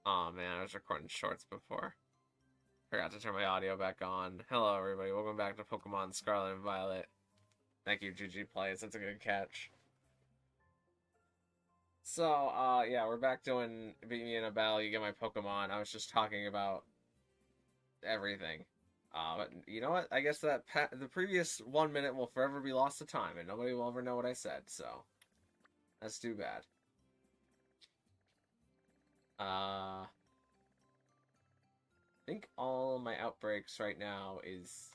Oh man, I was recording shorts before. Forgot to turn my audio back on. Hello everybody, welcome back to Pokemon Scarlet and Violet. Thank you, GG Plays, that's a good catch. So, yeah, we're back doing Beat Me in a Battle, you get my Pokemon. I was just talking about everything. But you know what? I guess that the previous 1 minute will forever be lost to time, and nobody will ever know what I said, so that's too bad. I think all my outbreaks right now is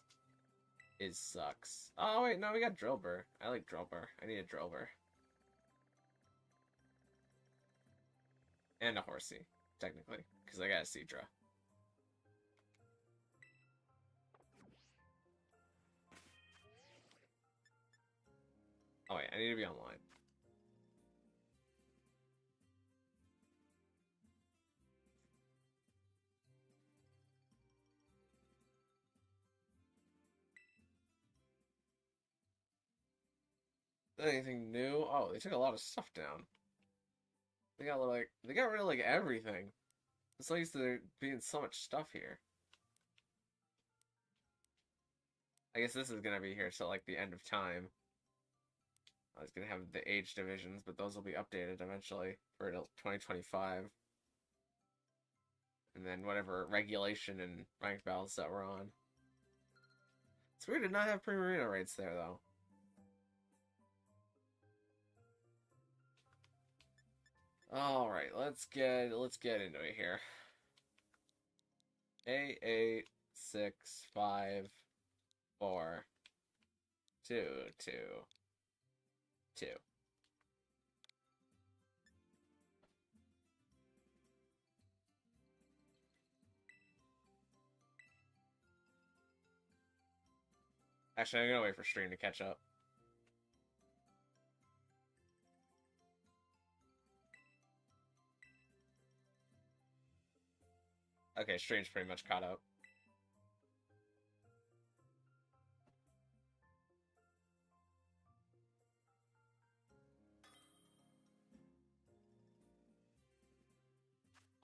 sucks. Oh wait, no, we got Drillbur. I like Drillbur. I need a Drillbur. And a Horsey, technically, because I got a Seadra. Oh wait, I need to be online. Anything new? Oh, they took a lot of stuff down. They got rid of like everything. It's like there being so much stuff here. I guess this is gonna be here till like the end of time. I was gonna have the age divisions, but those will be updated eventually for 2025. And then whatever regulation and ranked battles that we're on. It's weird to not have Primarina rates there though. All right, let's get into it here. 8, 6, 5, 4, 2, 2, 2. Actually, I'm gonna wait for stream to catch up. Okay, stream's pretty much caught up.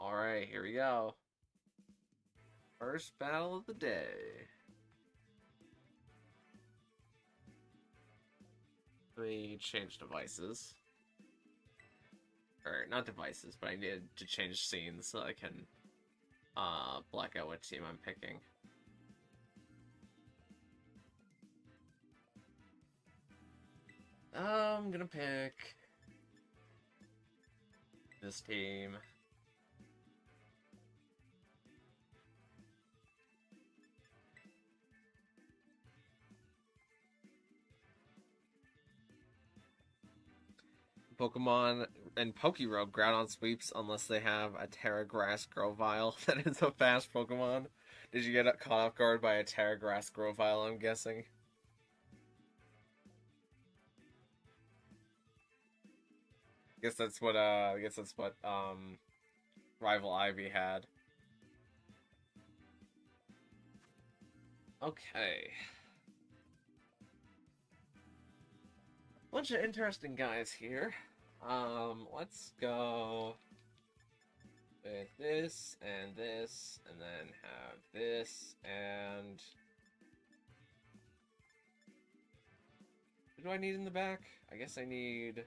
All right, here we go. First battle of the day. Let me change devices. Or not devices, but I need to change scenes so I can black out what team I'm picking. I'm gonna pick this team. Pokemon and Pokerogue Groudon sweeps unless they have a Terra Grass Grovyle that is a fast Pokemon. Did you get caught off guard by a Terra Grass Grovyle, I'm guessing? I guess that's what Rival Ivy had. Okay. Bunch of interesting guys here. Let's go with this, and then have this, and what do I need in the back? I guess I need...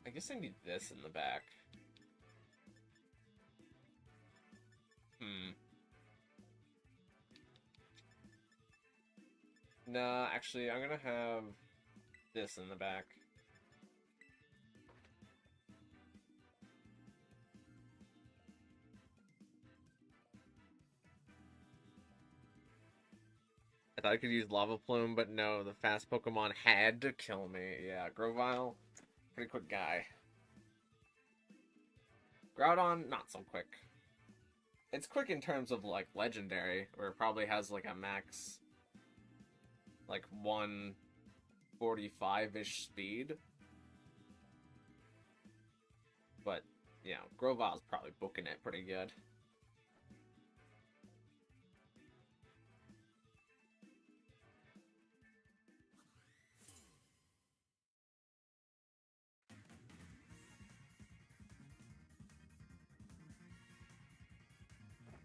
I guess I need this in the back. Nah, actually, I'm gonna have this in the back. I thought I could use Lava Plume, but no, the fast Pokemon had to kill me. Yeah, Grovyle, pretty quick guy. Groudon, not so quick. It's quick in terms of, like, Legendary, where it probably has, like, a max, like, 145-ish speed. But, you know, Grovyle's probably booking it pretty good.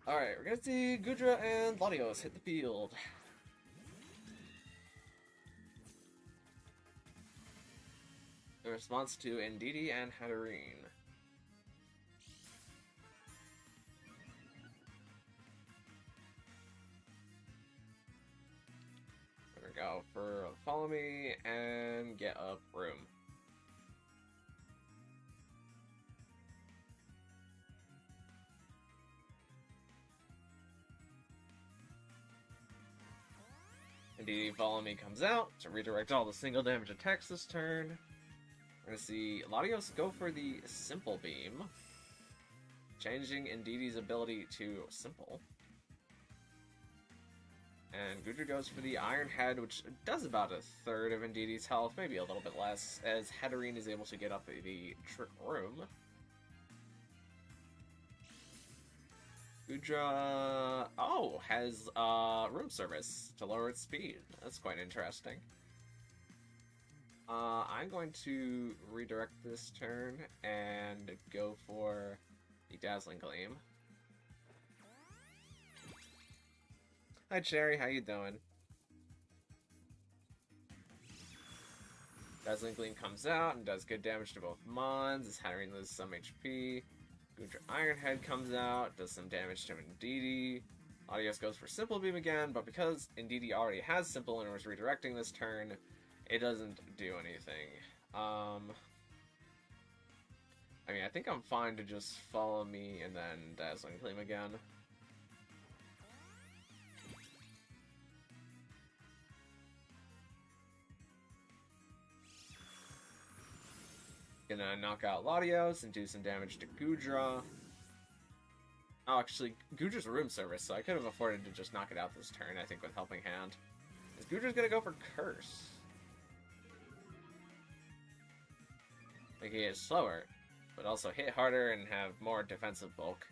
Alright, we're gonna see Gudra and Latios hit the field. In response to Ndidi and Hatterene. We're gonna go for Follow Me and get a Room. Indeed, Follow Me comes out to redirect all the single damage attacks this turn. We're gonna see Latios go for the Simple Beam, changing Indidi's ability to Simple. And Gudra goes for the Iron Head, which does about a third of Indidi's health, maybe a little bit less, as Hatterene is able to get up the Trick Room. Gudra, has room service to lower its speed. That's quite interesting. I'm going to redirect this turn and go for the Dazzling Gleam. Hi Cherry, how you doing? Dazzling Gleam comes out and does good damage to both Mons as Hatterene loses some HP. Gudra Ironhead comes out, does some damage to Ndidi. Latios goes for Simple Beam again, but because Ndidi already has Simple and was redirecting this turn, it doesn't do anything. I mean, I think I'm fine to just Follow Me and then Dazzling Gleam again. Gonna knock out Latios and do some damage to Gudra. Oh, actually, Gudra's room service, so I could have afforded to just knock it out this turn, I think, with Helping Hand. Is Gudra's gonna go for Curse? Like, he is slower, but also hit harder and have more defensive bulk.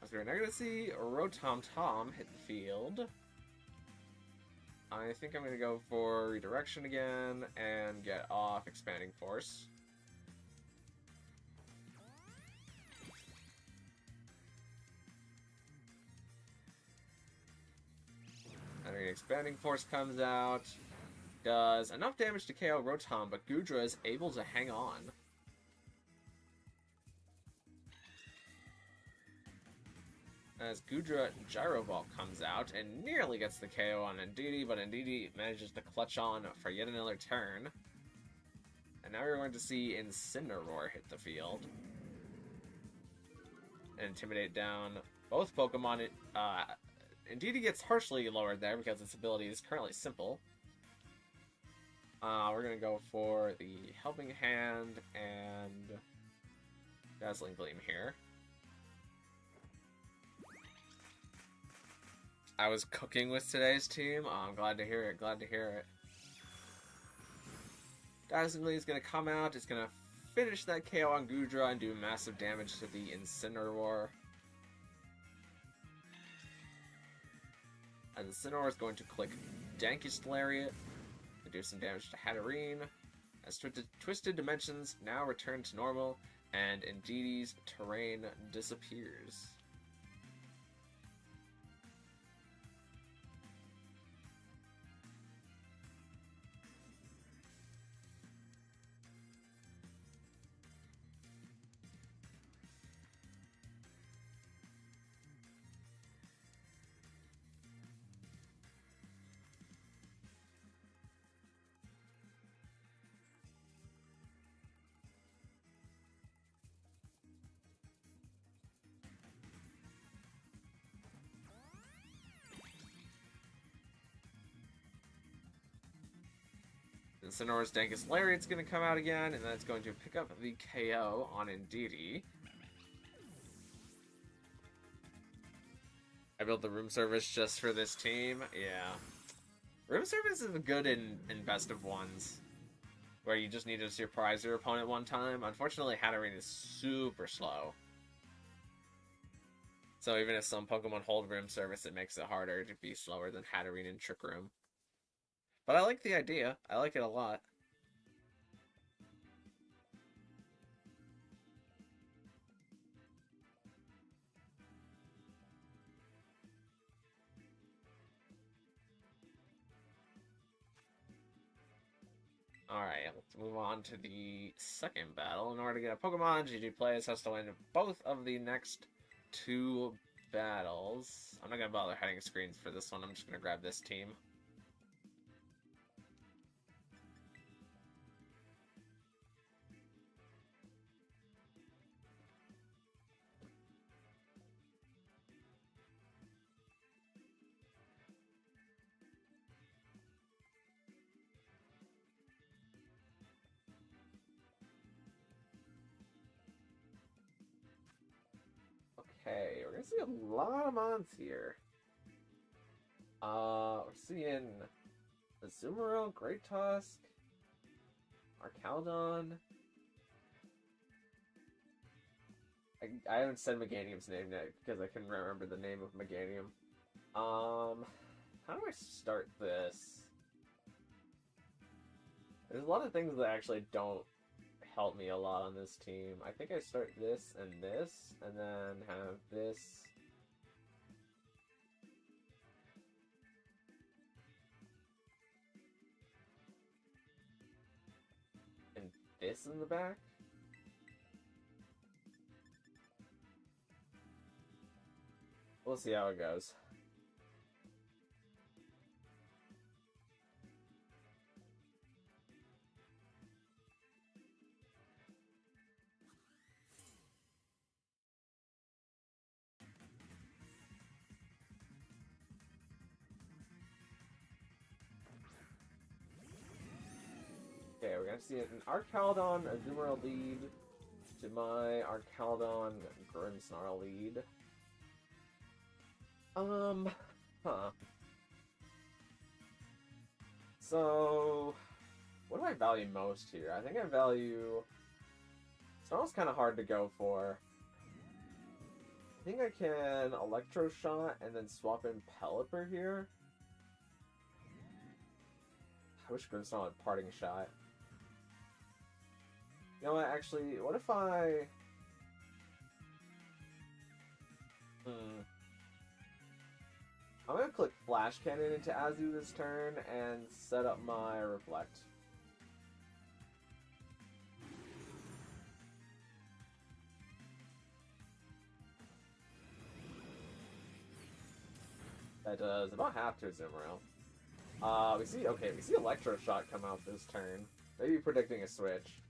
So we're now gonna see Rotom Tom hit the field. I think I'm going to go for Redirection again and get off Expanding Force. And Expanding Force comes out, does enough damage to KO Rotom, but Gudra is able to hang on. As Gudra Gyro Ball comes out and nearly gets the KO on Ndidi, but Ndidi manages to clutch on for yet another turn. And now we're going to see Incineroar hit the field. And intimidate down both Pokemon. Ndidi gets harshly lowered there because its ability is currently Simple. We're going to go for the Helping Hand and Dazzling Gleam here. I was cooking with today's team. I'm glad to hear it. Glad to hear it. Dazzling Gleam is going to come out. It's going to finish that KO on Gudra and do massive damage to the Incineroar. And Incineroar is going to click Dankest Lariat to do some damage to Hatterene. As Twisted Dimensions now return to normal, and Ndidi's terrain disappears. Incineroar's Dankest Lariat's going to come out again, and then it's going to pick up the KO on Ndidi. I built the room service just for this team. Yeah. Room service is good in best of ones, where you just need to surprise your opponent one time. Unfortunately, Hatterene is super slow. So even if some Pokemon hold room service, it makes it harder to be slower than Hatterene in Trick Room. But I like the idea. I like it a lot. Alright, let's move on to the second battle. In order to get a Pokemon, GG Players has to win both of the next two battles. I'm not going to bother hiding screens for this one. I'm just going to grab this team. Okay, we're gonna see a lot of mons here. We're seeing Azumarill, Great Tusk, Arcaldon. I haven't said Meganium's name yet because I couldn't remember the name of Meganium. How do I start this? There's a lot of things that actually don't help me a lot on this team. I think I start this, and then have this. And this in the back. We'll see how it goes. Okay, we're gonna see an Arcaldon Azumarill lead to my Arcaldon Grimmsnarl lead. Huh. So, what do I value most here? I think I value... Snarl's kind of hard to go for. I think I can Electro Shot and then swap in Pelipper here. I wish Grimmsnarl had Parting Shot. You know what, actually, what if I... I'm gonna click Flash Cannon into Azu this turn and set up my Reflect. That does about half to Azumarill. We see Electro Shot come out this turn. Maybe predicting a switch.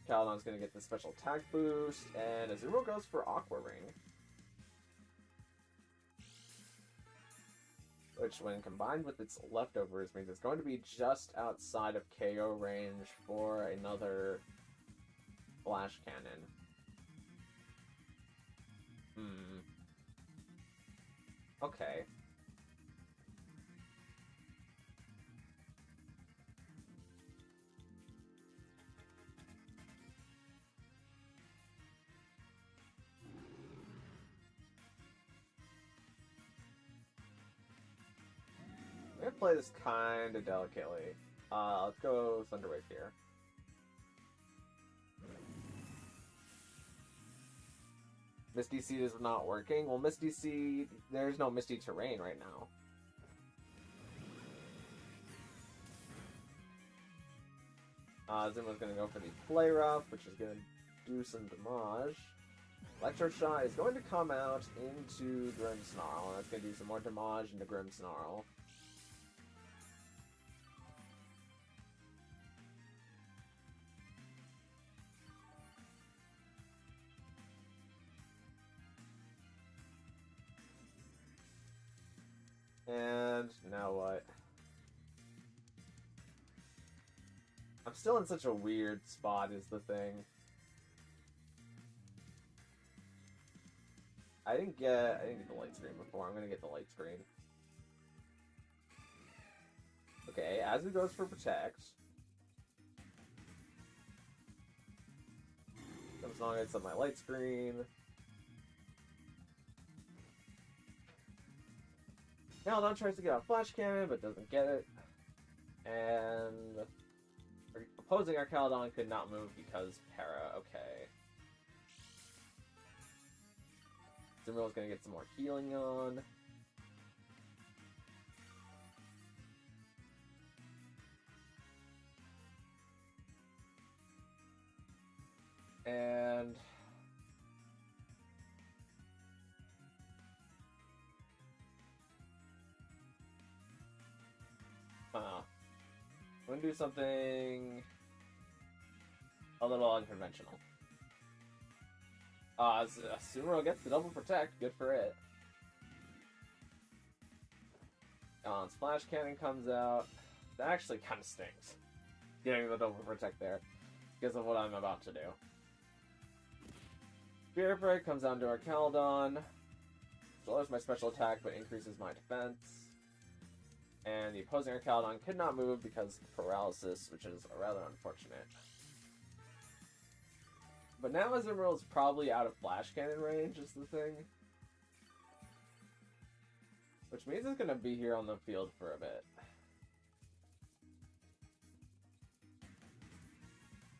Caledon's gonna get the special attack boost, and Azumarill goes for Aqua Ring. Which, when combined with its leftovers, means it's going to be just outside of KO range for another Flash Cannon. Okay. I'm gonna play this kind of delicately. Let's go Thunderwave here. Misty Seed is not working. Well, Misty Seed, there's no Misty Terrain right now. Zuma's gonna go for the Play Rough, which is gonna do some damage. Electro Shot is going to come out into Grimmsnarl, and that's gonna do some more damage into Grimmsnarl. And now what? I'm still in such a weird spot is the thing. I didn't get the light screen before. I'm gonna get the light screen. Okay, as it goes for Protect. As long as it's on my light screen. Caledon tries to get a Flash Cannon, but doesn't get it. And opposing our Caledon could not move because Para. Okay. Azumarill is going to get some more healing on. And I'm gonna do something a little unconventional. Sumeru gets the double protect, good for it. Splash Cannon comes out. That actually kind of stings, getting the double protect there, because of what I'm about to do. Spirit Break comes down to our Caledon. Lowers my special attack, but increases my defense. And the opposing Archaludon could not move because of paralysis, which is rather unfortunate. But now Azumarill is probably out of Flash Cannon range, is the thing. Which means it's going to be here on the field for a bit.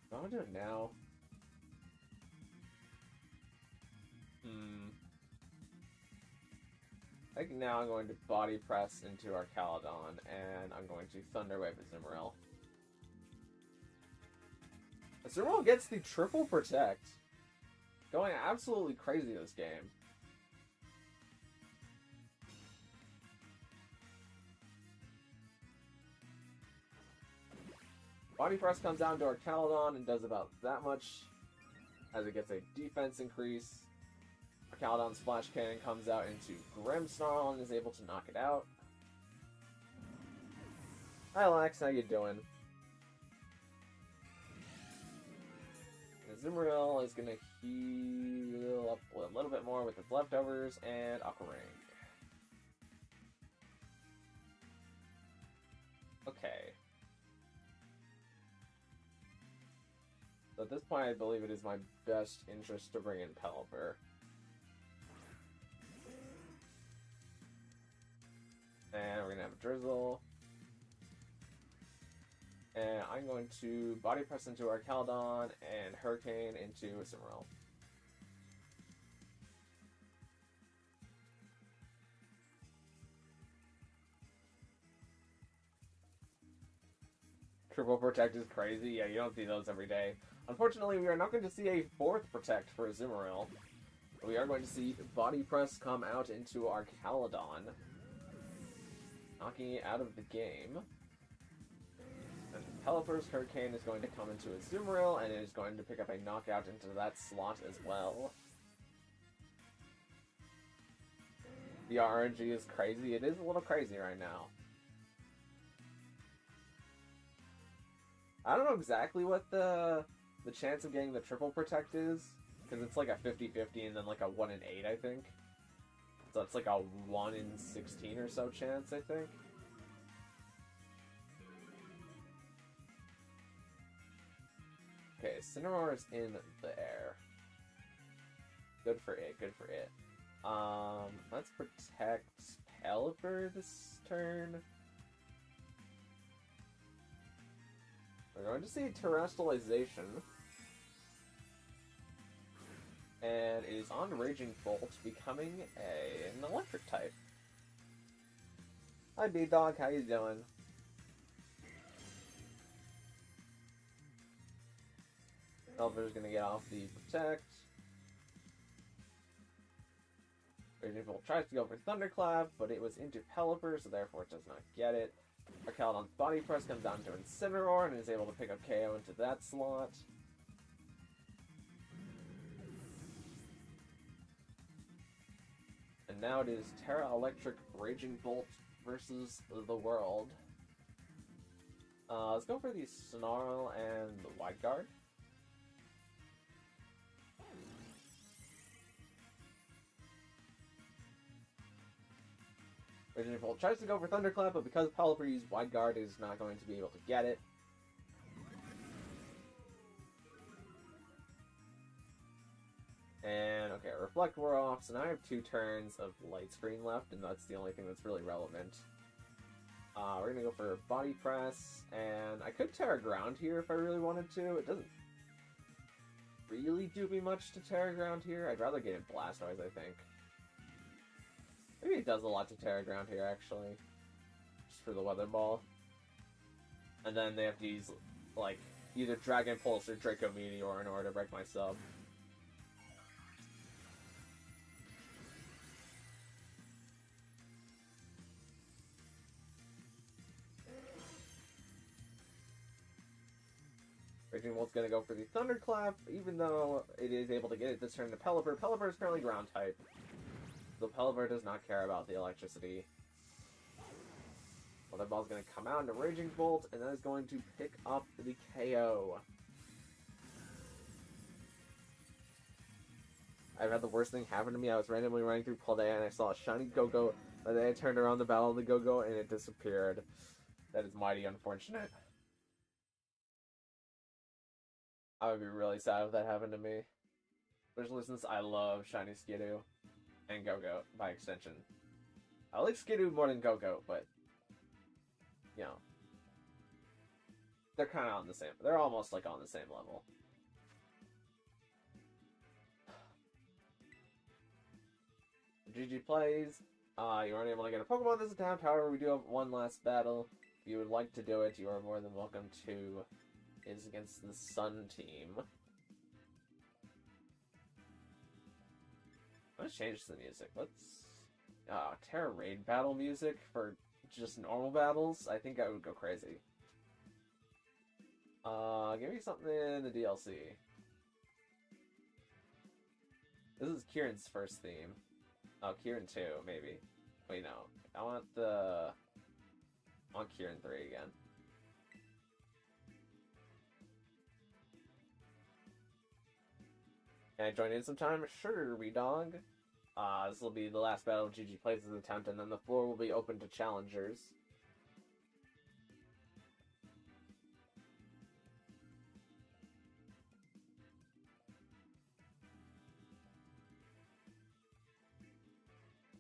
What am I doing now? I think now I'm going to Body Press into our Caledon, and I'm going to Thunder Wave Azumarill. Azumarill gets the triple protect. Going absolutely crazy this game. Body Press comes down to our Caledon and does about that much as it gets a defense increase. Our Caledon's Splash Cannon comes out into Grimmsnarl and is able to knock it out. Hi Lex, how you doing? Azumarill is going to heal up a little bit more with its leftovers and Aqua Ring. Okay. So at this point, I believe it is my best interest to bring in Pelipper. And we're going to have a Drizzle. And I'm going to Body Press into our Caledon and Hurricane into Azumarill. Triple Protect is crazy. Yeah, you don't see those every day. Unfortunately, we are not going to see a fourth Protect for Azumarill. We are going to see Body Press come out into our Caledon, knocking it out of the game. And Pelipper's Hurricane is going to come into Azumarill, and it is going to pick up a knockout into that slot as well. The RNG is crazy. It is a little crazy right now. I don't know exactly what the chance of getting the triple protect is, because it's like a 50-50 and then like a 1 in 8, I think. So it's like a 1 in 16 or so chance, I think. Okay, Incineroar is in the air. Good for it, good for it. Let's protect Pelipper this turn. We're going to see Terrestrialization. And it is on Raging Bolt, becoming an electric type. Hi B-Dog, how you doing? Pelipper's gonna get off the Protect. Raging Bolt tries to go for Thunderclap, but it was into Pelipper, so therefore it does not get it. Our Caledon's Body Press comes down to Incineroar and is able to pick up KO into that slot. And now it is Terra Electric Raging Bolt versus the world. Let's go for the Snarl and the Wide Guard. Raging Bolt tries to go for Thunderclap, but because Pelipper used Wide Guard, is not going to be able to get it. And, okay, Reflect wore off, so now I have 2 turns of Light Screen left, and that's the only thing that's really relevant. We're gonna go for Body Press, and I could Terra Ground here if I really wanted to. It doesn't really do me much to Terra Ground here. I'd rather get in Blastoise, I think. Maybe it does a lot to Terra Ground here, actually. Just for the Weather Ball. And then they have to use, like, either Dragon Pulse or Draco Meteor in order to break my sub. Raging Bolt's gonna go for the Thunderclap, even though it is able to get it this turn to Pelipper. Pelipper is currently ground type. The Pelipper does not care about the electricity. Well, that ball's gonna come out into Raging Bolt, and that is going to pick up the KO. I've had the worst thing happen to me. I was randomly running through Paldea and I saw a shiny Go-Go, and then I turned around the battle of the Go-Go and it disappeared. That is mighty unfortunate. I would be really sad if that happened to me. Especially since I love shiny Skidoo and Go-Go by extension. I like Skidoo more than Go-Go, but you know, they're kind of on the same. They're almost like on the same level. GG plays. You aren't able to get a Pokemon this attempt. However, we do have one last battle. If you would like to do it, you are more than welcome to. It is against the Sun team. Let's change the music. Let's Terra Raid battle music for just normal battles. I think I would go crazy. Give me something in the DLC. This is Kieran's first theme. Oh, Kieran 2, maybe. Wait, no. I want Kieran 3 again. Can I join in sometime? Sure, wee dog. This will be the last battle of GG Plays' attempt, and then the floor will be open to challengers.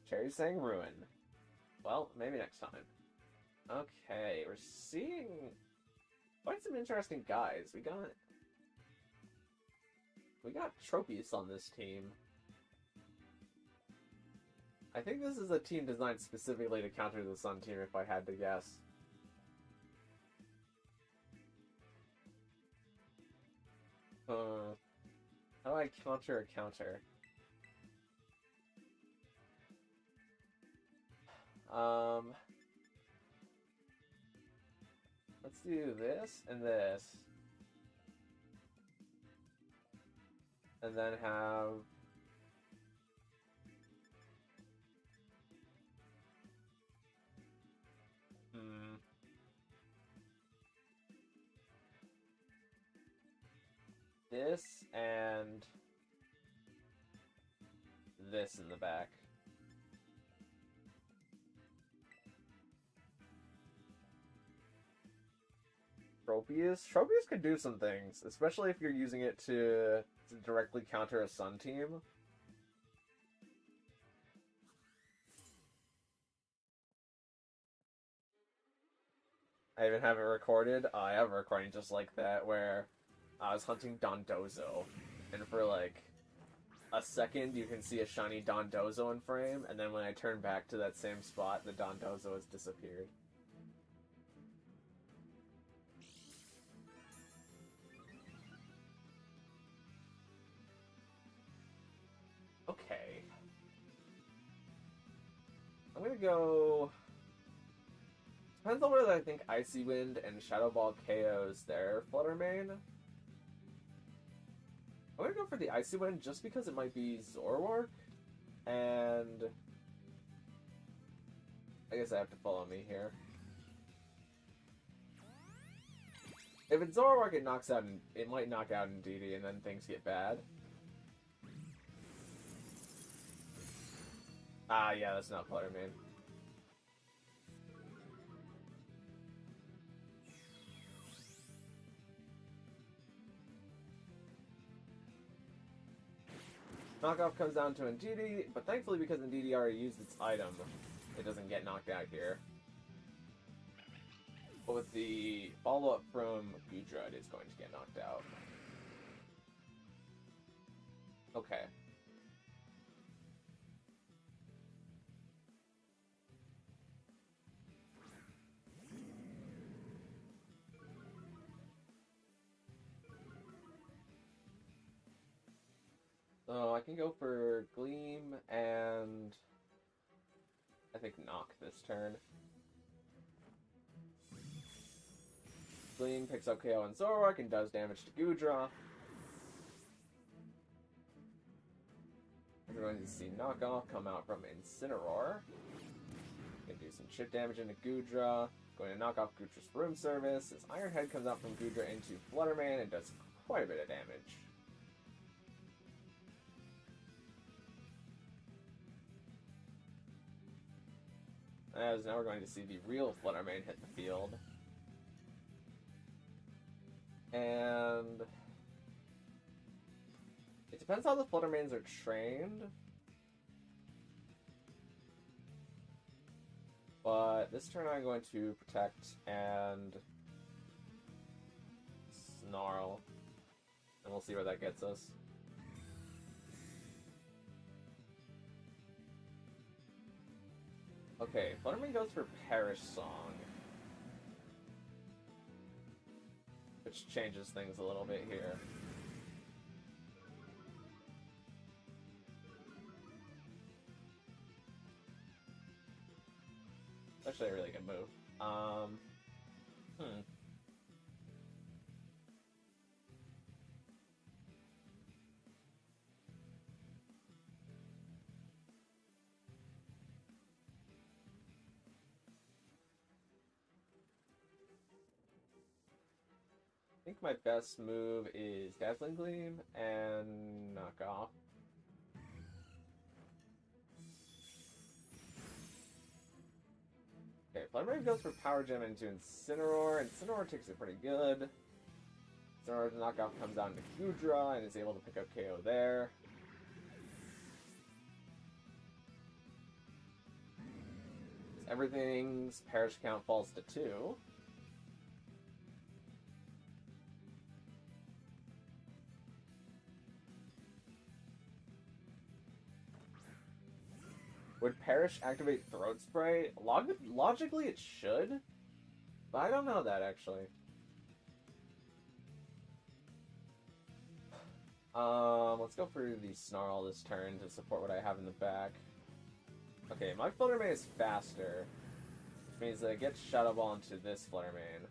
Cherry's saying ruin. Well, maybe next time. Okay, we're seeing quite some interesting guys. We got Tropius on this team. I think this is a team designed specifically to counter the Sun team, if I had to guess. How do I counter a counter? Let's do this and this. And then have this and this in the back. Tropius could do some things, especially if you're using it to directly counter a Sun team. I even have it recorded. I have a recording just like that where I was hunting Dondozo, and for like a second you can see a shiny Dondozo in frame, and then when I turn back to that same spot, the Dondozo has disappeared. Okay. I'm gonna go... Depends on whether I think Icy Wind and Shadow Ball KOs their Flutter Mane. I'm gonna go for the Icy Wind just because it might be Zoroark, and I guess I have to follow me here. If it's Zoroark, it might knock out Indeedee, and then things get bad. Ah, yeah, that's not Flutter Mane. Knockoff comes down to Indeedee, but thankfully because Indeedee already used its item, it doesn't get knocked out here. But with the follow-up from Gudra, it is going to get knocked out. Okay. So I can go for Gleam and I think Knock this turn. Gleam picks up KO and Zoroark and does damage to Goodra. We're going to see Knockoff come out from Incineroar. Gonna do some chip damage into Goodra. Going to knock off Goodra's Room Service. As Iron Head comes out from Goodra into Flutterman and does quite a bit of damage. As now we're going to see the real Flutterman hit the field. And it depends how the Fluttermans are trained. But this turn I'm going to protect and snarl. And we'll see where that gets us. Okay, Flutterman goes for Perish Song. Which changes things a little bit here. Actually a really good move. I think my best move is Dazzling Gleam and Knock Off. Okay, Fluttermane goes for Power Gem into Incineroar. Incineroar takes it pretty good. Incineroar's knockoff comes down to Goodra and is able to pick up KO there. Everything's Perish count falls to 2. Would Perish activate Throat Spray? Logically it should, but I don't know that actually. Let's go for the Snarl this turn to support what I have in the back. Okay, my Fluttermane is faster, which means that it gets Shadow Ball into this Fluttermane.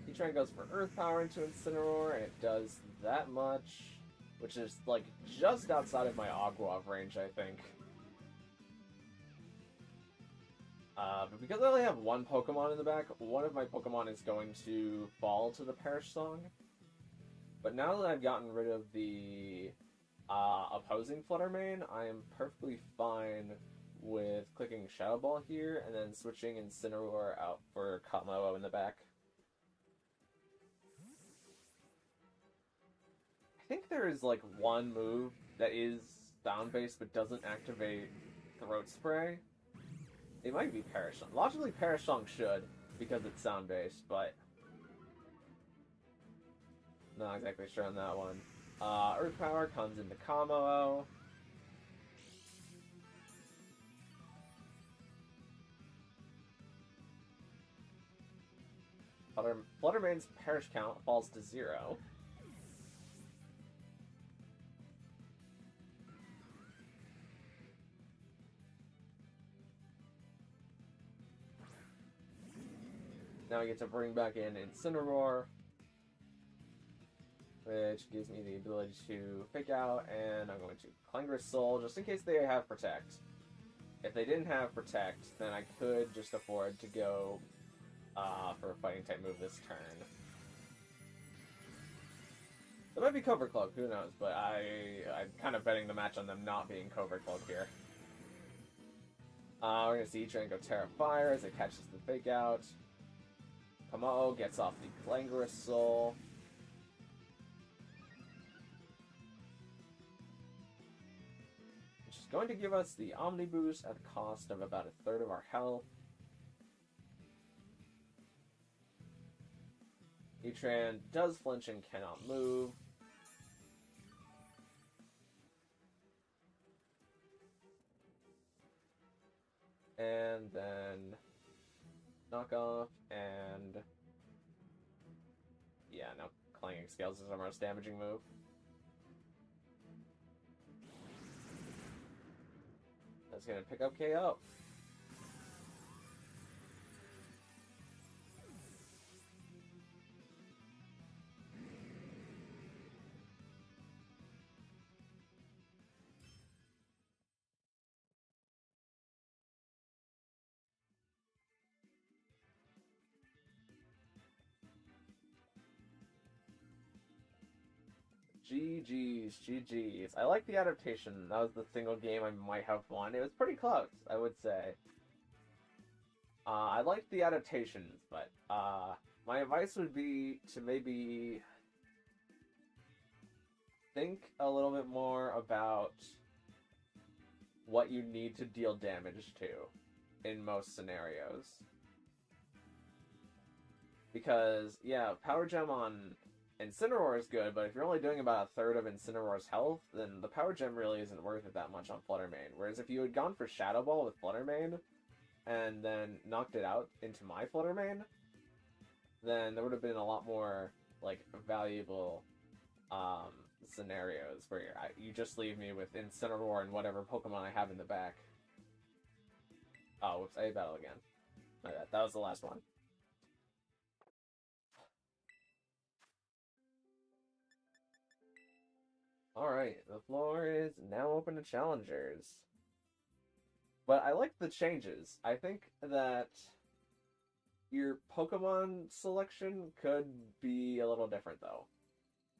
Heatran goes for Earth Power into Incineroar, and it does that much, which is like just outside of my Aguav range, I think. But because I only have one Pokemon in the back, one of my Pokemon is going to fall to the Perish Song. But now that I've gotten rid of the opposing Fluttermane, I am perfectly fine with clicking Shadow Ball here and then switching Incineroar out for Kotmo in the back. I think there is like one move that is sound-based but doesn't activate Throat Spray. It might be Perish Song. Logically, Perish Song should, because it's sound-based, but not exactly sure on that one. Earth Power comes into Kamo. Fluttermane's Perish count falls to 0. Now I get to bring back in Incineroar, which gives me the ability to Fake Out, and I'm going to Clanger's Soul, just in case they have Protect. If they didn't have Protect, then I could just afford to go for a Fighting type move this turn. It might be Covert Cloak, who knows, but I'm kind of betting the match on them not being Covert Cloak here. We're going to see Heatran go Terra Fire as it catches the Fake Out. Kamo gets off the Clangerous Soul. Which is going to give us the Omni Boost at the cost of about a third of our health. Heatran does flinch and cannot move. And then knock off and Clanging Scales is our most damaging move. That's gonna pick up KO. GG's. I like the adaptation. That was the single game I might have won. It was pretty close, I would say. I liked the adaptations, but my advice would be to maybe think a little bit more about what you need to deal damage to in most scenarios. Because, yeah, Power Gem on Incineroar is good, but if you're only doing about a third of Incineroar's health, then the Power Gem really isn't worth it that much on Flutter Mane. Whereas if you had gone for Shadow Ball with Flutter Mane, and then knocked it out into my Flutter Mane, then there would have been a lot more, like, valuable scenarios where you just leave me with Incineroar and whatever Pokemon I have in the back. Oh, whoops, I battle again. My bad. That was the last one. Alright, the floor is now open to challengers. But I like the changes. I think that your Pokemon selection could be a little different, though.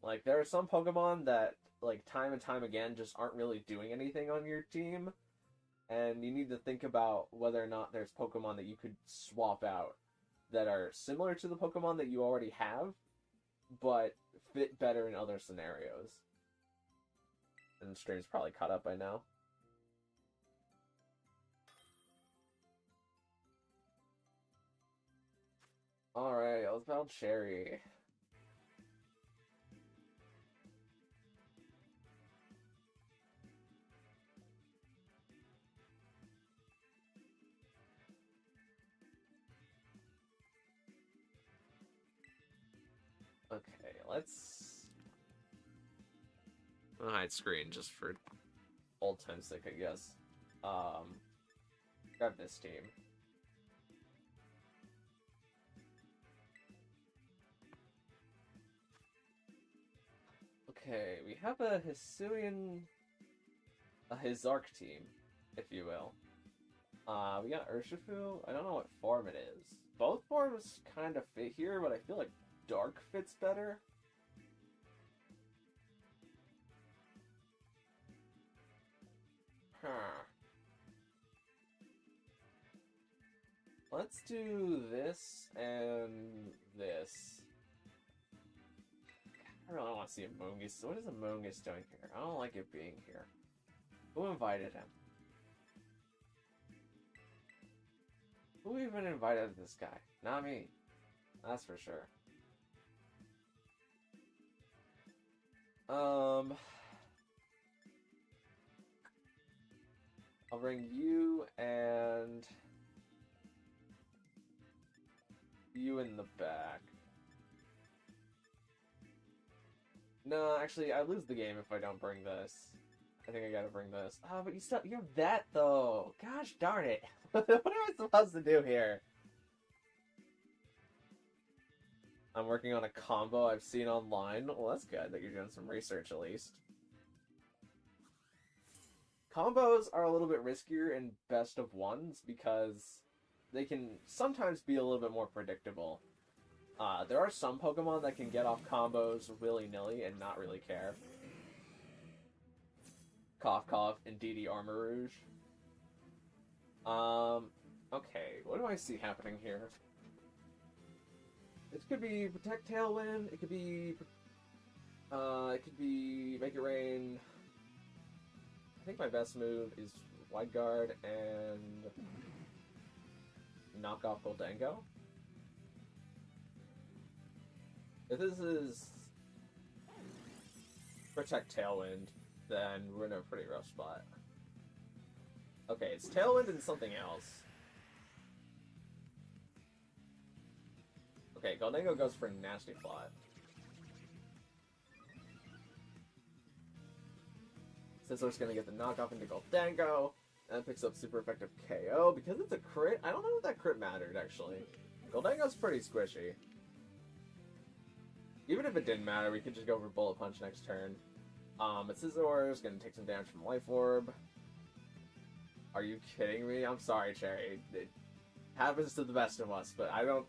Like, there are some Pokemon that, like, time and time again just aren't really doing anything on your team, and you need to think about whether or not there's Pokemon that you could swap out that are similar to the Pokemon that you already have, but fit better in other scenarios. And the stream's probably caught up by now. Alright, let's battle Cherry. Okay, let's... I'm gonna hide screen just for old time's sake, I guess. Grab this team. Okay, we have a Hizark team, if you will. We got Urshifu. I don't know what form it is. Both forms kind of fit here, but I feel like Dark fits better. Huh. Let's do this and this. I really want to see Amoonguss. What is Amoonguss doing here? I don't like it being here. Who invited him? Who even invited this guy? Not me. That's for sure. I'll bring you and you in the back. No, actually, I lose the game if I don't bring this. I think I gotta bring this. Oh, but you have that, though. Gosh darn it. What am I supposed to do here? I'm working on a combo I've seen online. Well, that's good that you're doing some research, at least. Combos are a little bit riskier in best of ones because they can sometimes be a little bit more predictable. There are some Pokemon that can get off combos willy-nilly and not really care. Cough cough, Indeedee Armor Rouge. Okay, what do I see happening here? This could be Protect Tailwind, it could be Make It Rain. I think my best move is Wide Guard and knock off Goldango. If this is Protect Tailwind, then we're in a pretty rough spot. Okay, it's Tailwind and something else. Okay, Goldango goes for Nasty Plot. Scissor's gonna get the knockoff into Goldango, and picks up super effective KO. Because it's a crit, I don't know if that crit mattered, actually. Goldango's pretty squishy. Even if it didn't matter, we could just go for Bullet Punch next turn. But Scissor's gonna take some damage from Life Orb. Are you kidding me? I'm sorry, Cherry. It happens to the best of us, but I don't...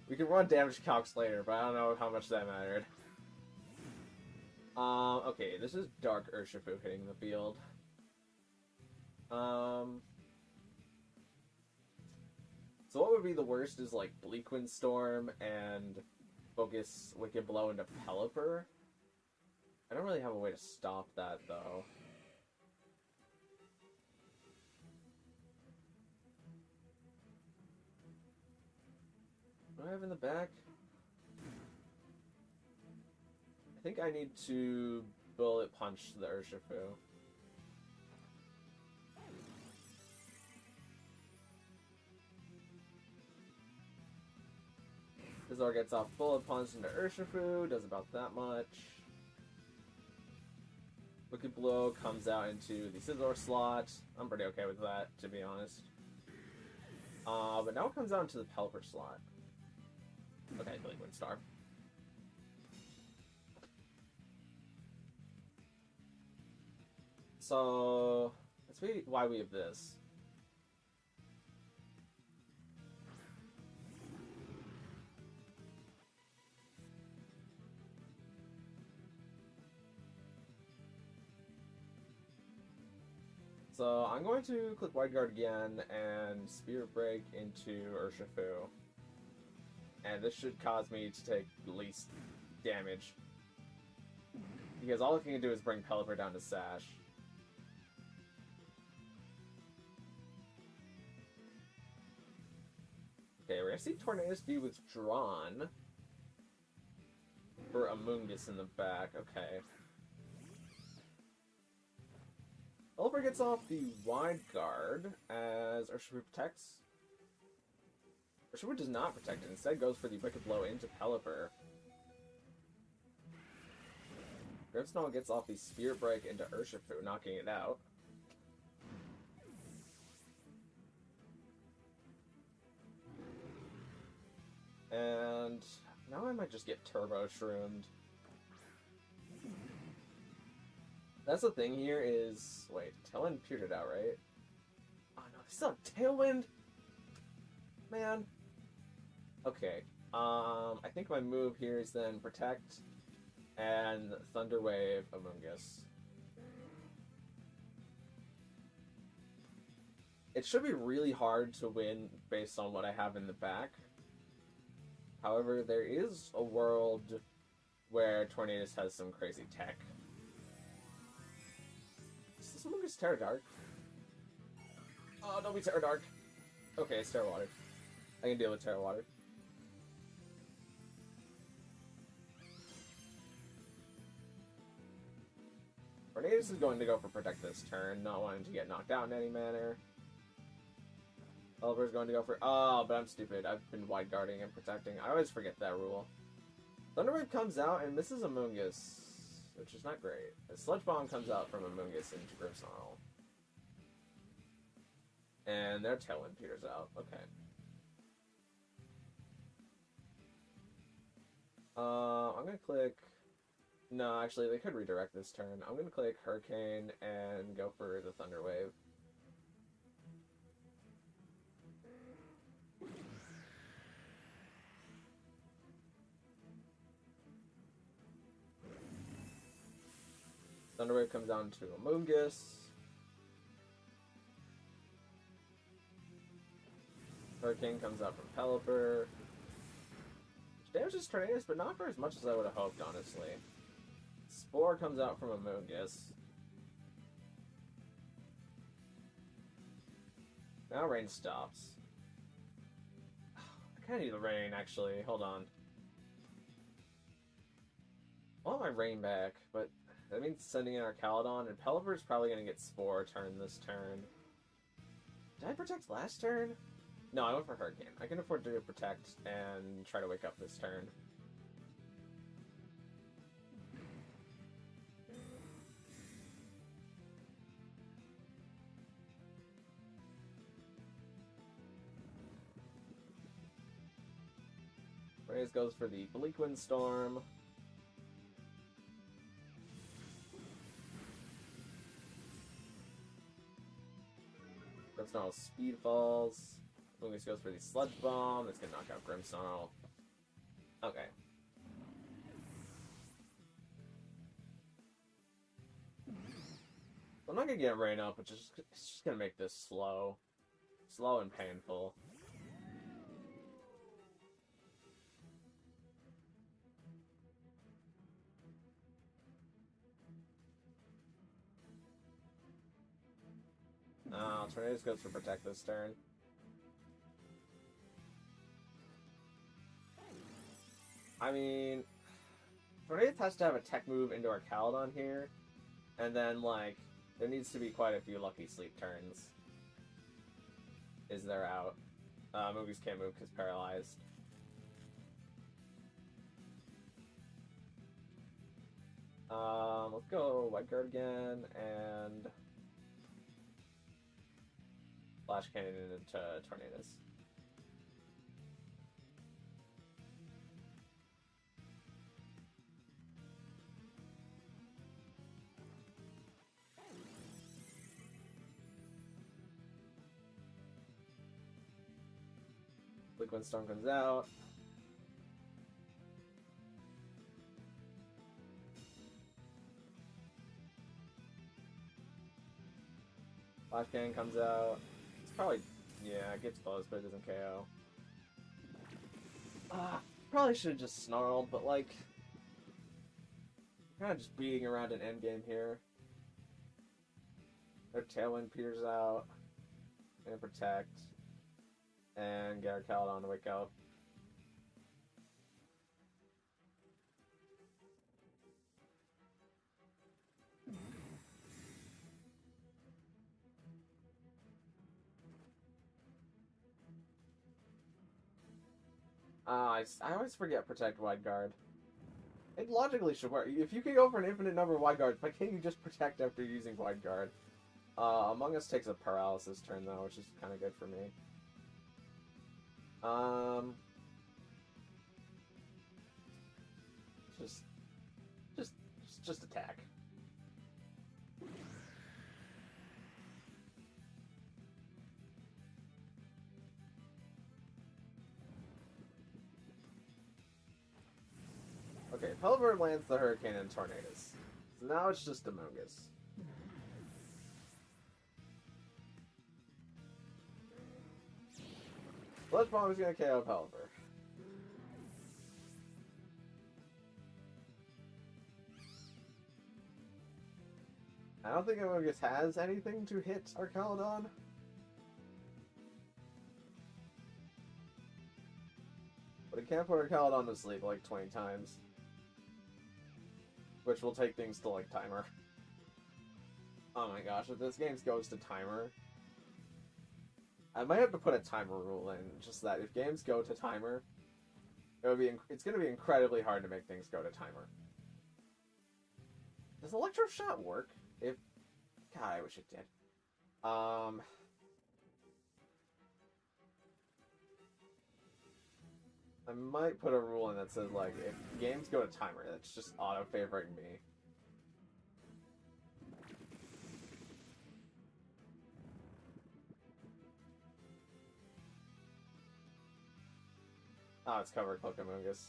We can run damage calcs later, but I don't know how much that mattered. Okay, this is Dark Urshifu hitting the field. So what would be the worst is, like, Bleak Wind Storm and focus Wicked Blow into Pelipper. I don't really have a way to stop that, though. What do I have in the back? I think I need to Bullet Punch the Urshifu. Scizor gets off Bullet Punch into Urshifu, does about that much. Wicked Blow comes out into the Scizor slot. I'm pretty okay with that, to be honest. But now it comes out into the Pelipper slot. Okay, Bleak Wind Star. So, let's see why we have this. So, I'm going to click Wide Guard again and Spirit Break into Urshifu. And this should cause me to take least damage. Because all it can do is bring Pelipper down to Sash. Okay, we're gonna see Tornadus be withdrawn for Amoonguss in the back. Okay. Pelipper gets off the Wide Guard as Urshifu protects. Urshifu does not protect it, instead goes for the Wicked Blow into Pelipper. Grimmsnarl gets off the Spirit Break into Urshifu, knocking it out. And now I might just get Turbo Shroomed. That's the thing here is... Wait, Tailwind peered it out, right? Oh no, they still have Tailwind? Man. Okay. I think my move here is then Protect and Thunder Wave Amoonguss. It should be really hard to win based on what I have in the back. However, there is a world where Tornadus has some crazy tech. Is this Amoonguss Terra Dark? Oh, don't be Terra Dark. Okay, it's Terra Water. I can deal with Terra Water. Tornadus is going to go for Protect this turn, not wanting to get knocked out in any manner. Pelipper's going to go for... Oh, but I'm stupid. I've been wide guarding and protecting. I always forget that rule. Thunderwave comes out and misses Amoonguss, which is not great. A Sludge Bomb comes out from Amoonguss into Grimmsnarl. And their Tailwind peters out. Okay. I'm going to click... No, actually, they could redirect this turn. I'm going to click Hurricane and go for the Thunder Wave. Thunder Wave comes down to Amoonguss. Hurricane comes out from Pelipper. Damages Tornadus, but not for as much as I would have hoped, honestly. Spore comes out from Amoonguss. Now rain stops. I kind of need the rain, actually. Hold on. I want my rain back, but that means sending in our Caledon, and Pelipper's probably going to get Spore turn this turn. Did I protect last turn? No, I went for Hurricane. I can afford to protect and try to wake up this turn. Tornadus goes for the Bleak Windstorm. Grimmsnarl Speed Falls. Mungus goes for the Sludge Bomb. That's gonna knock out Grimmsnarl. Okay. I'm not gonna get Rain up, but it's just gonna make this slow. Slow and painful. Tornadus goes for Protect this turn. I mean, Tornadus has to have a tech move into our Caledon here, and then, like, there needs to be quite a few Lucky Sleep turns. Is there out? Movies can't move because paralyzed. Let's go White Guard again, and Flash Cannon into Tornadus. Bleak Windstorm comes out. Flash Cannon comes out. It's probably, yeah, it gets close, but it doesn't KO. Probably should have just snarled, but like, kind of just beating around an endgame here. Their Tailwind peters out. And Protect. And get our Caledon to wake up. I always forget Protect Wide Guard. It logically should work. If you can go for an infinite number of Wide Guards, why can't you just Protect after using Wide Guard? Among Us takes a Paralysis turn, though, which is kind of good for me. Just attack. Okay, Pelipper lands the Hurricane and Tornadus. So now it's just Among Us. Sludge Bomb is gonna KO Pelipper. I don't think Among Us has anything to hit our Caledon. But it can put our Caledon to sleep like 20 times. Which will take things to like timer. Oh my gosh, if this game goes to timer, I might have to put a timer rule in, just that if games go to timer, it's going to be incredibly hard to make things go to timer. Does Electroshock work? God, I wish it did. I might put a rule in that says, like, if games go to timer, that's just auto-favoring me. Oh, it's covered Pokémongus.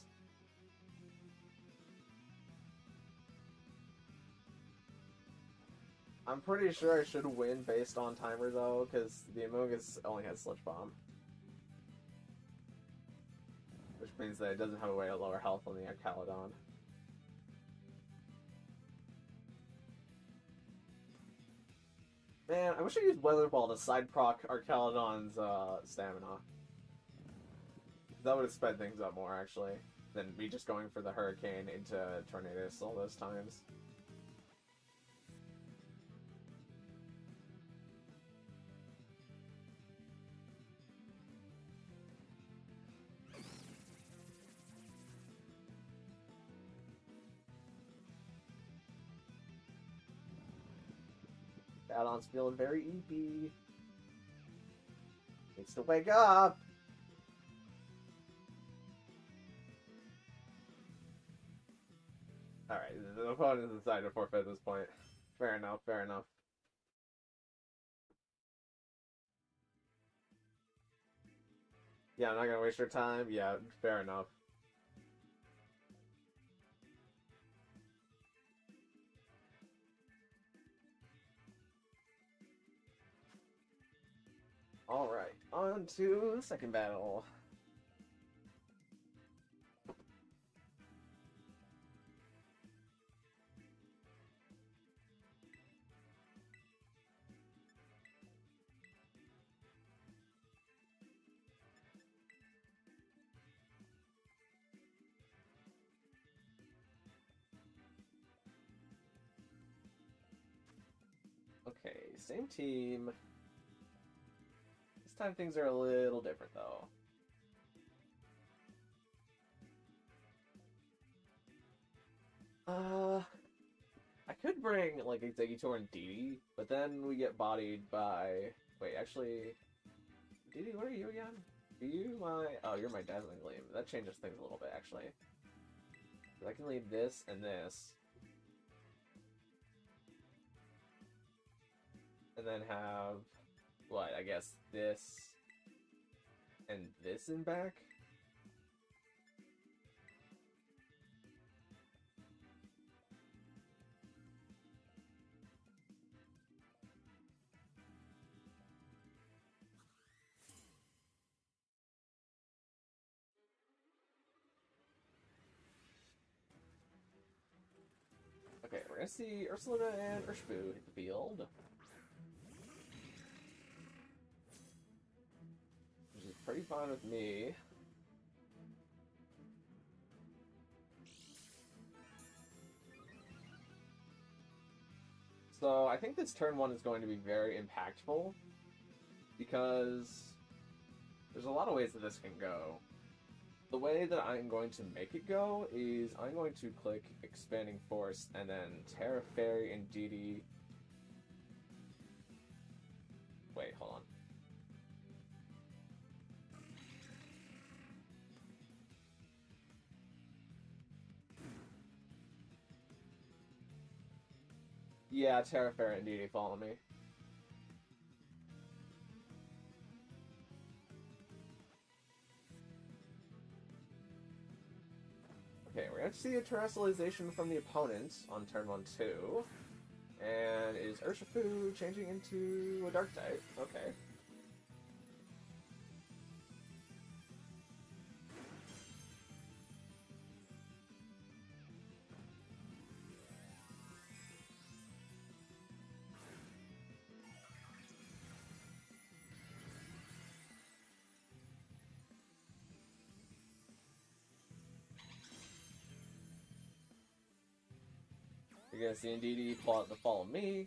I'm pretty sure I should win based on timer, though, because the Amogus only has Sludge Bomb. Which means that it doesn't have a way to lower health on the Caledon. Man, I wish I used Weather Ball to side proc our Caledon's stamina. That would have sped things up more, actually, than me just going for the Hurricane into Tornadus all those times. Caledon's feeling very eepy. Needs to wake up! Alright, the opponent has decided to forfeit at this point. Fair enough, fair enough. Yeah, I'm not gonna waste your time. Yeah, fair enough. Alright, on to the second battle. Okay, same team. This time things are a little different, though. I could bring, like, Exeggutor and Didi, but then we get bodied by... Wait, actually... Didi, what are you again? Are you my... Oh, you're my Dazzling Gleam. That changes things a little bit, actually. I can leave this and this. And then have... What, I guess this... And this in back? Okay, we're gonna see Ursaluna and Urshifu hit the field. Which is pretty fine with me. So I think this turn one is going to be very impactful because there's a lot of ways that this can go. The way that I'm going to make it go is I'm going to click Expanding Force and then Terra Fairy and Didi. Wait, hold on. Yeah, Terra Fairy and Didi follow me. Okay, we're going to see a terrestrialization from the opponent on turn 1-2. And is Urshifu changing into a dark type? Okay. You're gonna see Indeedee pull out the Follow Me.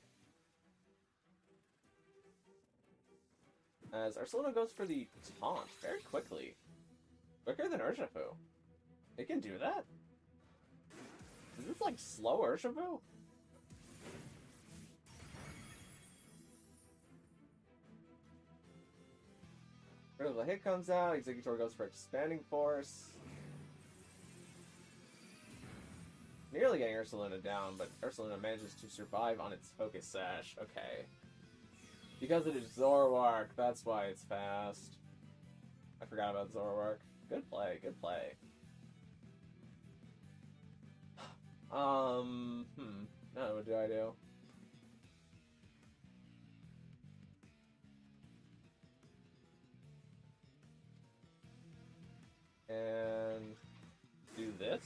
As Ursaluna goes for the taunt very quickly. Quicker than Urshifu. It can do that? Is this like slow Urshifu? Critical hit comes out, Exeggutor goes for Expanding Force. Nearly getting Ursaluna down, but Ursaluna manages to survive on its Focus Sash. Okay. Because it is Zoroark, that's why it's fast. I forgot about Zoroark. Good play, good play. Now what do I do? And do this.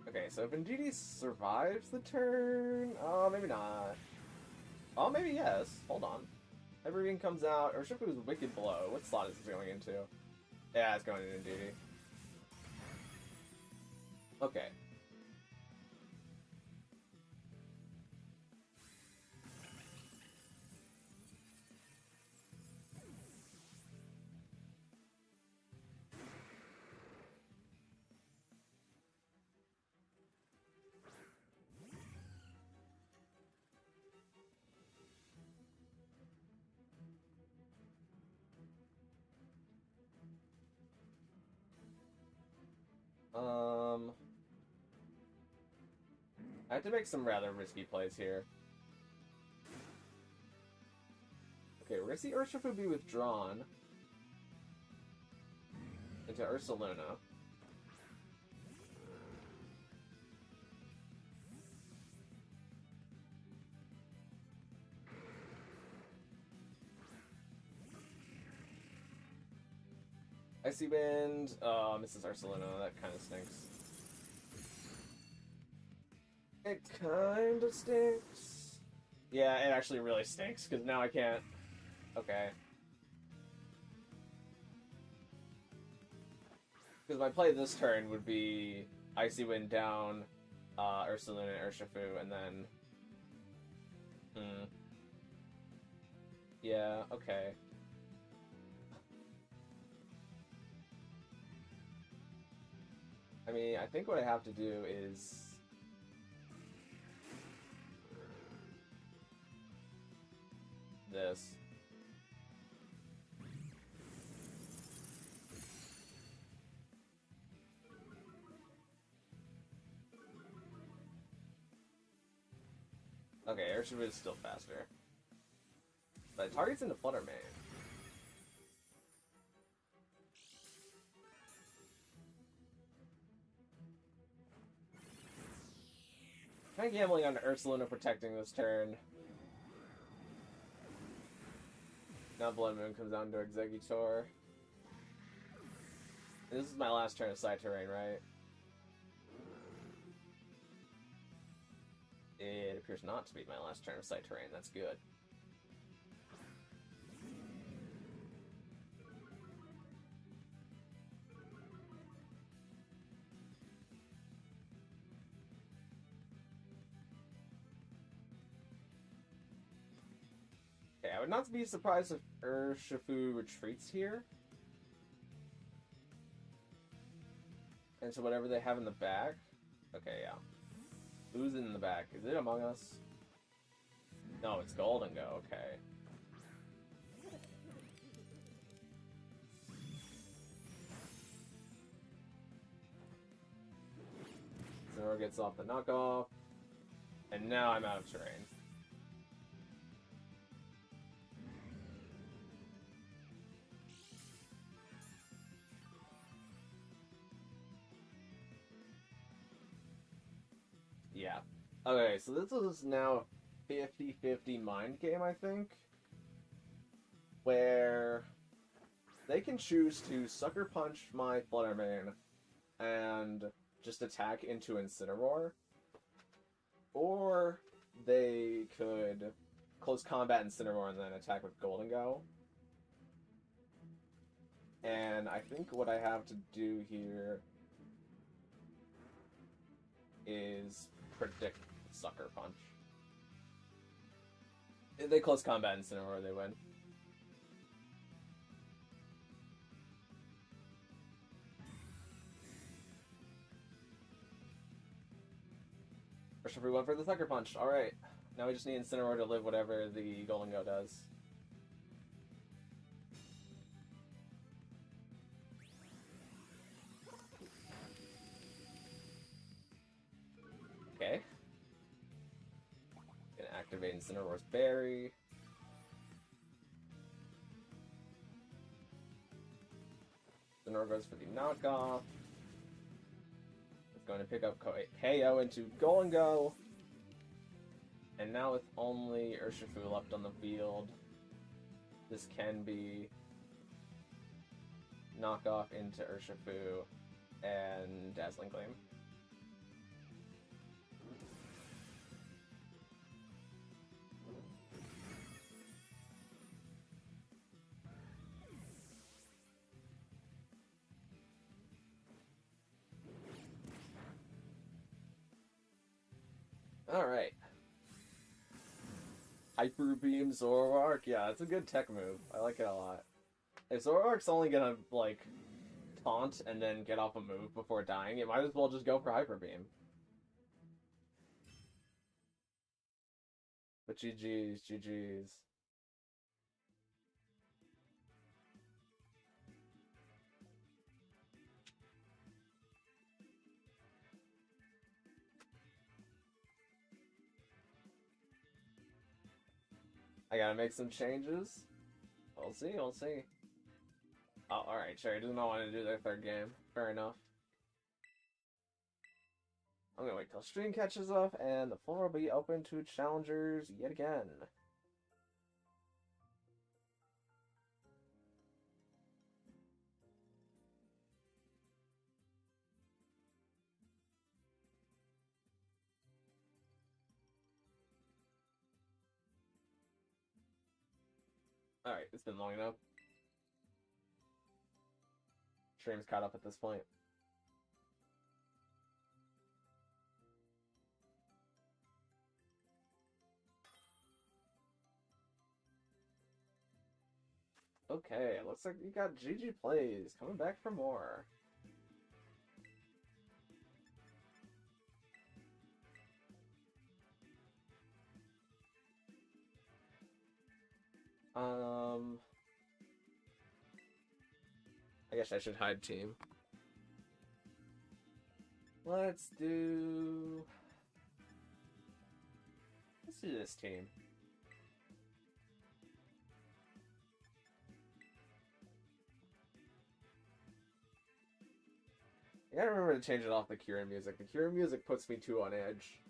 Okay, so if Indeedee survives the turn... Oh, maybe not. Oh, maybe yes. Hold on. Evergreen comes out. Urshifu's Wicked Blow. What slot is this going into? Yeah, it's going into Indeedee. Okay. Um, I have to make some rather risky plays here. Okay, we're gonna see Urshifu be withdrawn into Ursaluna. Icy Wind, misses Ursaluna, that kind of stinks. It kind of stinks. Yeah, it actually really stinks, because now I can't... Okay. Because my play this turn would be Icy Wind down, Ursaluna and Urshifu, and then... Yeah, okay. I mean, I think what I have to do is... this. Okay, Urshifu is still faster. But it targets into Flutter Mane. Kind of gambling on Ursaluna protecting this turn. Now Blood Moon comes down to Exeggutor. This is my last turn of side terrain, right? It appears not to be my last turn of side terrain. That's good. Okay, I would not be surprised if Urshifu retreats here. And so whatever they have in the back... Okay, yeah. Who's in the back? Is it Among Us? No, it's Golden Go, okay. Zoro gets off the knockoff. And now I'm out of terrain. Yeah. Okay, so this is now a 50-50 mind game, I think. Where they can choose to Sucker Punch my Flutter Mane and just attack into Incineroar. Or they could close combat Incineroar and then attack with Golden Go. And I think what I have to do here is predict Sucker Punch. If they close combat Incineroar, they win. Urshifu went for the Sucker Punch. Alright. Now we just need Incineroar to live whatever the Golden Go does. Okay. Gonna activate Incineroar's Berry. Incineroar goes for the knockoff. Going to pick up KO into Golden Go. And now with only Urshifu left on the field, this can be knockoff into Urshifu and Dazzling Gleam. Alright. Hyper Beam Zoroark. Yeah, it's a good tech move. I like it a lot. If Zoroark's only gonna, like, taunt and then get off a move before dying, it might as well just go for Hyper Beam. But GG's, GG's. I gotta make some changes. We'll see, we'll see. Oh, alright, Cherry does not want to do their third game. Fair enough. I'm gonna wait till stream catches up, and the floor will be open to challengers yet again. Alright, it's been long enough. Stream's caught up at this point. Okay, looks like we got GG Plays coming back for more. I guess I should hide team. Let's do this team. I gotta remember to change it off the Kira music. The Kira music puts me too on edge.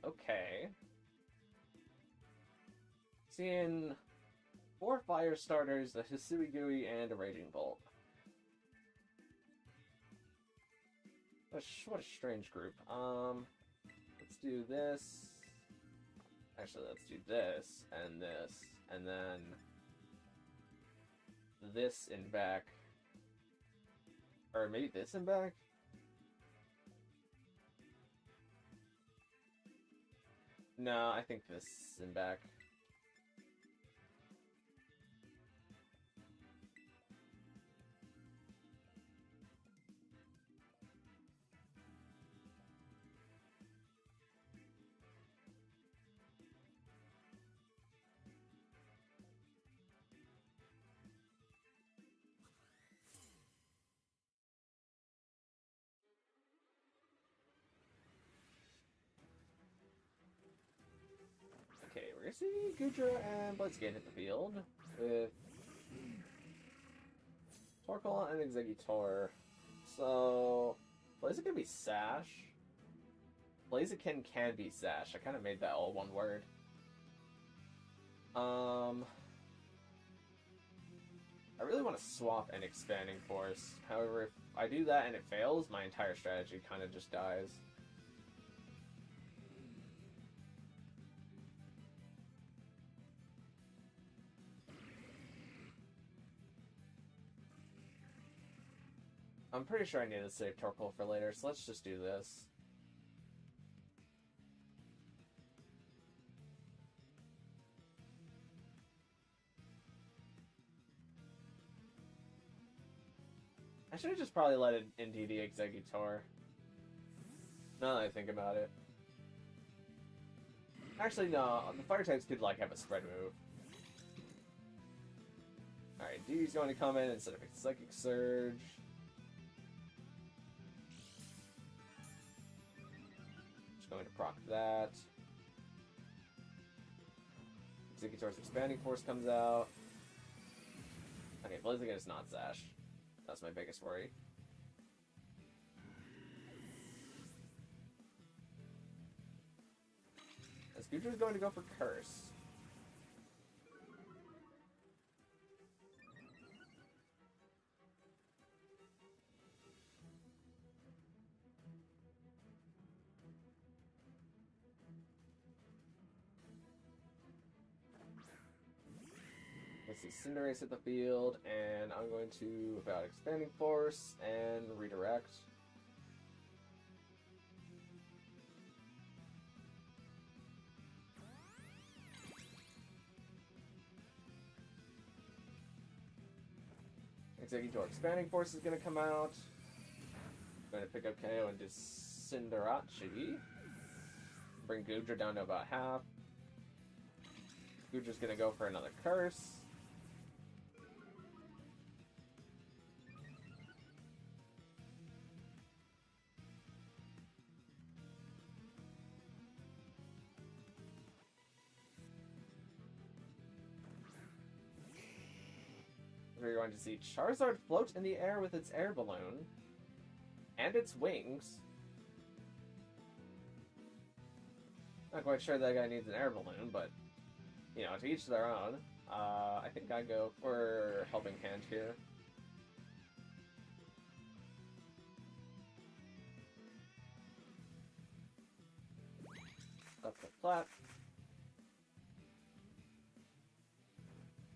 Okay. Seeing 4 fire starters, a Hisui and a Raging Bolt. What a strange group. Let's do this. Actually, let's do this, and then this in back. Or maybe this in back? No, I think this in back. Okay, we're gonna see Gudra and Blitzgate hit the field with Torkoal and Exeggutor. So, Blaziken can be Sash. Blaziken can be Sash. I kind of made that all one word. I really want to swap an Expanding Force. However, if I do that and it fails, my entire strategy kind of just dies. I'm pretty sure I need to save Torkoal for later, so let's just do this. I should have just probably let it into the Exeggutor. Now that I think about it. Actually, no. The fire types could, like, have a spread move. Alright, D's going to come in instead of a Psychic Surge. Just going to proc that. Exeggutor's Expanding Force comes out. Okay, Blaziken is not Sash. That's my biggest worry. Scooter is going to go for Curse. Let's see, Cinderace hit the field, and I'm going to about Expanding Force and Redirect. Executor Expanding Force is going to come out. Going to pick up KO and Cinderace. Bring Goodra down to about half. Goodra's going to go for another Curse. We're going to see Charizard float in the air with its air balloon and its wings. Not quite sure that guy needs an air balloon, but you know, to each their own. I think I go for Helping Hand here. Up the flat.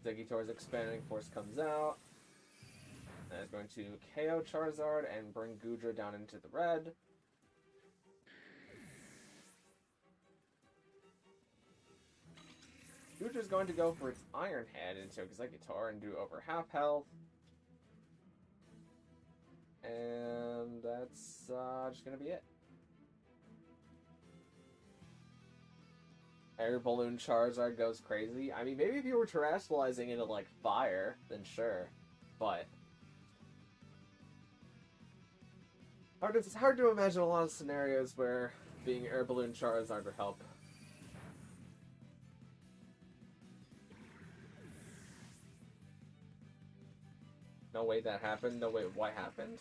Exeggutor's Expanding Force comes out. And is going to KO Charizard and bring Goodra down into the red. Goodra's going to go for its Iron Head into Exeggutor and do over half health. And that's just going to be it. Air Balloon Charizard goes crazy. I mean, maybe if you were terrestrializing into, like, fire, then sure. But it's hard to imagine a lot of scenarios where being Air Balloon Charizard would help. No way that happened. No way what happened.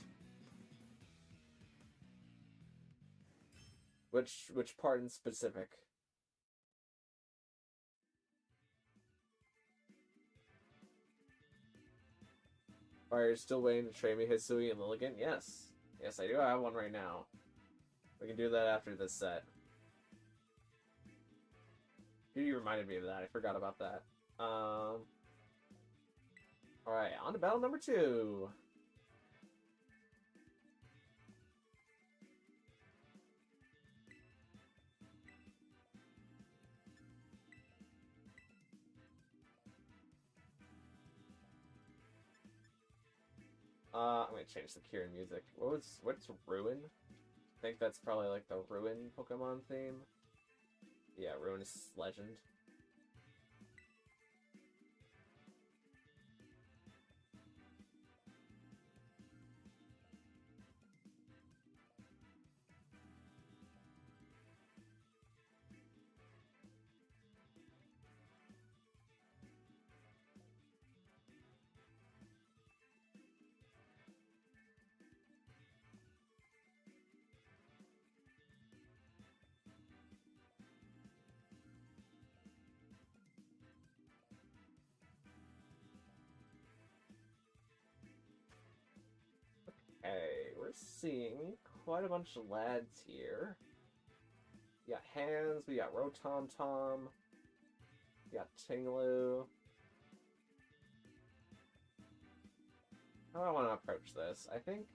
Which part in specific? Are you still waiting to trade me Hisui and Lilligant? Yes. Yes, I do have one right now. We can do that after this set. You reminded me of that. I forgot about that. Alright, on to battle number 2. I'm gonna change the Kieran music. What's Ruin? I think that's probably like the Ruin Pokemon theme. Yeah, Ruinous Legend. Okay, we're seeing quite a bunch of lads here. We got Hands, we got Rotom-Tom, we got Tinglu. How do I want to approach this? I think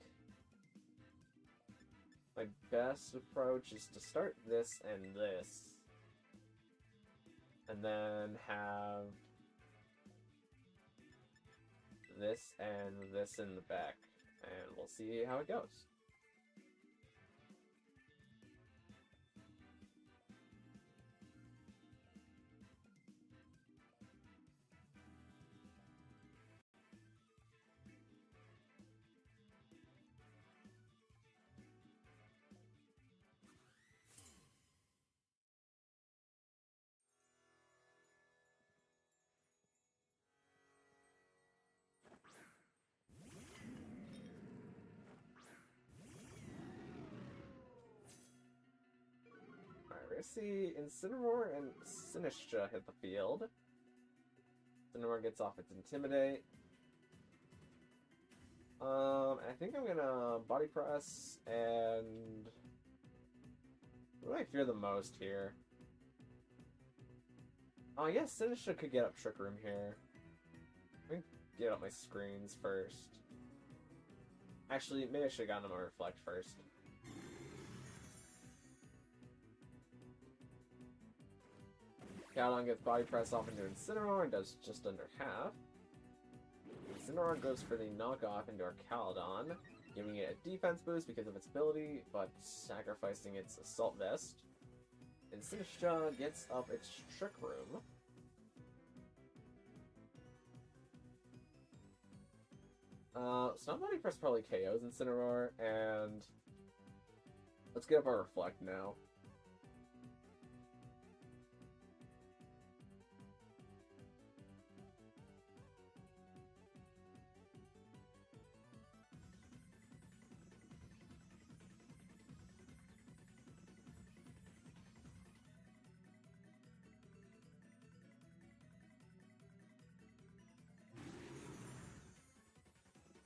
my best approach is to start this and this. And then have this and this in the back. And we'll see how it goes. Alright, see Incineroar and Sinistcha hit the field. Incineroar gets off its Intimidate. I think I'm gonna Body Press and... What do I fear the most here? Oh, I guess Sinistcha could get up Trick Room here. Let me get up my screens first. Actually, maybe I should have gotten him a Reflect first. Galadon gets Body Press off into Incineroar and does just under half. Incineroar goes for the knockoff into our Caledon, giving it a defense boost because of its ability, but sacrificing its Assault Vest. And Sinistcha gets up its Trick Room. Snowbody Press probably KOs Incineroar, and let's get up our Reflect now.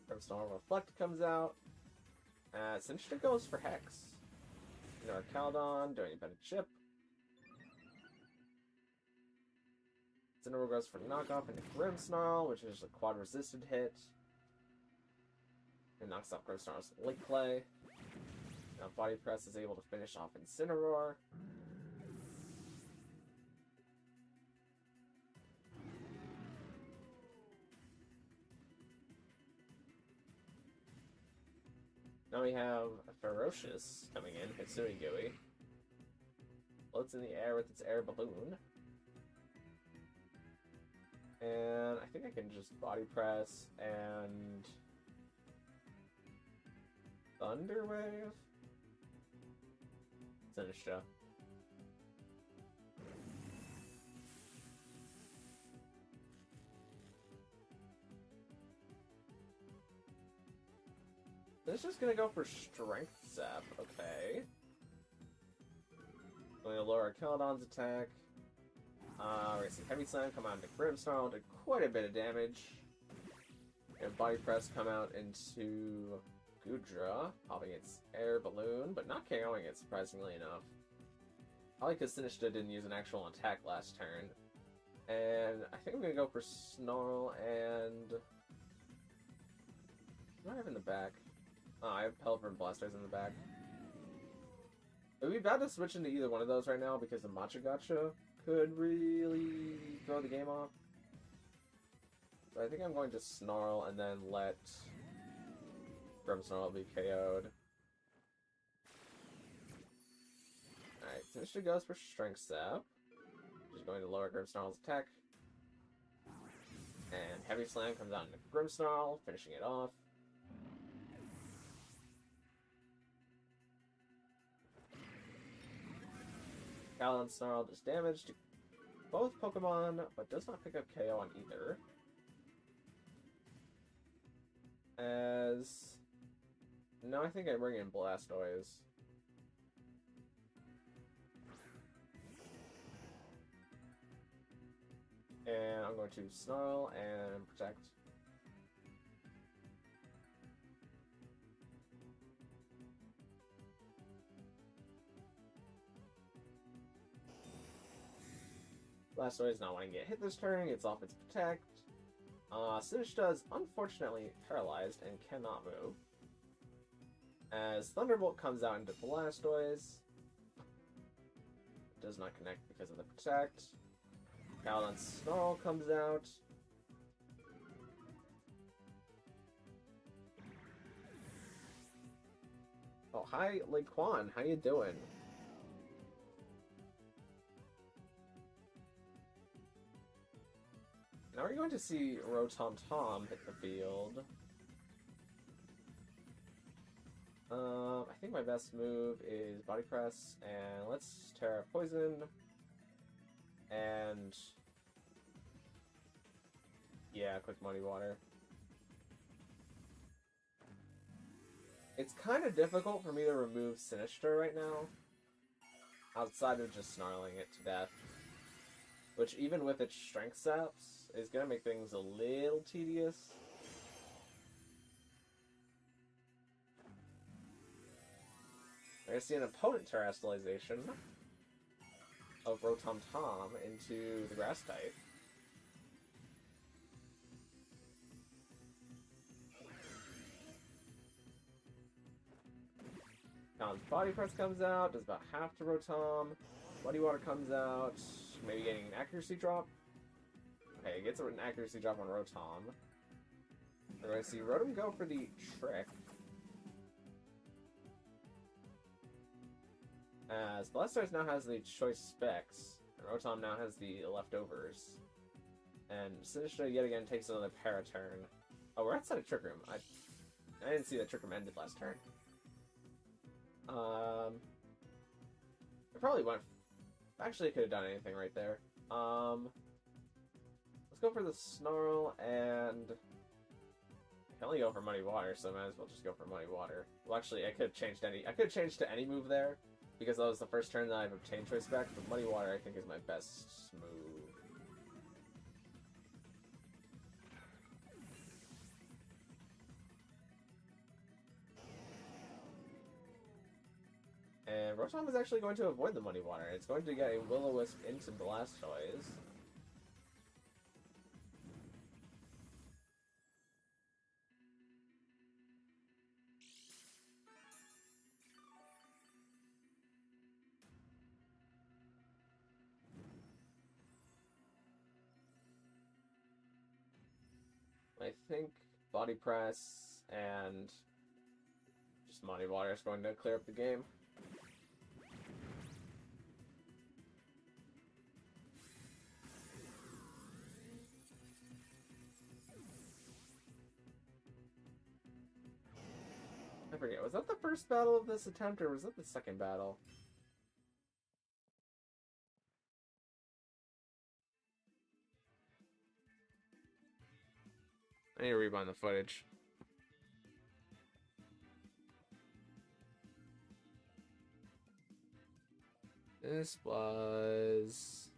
Brimstone Reflect comes out. Sinistcha goes for Hex. You know, our Caledon doing a better chip. Incineroar goes for knockoff into Grimmsnarl, which is a quad resisted hit. It knocks off Grimmsnarl's Link Play. Now Body Press is able to finish off Incineroar. Now we have a Ferocious coming in, Hitsui Gooey. Floats in the air with its air balloon. And I think I can just Body Press and Thunder Wave? Sinistcha. This is gonna go for Strength Zap, okay. Going to lower our Caledon's attack. We're gonna see Heavy Slam come out into Grimmsnarl, did quite a bit of damage. And Body Press come out into Goodra, popping its air balloon, but not KOing it, surprisingly enough. Probably because Sinistcha didn't use an actual attack last turn. And I think I'm gonna go for Snarl and... What do I have in the back? Oh, I have Pelipper and Blastoise in the back. It would be bad to switch into either one of those right now because the Machagacha could really throw the game off. So I think I'm going to Snarl and then let Grimmsnarl be KO'd. Alright, Sinistcha goes for Strength Sap, which is going to lower Grimmsnarl's attack. And Heavy Slam comes out into Grimmsnarl, finishing it off. Caledon Snarl does damage to both Pokemon, but does not pick up KO on either. As... No, I think I bring in Blastoise. And I'm going to Snarl and Protect. Blastoise not wanting to get hit this turn, gets off its Protect. Sinistcha is unfortunately paralyzed and cannot move. As Thunderbolt comes out into Blastoise. Does not connect because of the Protect. Caledon Snarl comes out. Oh, hi, Laquan. How you doing? Now we're going to see Rotom hit the field. I think my best move is Body Press, and let's Terra Poison. And... yeah, quick Muddy Water. It's kind of difficult for me to remove Sinistcha right now, outside of just snarling it to death. Which, even with its Strength Saps, is going to make things a little tedious. We're going to see an opponent Terastallization of Rotom into the Grass type. Caledon's Body Press comes out, does about half to Rotom. Muddy Water comes out, maybe getting an accuracy drop. Okay, it gets an accuracy drop on Rotom. Alright, so you wrote him go for the trick. As Blastoise now has the choice specs, and Rotom now has the leftovers. And Sinistcha yet again takes another Paraturn. Oh, we're outside of Trick Room. I didn't see that Trick Room ended last turn. I probably went... Actually, could have done anything right there. Let's go for the Snarl, and... I can only go for Muddy Water, so I might as well just go for Muddy Water. Well, actually, I could have changed to any move there, because that was the first turn that I've obtained choice back, but Muddy Water I think is my best move. And Rotom is actually going to avoid the Muddy Water. It's going to get a Will-O-Wisp into Blastoise. I think Body Press and just Muddy Water is going to clear up the game. I forget, was that the first battle of this attempt, or was that the second battle? I need to rewind the footage. This was...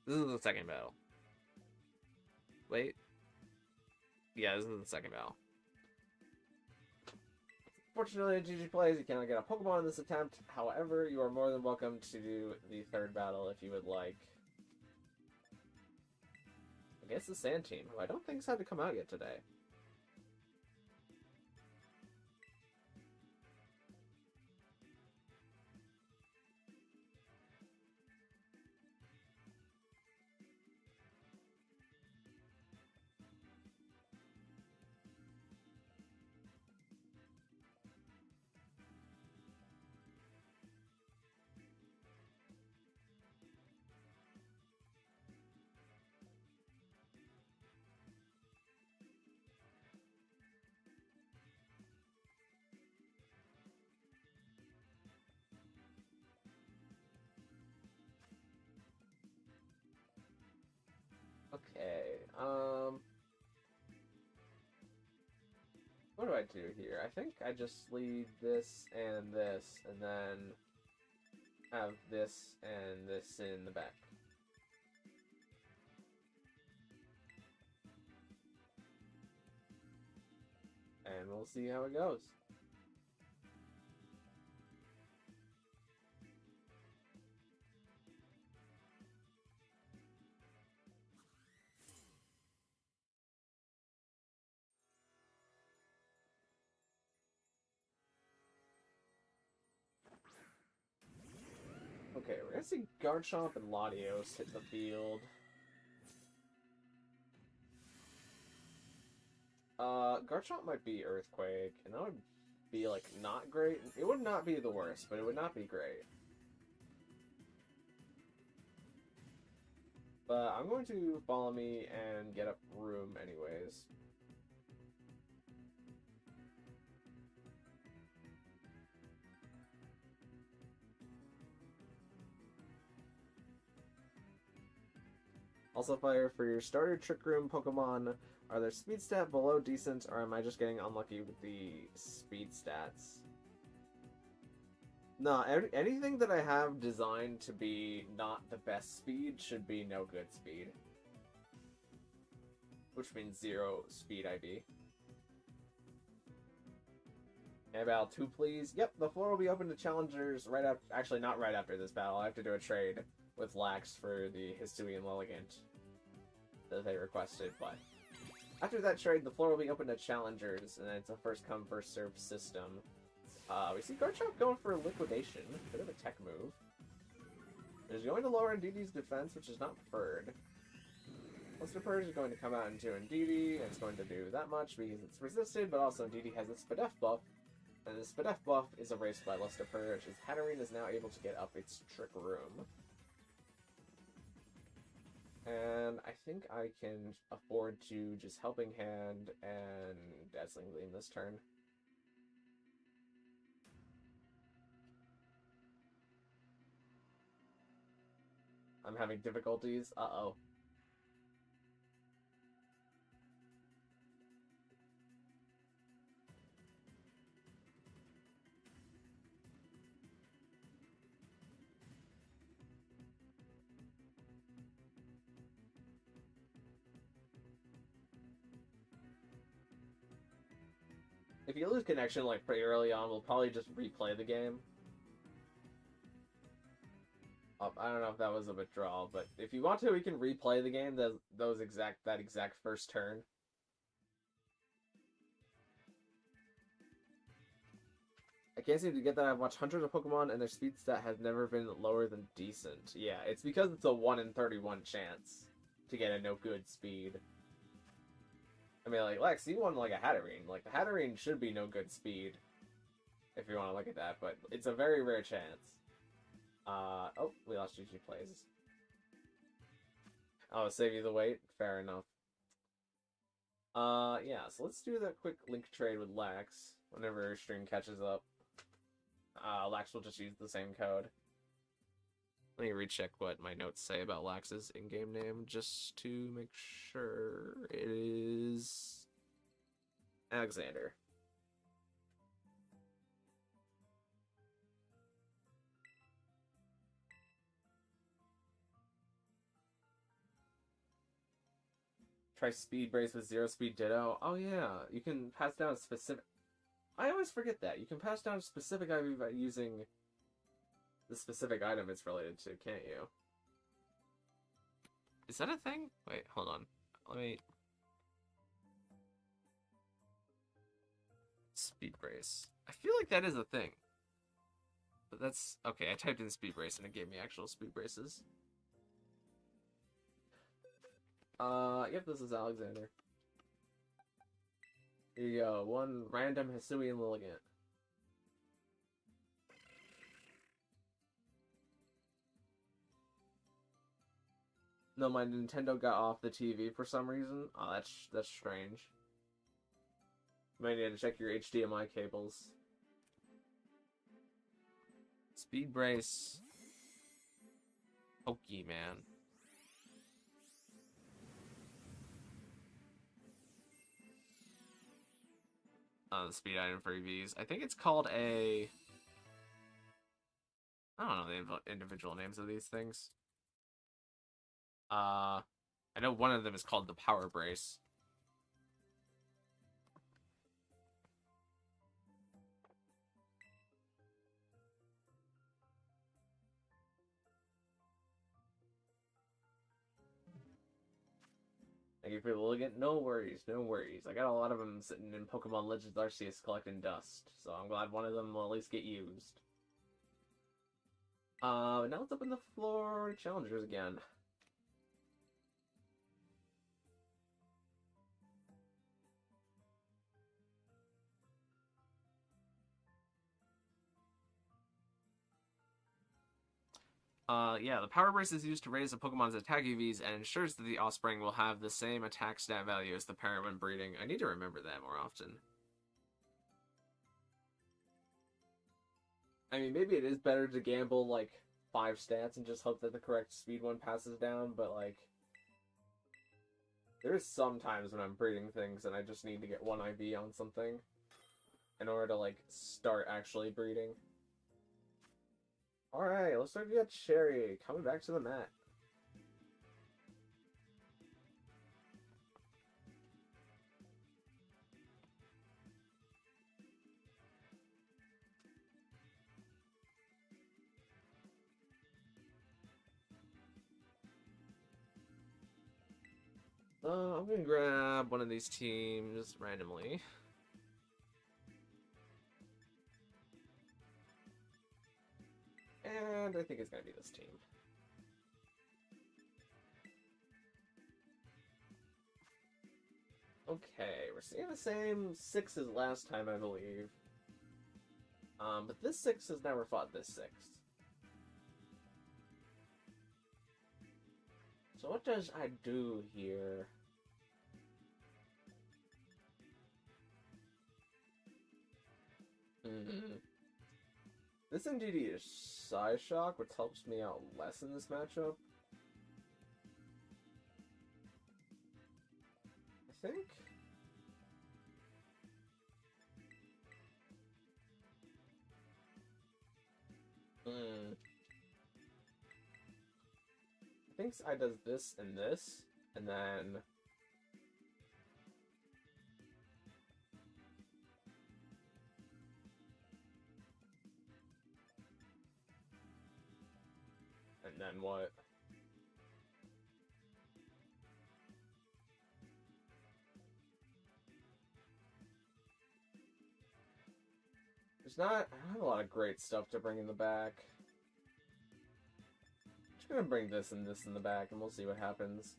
This is the second battle. Wait. Yeah, this is the second battle. Fortunately, at GG Plays, you cannot get a Pokemon in this attempt. However, you are more than welcome to do the third battle if you would like. Against the Sand Team, who I don't think's had to come out yet today. Okay, what do I do here? I think I just leave this, and then have this and this in the back. And we'll see how it goes. Okay, we're gonna see Garchomp and Latios hit the field. Garchomp might be Earthquake, and that would be, like, not great. It would not be the worst, but it would not be great. But I'm going to follow me and get up room anyways. Also, Fire, for your starter Trick Room Pokemon, are their speed stat below decent, or am I just getting unlucky with the speed stats? No, anything that I have designed to be not the best speed should be no good speed. Which means 0 speed IB. And battle 2, please. Yep, the floor will be open to challengers right after. Actually, not right after this battle. I have to do a trade with Lax for the Hisuian Lilligant that they requested, but after that trade, the floor will be open to challengers, and then it's a first come, first served system. We see Garchomp going for Liquidation, bit of a tech move. It's going to lower Indeedee's defense, which is not preferred. Luster Purge is going to come out into Indeedee, and it's going to do that much because it's resisted, but also Indeedee has its Spadef buff, and the Spadef buff is erased by Luster Purge, as Hatterene is now able to get up its Trick Room. And I think I can afford to just Helping Hand and Dazzling Gleam this turn. I'm having difficulties. Uh-oh. If you lose connection like pretty early on, we'll probably just replay the game. I don't know if that was a withdrawal, but if you want to, we can replay the game. That exact first turn. I can't seem to get that. I've watched hundreds of Pokemon, and their speed stat has never been lower than decent. Yeah, it's because it's a 1 in 31 chance to get a no good speed. I mean, like, Lex, you won like a Hatterene. Like, the Hatterene should be no good speed, if you want to look at that, but it's a very rare chance. Oh, we lost GG plays. Oh, save you the wait? Fair enough. Yeah, so let's do that quick link trade with Lex whenever stream catches up. Lex will just use the same code. Let me recheck what my notes say about Lex's in-game name just to make sure it is Alexander. Try Speed Brace with 0 Speed Ditto. Oh yeah, you can pass down a specific... I always forget that. You can pass down a specific IV by using the specific item it's related to, can't you? Is that a thing? Wait, hold on. Let me... Speed Brace. I feel like that is a thing. But that's... Okay, I typed in Speed Brace and it gave me actual Speed Braces. Yep, this is Alexander. Here you go. One random Hisuian Lilligant. No, my Nintendo got off the TV for some reason. Oh, that's strange. You might need to check your HDMI cables. Speed Brace. Pokemon. The speed item for EVs. I think it's called a... I don't know the individual names of these things. I know one of them is called the Power Brace. Thank you for the Lilligant. No worries, no worries. I got a lot of them sitting in Pokemon Legends Arceus collecting dust, so I'm glad one of them will at least get used. Now let's open the floor challengers again. Yeah, the Power Brace is used to raise a Pokemon's attack EVs and ensures that the offspring will have the same attack stat value as the parent when breeding. I need to remember that more often. I mean, maybe it is better to gamble, like, 5 stats and just hope that the correct speed one passes down, but, like... There's some times when I'm breeding things and I just need to get 1 IV on something in order to, like, start actually breeding. Alright, looks like we got Cherry coming back to the mat. I'm gonna grab one of these teams randomly. And I think it's gonna be this team. Okay, we're seeing the same 6 as last time, I believe. But this 6 has never fought this 6. So what does I do here? This indeed is Psyshock, which helps me out less in this matchup. I think. I think I does this, and then what? There's not. I don't have a lot of great stuff to bring in the back. Just gonna bring this and this in the back, and we'll see what happens.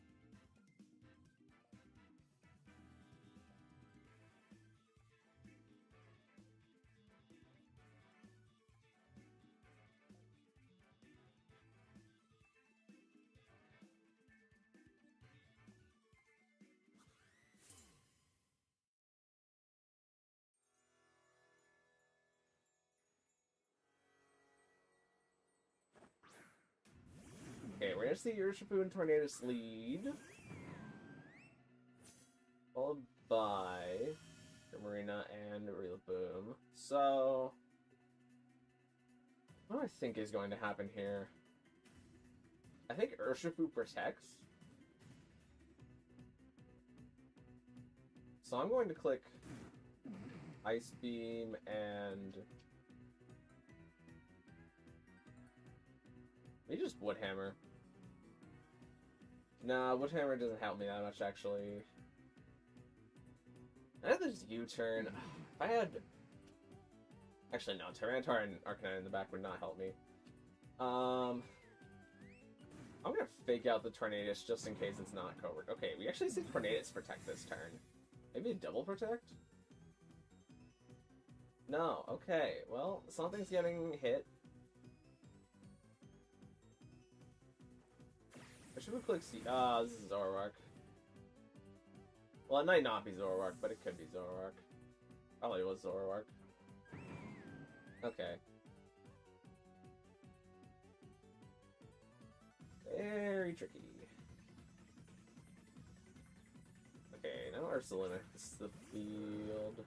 Okay, we're gonna see Urshifu and Tornadus lead. Followed by Marina and Rillaboom. So, what do I think is going to happen here? I think Urshifu protects. So I'm going to click Ice Beam and maybe just Wood Hammer. Nah, Wood Hammer doesn't help me that much, actually. I had this U-turn. If I had... Actually, no. Tyranitar and Arcanine in the back would not help me. I'm gonna fake out the Tornadus just in case it's not Covert. Okay, we actually see Tornadus protect this turn. Maybe a double protect? No. Okay. Well, something's getting hit. I should have clicked C. This is Zoroark. Well, it might not be Zoroark, but it could be Zoroark. Probably was Zoroark. Okay. Very tricky. Okay, now Ursaluna hits the field.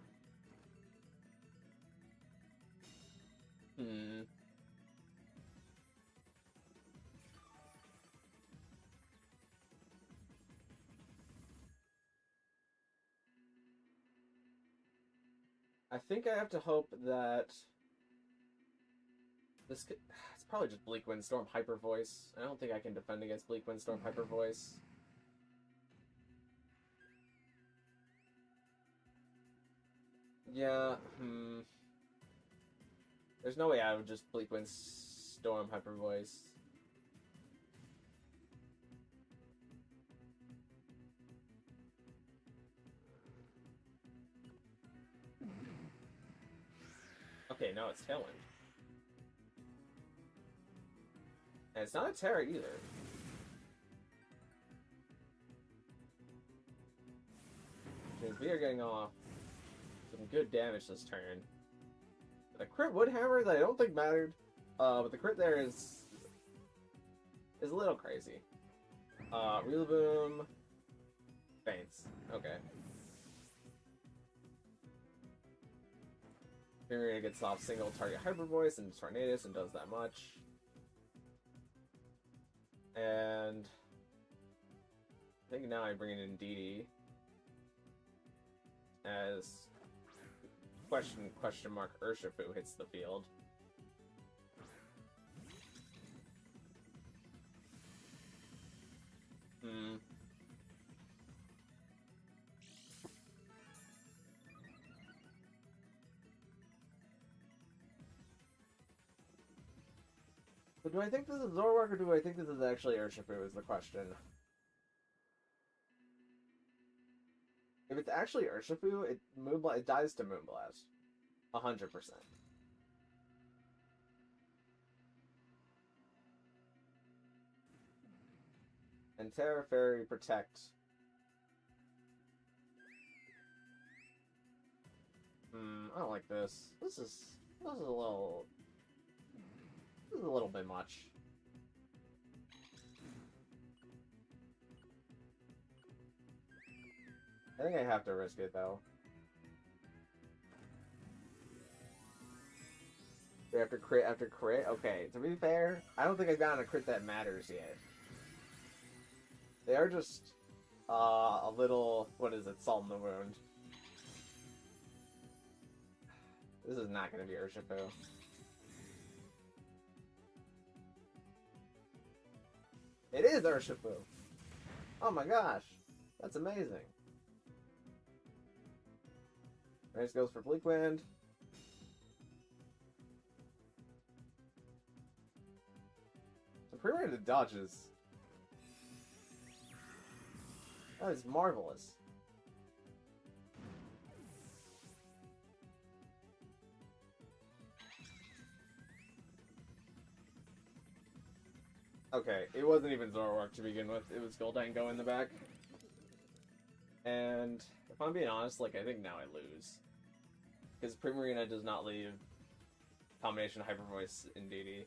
I think I have to hope that this could... It's probably just Bleak Windstorm Hyper Voice. I don't think I can defend against Bleak Windstorm Hyper Voice. Yeah, There's no way I would just Bleak Windstorm Hyper Voice. Okay, no, it's Tailwind. And it's not a Terra either. Which means we are getting off some good damage this turn. The crit Wood Hammer that I don't think mattered, but the crit there is a little crazy. Rillaboom faints. Okay. Furia gets off single target Hyper Voice and Tornadus and does that much. And I think now I bring in DD as question mark Urshifu hits the field. So do I think this is Zoroark or do I think this is actually Urshifu is the question. If it's actually Urshifu, it dies to Moonblast. 100%. And Terra Fairy protect. I don't like this. This is a little bit much. I think I have to risk it though. After crit. Okay, to be fair, I don't think I've gotten a crit that matters yet. They are just a little, what is it, salt in the wound. This is not going to be Urshifu. It is Urshifu! Oh my gosh! That's amazing. Race goes for Bleak Wind. The pre-rated dodges. That is marvelous. Okay, it wasn't even Zoroark to begin with. It was Goldango in the back. And if I'm being honest, like, I think now I lose. Because Primarina does not leave combination Hyper Voice in DD.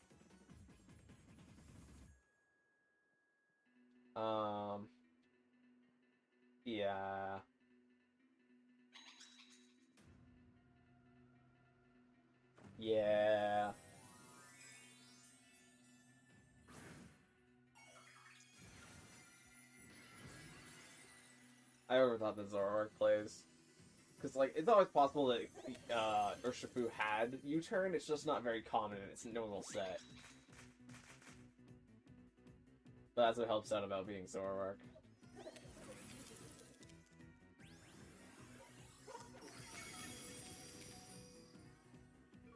Yeah. Yeah. I overthought the Zoroark plays. Because, like, it's always possible that Urshifu had U-turn, it's just not very common in its normal set. But that's what helps out about being Zoroark.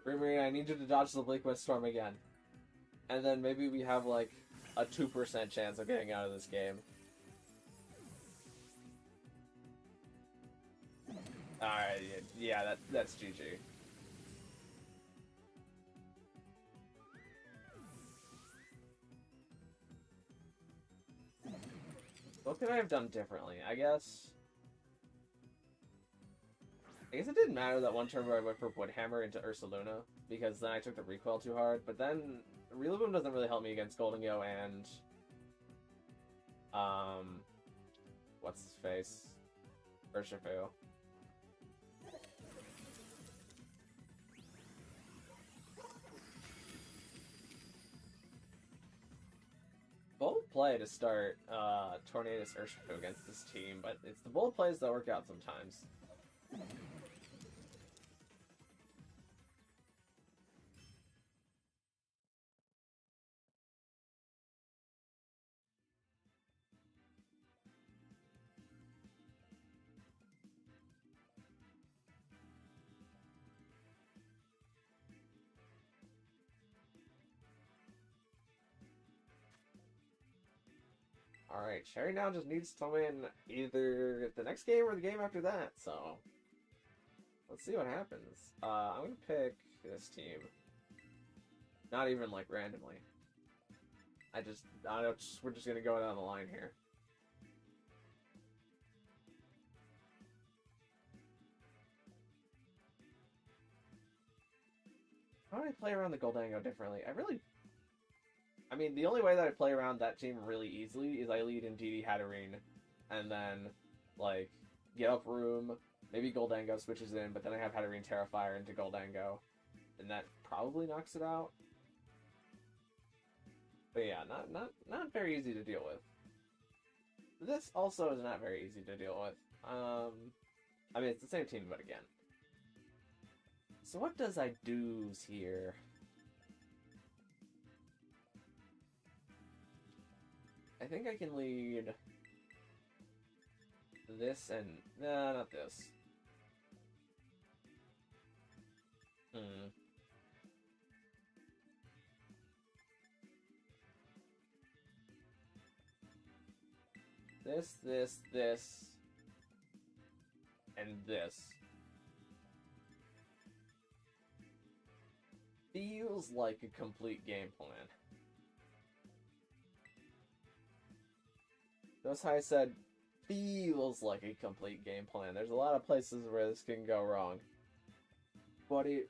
Primarina, I need you to dodge the Bleak Wind Storm again. And then maybe we have, like, a 2% chance of getting out of this game. Alright, yeah, that's GG. What could I have done differently? I guess it didn't matter that one turn where I went for Woodhammer into Ursaluna, because then I took the recoil too hard, but then Rillaboom doesn't really help me against Goldango and what's his face? Urshifu. Bold play to start Tornadus Urshifu against this team, but it's the bold plays that work out sometimes. Alright, Sherry now just needs to win either the next game or the game after that, so let's see what happens. I'm gonna pick this team. Not even, like, randomly. I don't know, we're just gonna go down the line here. How do I play around the Goldango differently? I mean, the only way that I play around that team really easily is I lead in DD Hatterene, and then, like, get up room, maybe Goldango switches in, but then I have Hatterene Terrifier into Goldango, and that probably knocks it out. But yeah, not very easy to deal with. This also is not very easy to deal with. I mean, it's the same team, but again. So what does I do's here? I think I can lead this and... Nah, not this. This. and this feels like a complete game plan. Notice how I said feels like a complete game plan. There's a lot of places where this can go wrong, but it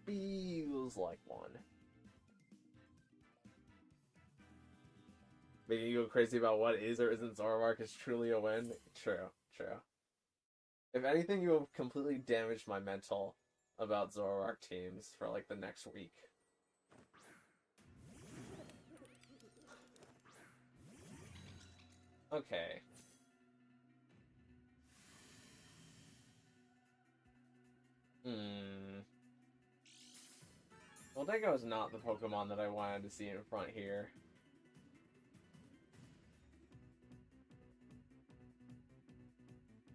feels like one. Making you go crazy about what is or isn't Zoroark is truly a win. True, true. If anything, you have completely damaged my mental about Zoroark teams for like the next week. Okay. Well, Dingo is not the Pokemon that I wanted to see in front here.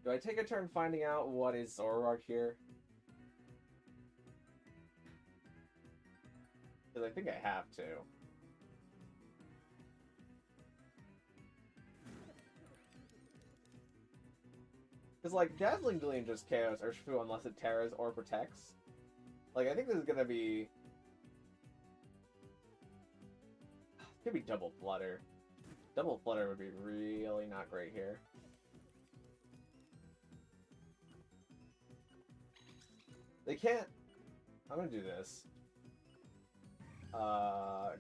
Do I take a turn finding out what is Zoroark here? Because I think I have to. Because, like, Dazzling Gleam just KOs Urshifu unless it tears or protects. Like, I think this is gonna be... It's gonna be Double Flutter. Double Flutter would be really not great here. They can't... I'm gonna do this.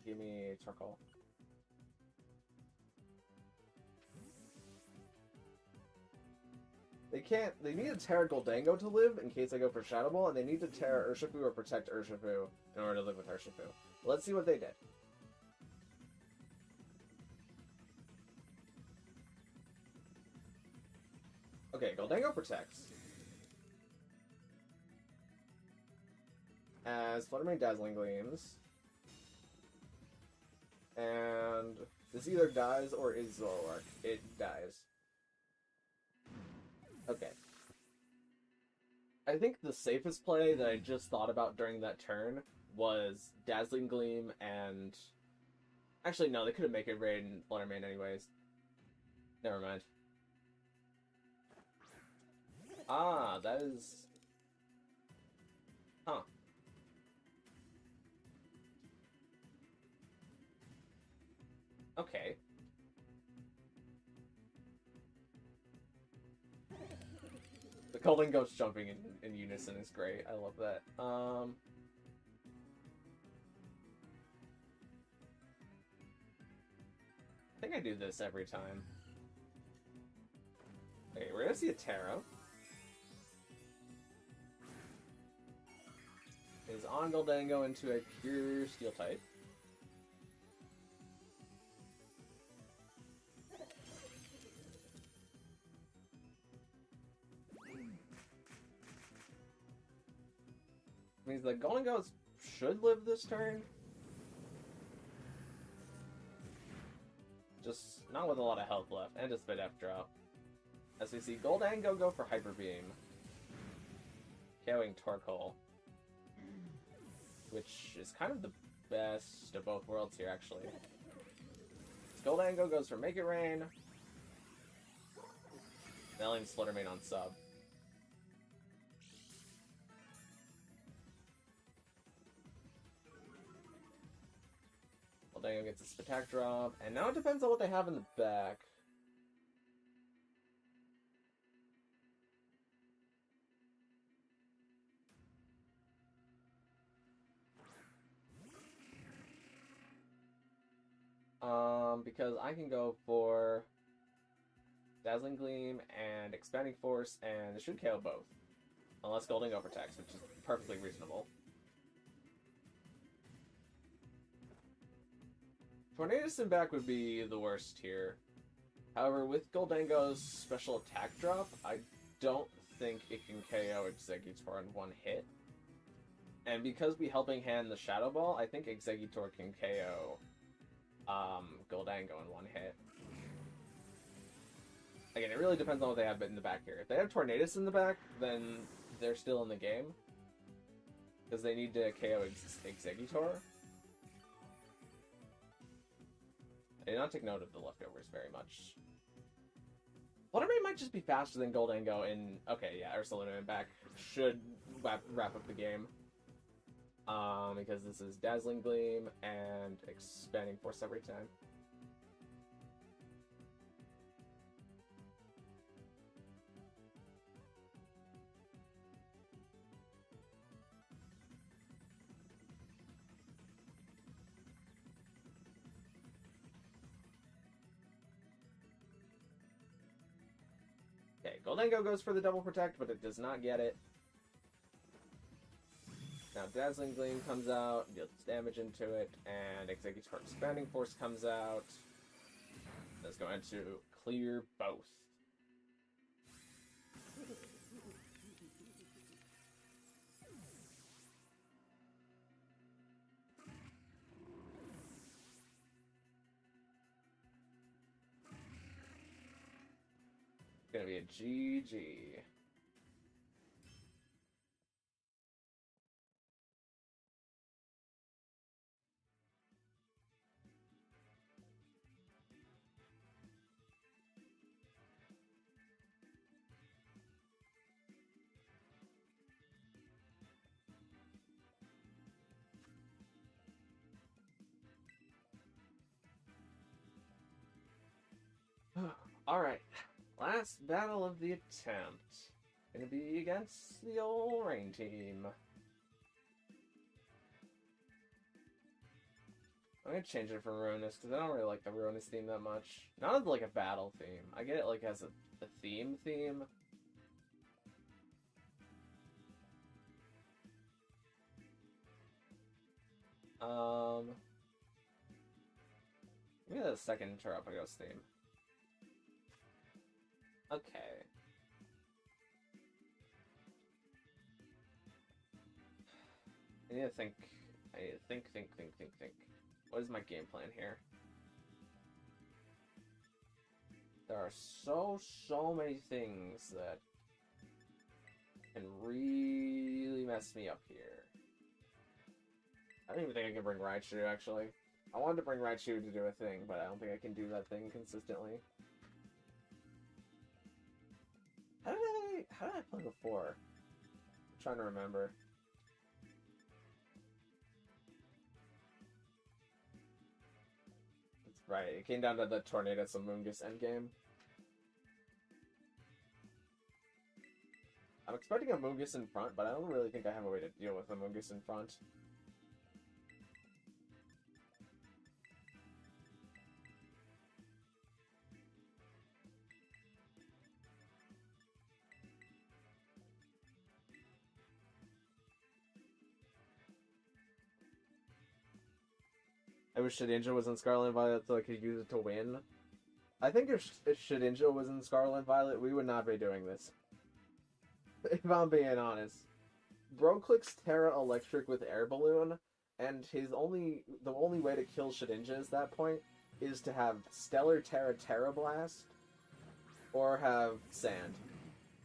Give me Charcoal. They can't... They need to tear Goldango to live in case I go for Shadow Ball, and they need to tear Urshifu or protect Urshifu in order to live with Urshifu. Let's see what they did. Okay, Goldango protects. As Fluttermane Dazzling Gleams. And this either dies or is Zoroark. It dies. Okay. I think the safest play that I just thought about during that turn was Dazzling Gleam and... Actually, no, they could have made it Raid and Fluttermane anyways. Never mind. Ah, that is... Huh. Okay. The Golden Ghost jumping in unison is great. I love that. I think I do this every time. Okay, we're gonna see a Taro. Is on Goldango into a pure Steel type. Means the Goldango should live this turn. Just not with a lot of health left, and a Spit F drop. As we see Goldango go for Hyper Beam, KOing Torkoal, which is kind of the best of both worlds here, actually. Goldango goes for Make It Rain, nailing Fluttermane on sub. Goldango gets a Spatak drop, and now it depends on what they have in the back. Because I can go for Dazzling Gleam and Expanding Force, and it should KO both. Unless Goldango protects, which is perfectly reasonable. Tornadus in back would be the worst here. However, with Goldango's special attack drop, I don't think it can KO Exeggutor in one hit. And because we Helping Hand the Shadow Ball, I think Exeggutor can KO Goldango in one hit. Again, it really depends on what they have in the back here. If they have Tornadus in the back, then they're still in the game. Because they need to KO Exeggutor. I did not take note of the leftovers very much. Fluttermane might just be faster than Goldango in... Okay, yeah, Ursaluna back should wrap up the game. Because this is Dazzling Gleam and Expanding Force every time. Okay, Goldango goes for the double protect, but it does not get it. Now Dazzling Gleam comes out, deals damage into it, and Executor Expanding Force comes out. That's going to clear both. It's gonna be a GG. Alright, last battle of the attempt. Gonna be against the old rain team. I'm gonna change it from Ruinous, because I don't really like the Ruinous theme that much. Not as like a battle theme. I get it like as a theme. Maybe the second Terrapagos theme. Okay. I need to think. Think. What is my game plan here? There are so many things that can really mess me up here. I don't even think I can bring Raichu, actually. I wanted to bring Raichu to do a thing, but I don't think I can do that thing consistently. How did I play before? I'm trying to remember. That's right, it came down to the Tornadus Amoonguss endgame. I'm expecting Amoonguss in front, but I don't really think I have a way to deal with Amoonguss in front. I wish Shedinja was in Scarlet and Violet so I could use it to win. I think if Shedinja was in Scarlet and Violet, we would not be doing this. If I'm being honest. Bro clicks Terra Electric with Air Balloon, and the only way to kill Shedinja at that point is to have Stellar Terra Blast, or have Sand,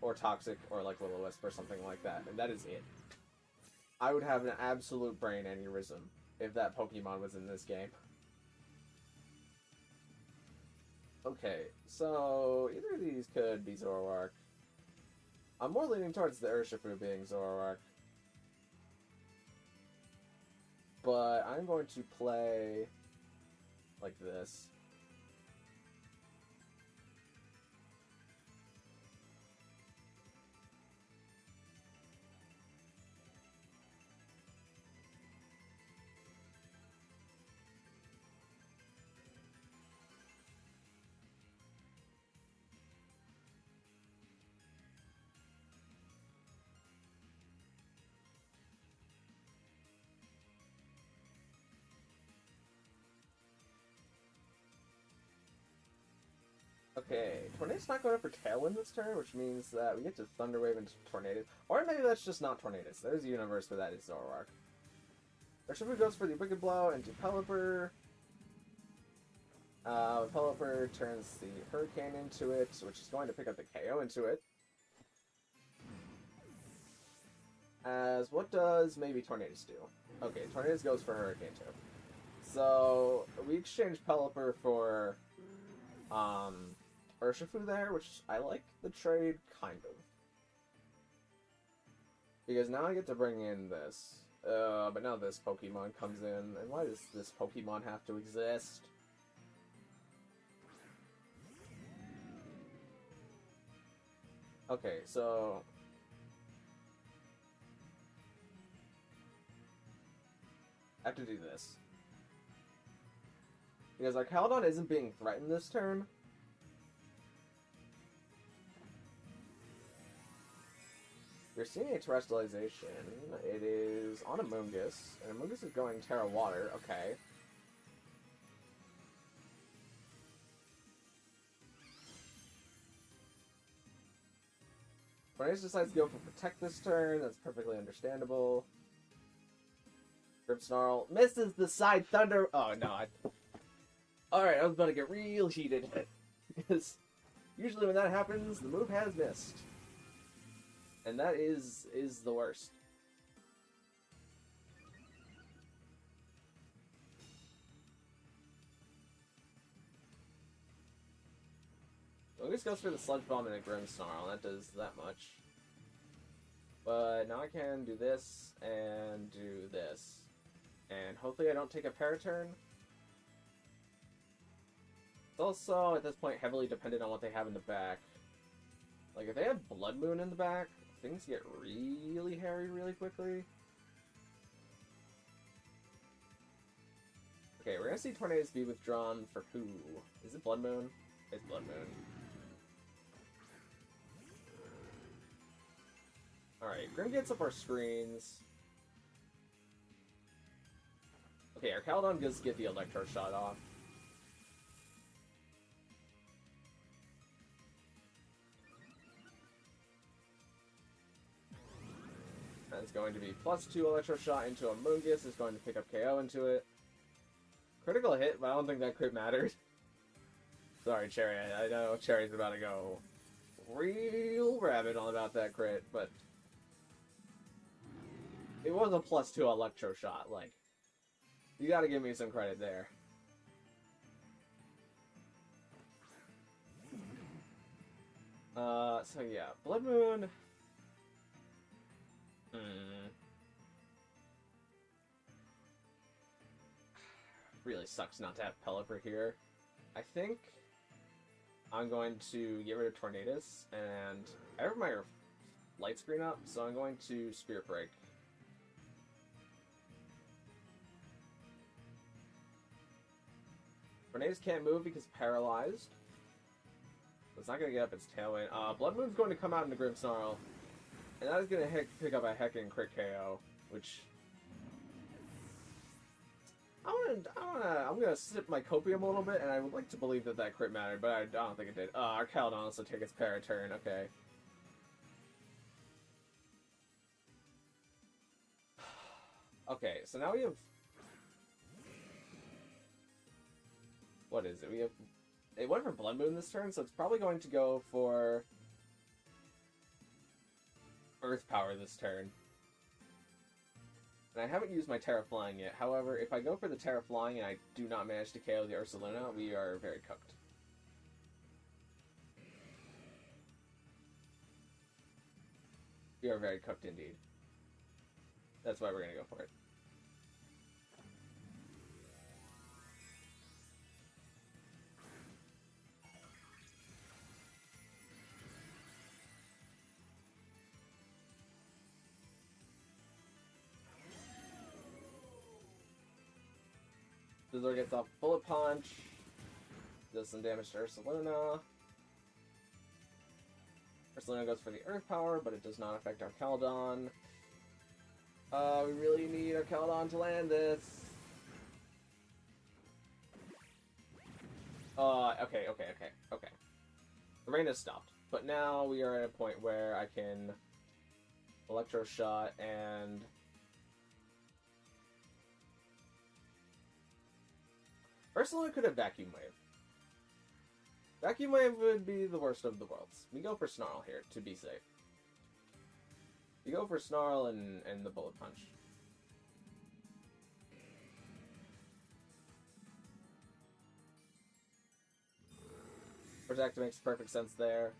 or Toxic, or like Will-O-Wisp or something like that, and that is it. I would have an absolute brain aneurysm if that Pokemon was in this game. Okay, so either of these could be Zoroark. I'm more leaning towards the Urshifu being Zoroark. But I'm going to play like this. Okay, Tornado's not going up for Tailwind this turn, which means that we get to Thunder Wave into Tornado. Or maybe that's just not Tornadus. There's a universe where that is Zoroark. Urshifu goes for the Wicked Blow into Pelipper. Pelipper turns the Hurricane into it, which is going to pick up the KO into it. As what does maybe Tornadus do? Okay, Tornadus goes for Hurricane too. So we exchange Pelipper for Urshifu there, which I like the trade, kind of. Because now I get to bring in this. But now this Pokemon comes in, and why does this Pokemon have to exist? Okay, so... I have to do this. Because our Caledon isn't being threatened this turn. You're seeing a terrestrialization. It is on Amoonguss, and Amoonguss is going Terra Water. Okay. Tornadus decides to go for Protect this turn. That's perfectly understandable. Grimmsnarl misses the side Thunder. Oh no! Alright, I was about to get real heated. Because usually when that happens, the move has missed. And that is the worst. Lucas goes for the Sludge Bomb and a Grimmsnarl, and that does that much. But now I can do this, and do this. And hopefully I don't take a Paraturn. It's also, at this point, heavily dependent on what they have in the back. Like, if they have Blood Moon in the back, things get really hairy really quickly. Okay, we're gonna see Tornadus be withdrawn for who? Is it Blood Moon? It's Blood Moon. Alright, Grim gets up our screens. Okay, our Caledon does get the Electro Shot off. That's going to be +2 Electro Shot into Amoonguss. It's going to pick up KO into it. Critical hit, but I don't think that crit mattered. Sorry, Cherry. I know Cherry's about to go real rabid on about that crit, but it was a +2 Electro Shot. Like, you gotta give me some credit there. So yeah, Blood Moon. Really sucks not to have Pelipper here. I think I'm going to get rid of Tornadus, and I have my light screen up, so I'm going to Spirit Break. Tornadus can't move because paralyzed. So it's not going to get up its tailwind. Blood Moon's going to come out into Grimmsnarl, and that is going to pick up a heckin' crit KO, which I'm gonna sip my copium a little bit, and I would like to believe that that crit mattered, but I don't think it did. Our Caledon also take its Paraturn. Okay. Okay, so now we have. What is it? We have. It went for Blood Moon this turn, so it's probably going to go for Earth Power this turn. And I haven't used my Terra Flying yet. However, if I go for the Terra Flying and I do not manage to KO the Ursaluna, we are very cooked. We are very cooked indeed. That's why we're going to go for it. Scizor gets off Bullet Punch, does some damage to Ursaluna. Ursaluna goes for the Earth Power, but it does not affect our Caledon. We really need our Caledon to land this. Okay. The rain has stopped, but now we are at a point where I can Electro Shot and Ursaluna could have Vacuum Wave. Vacuum Wave would be the worst of the worlds. We go for Snarl here, to be safe. We go for Snarl and the Bullet Punch. Protect makes perfect sense there.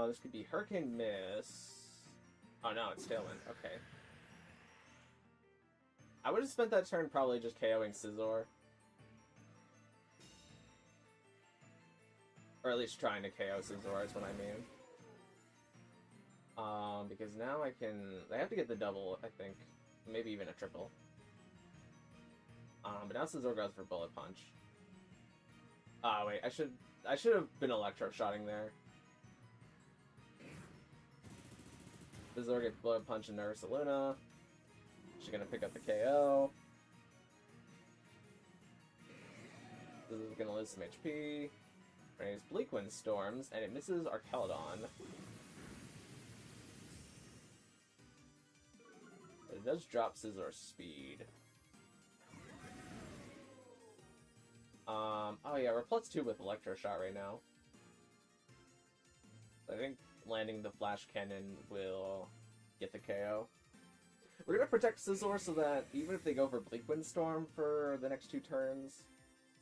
This could be Hurricane Miss. Oh no, it's Tailwind. Okay. I would have spent that turn probably just KOing Scizor. Or at least trying to KO Scizor is what I mean. Because now I have to get the double, I think. Maybe even a triple. But now Scizor goes for Bullet Punch. Wait, I should have been Electro-shotting there. Scizor gets Bullet Punch and Ursaluna. She's gonna pick up the KO. Scizor's gonna lose some HP. Raise Bleak Wind Storms, and it misses Arcaladon. But it does drop Scizor's speed. Oh yeah, we're +2 with Electro Shot right now. I think landing the Flash Cannon will get the KO. We're gonna protect Scizor so that even if they go for Bleak Wind Storm for the next 2 turns,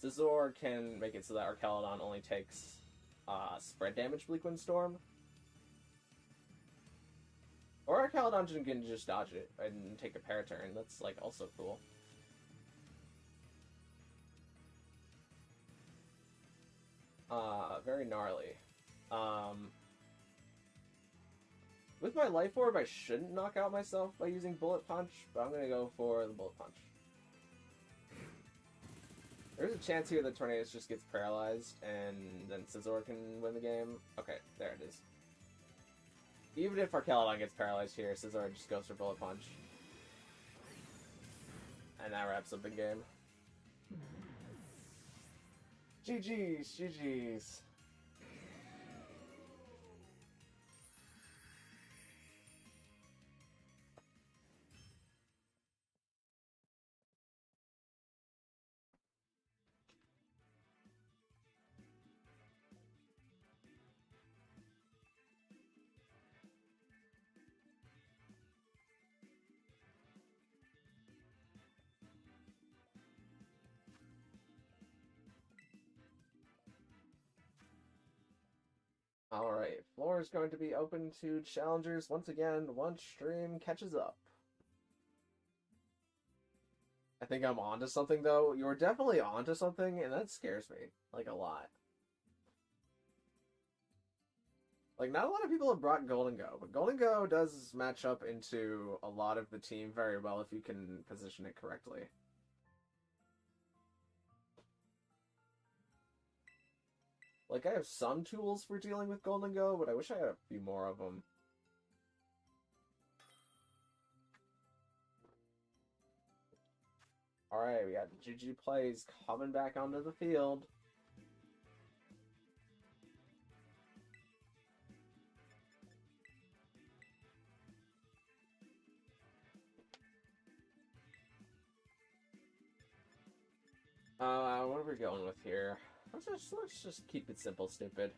Scizor can make it so that Arcaladon only takes spread damage Bleak Wind Storm. Or Arcaladon can just dodge it and take a Paraturn. That's like also cool. Very gnarly. With my Life Orb, I shouldn't knock out myself by using Bullet Punch, but I'm gonna go for the Bullet Punch. There's a chance here that Tornadus just gets paralyzed, and then Scizor can win the game. Okay, there it is. Even if Arcaladon gets paralyzed here, Scizor just goes for Bullet Punch. And that wraps up the game. GG's, GG's. Alright, floor is going to be open to challengers once again once stream catches up. I think I'm onto something though. You're definitely onto something, and that scares me, like, a lot. Like, not a lot of people have brought Golden Go, but Golden Go does match up into a lot of the team very well if you can position it correctly. Like, I have some tools for dealing with Golden Go, but I wish I had a few more of them. Alright, we got GG Plays coming back onto the field. What are we going with here? Let's just keep it simple, stupid.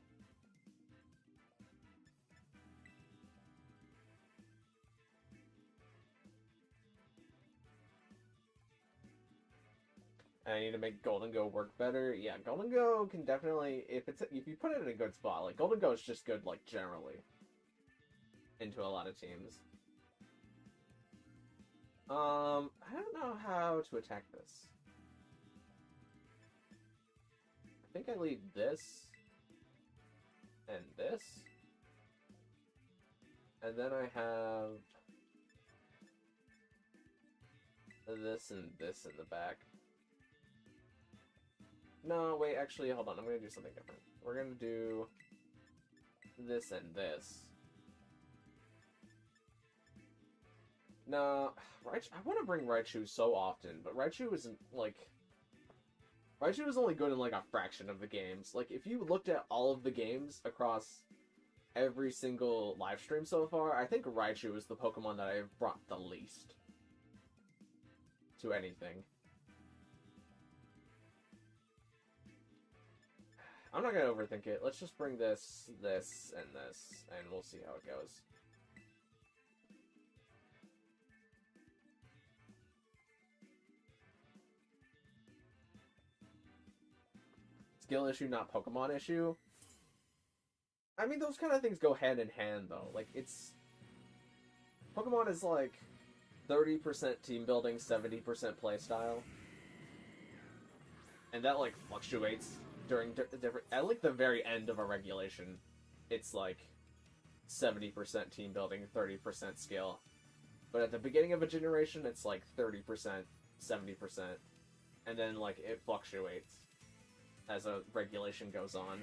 I need to make Golden Go work better. Yeah, Golden Go can definitely, if you put it in a good spot, like Golden Go is just good, like, generally into a lot of teams. I don't know how to attack this. I think I lead this and this, and then I have this and this in the back. No, wait, actually, hold on. I'm going to do something different. We're going to do this and this. No, Raichu, I want to bring Raichu so often, but Raichu isn't, like... Raichu is only good in, like, a fraction of the games. Like, if you looked at all of the games across every single live stream so far, I think Raichu is the Pokemon that I've brought the least to anything. I'm not gonna overthink it. Let's just bring this, this, and this, and we'll see how it goes. skill issue, not Pokemon issue. I mean, those kind of things go hand in hand, though. Like, it's... Pokemon is, like, 30% team building, 70% playstyle. And that, like, fluctuates during different... At, like, the very end of a regulation, it's, like, 70% team building, 30% skill. But at the beginning of a generation, it's, like, 30%, 70%. And then, like, it fluctuates as a regulation goes on.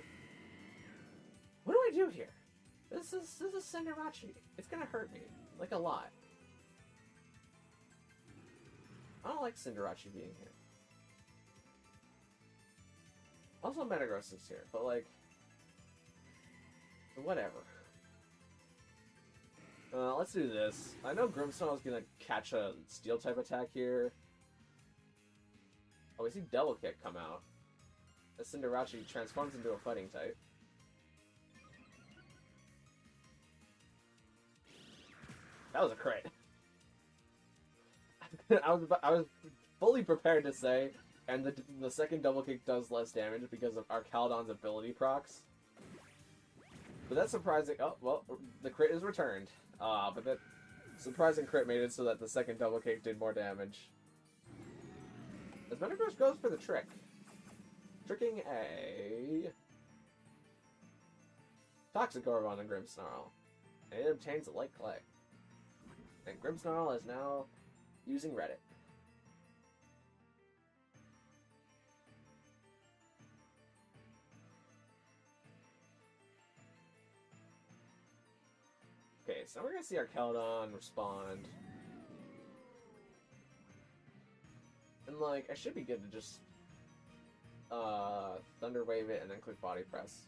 What do I do here? This is Cinderace. It's gonna hurt me. Like, a lot. I don't like Cinderace being here. Also, Metagross is here, but, like... Whatever. Let's do this. I know Grimmsnarl is gonna catch a Steel-type attack here. Oh, we see Double Kick come out. The Cinderace transforms into a fighting type. That was a crit. I was fully prepared to say, and the second Double Kick does less damage because of Arcaldon's ability procs. But that's surprising. Oh, well, the crit is returned. But that surprising crit made it so that the second Double Kick did more damage. As Metagross goes for the trick. Tricking a... Toxic Gorgon and Grimmsnarl. And it obtains a Light Clay. And Grimmsnarl is now using Reddit. Okay, so we're gonna see Arcaldon respond. And, like, I should be good to just Thunder Wave it and then click Body Press.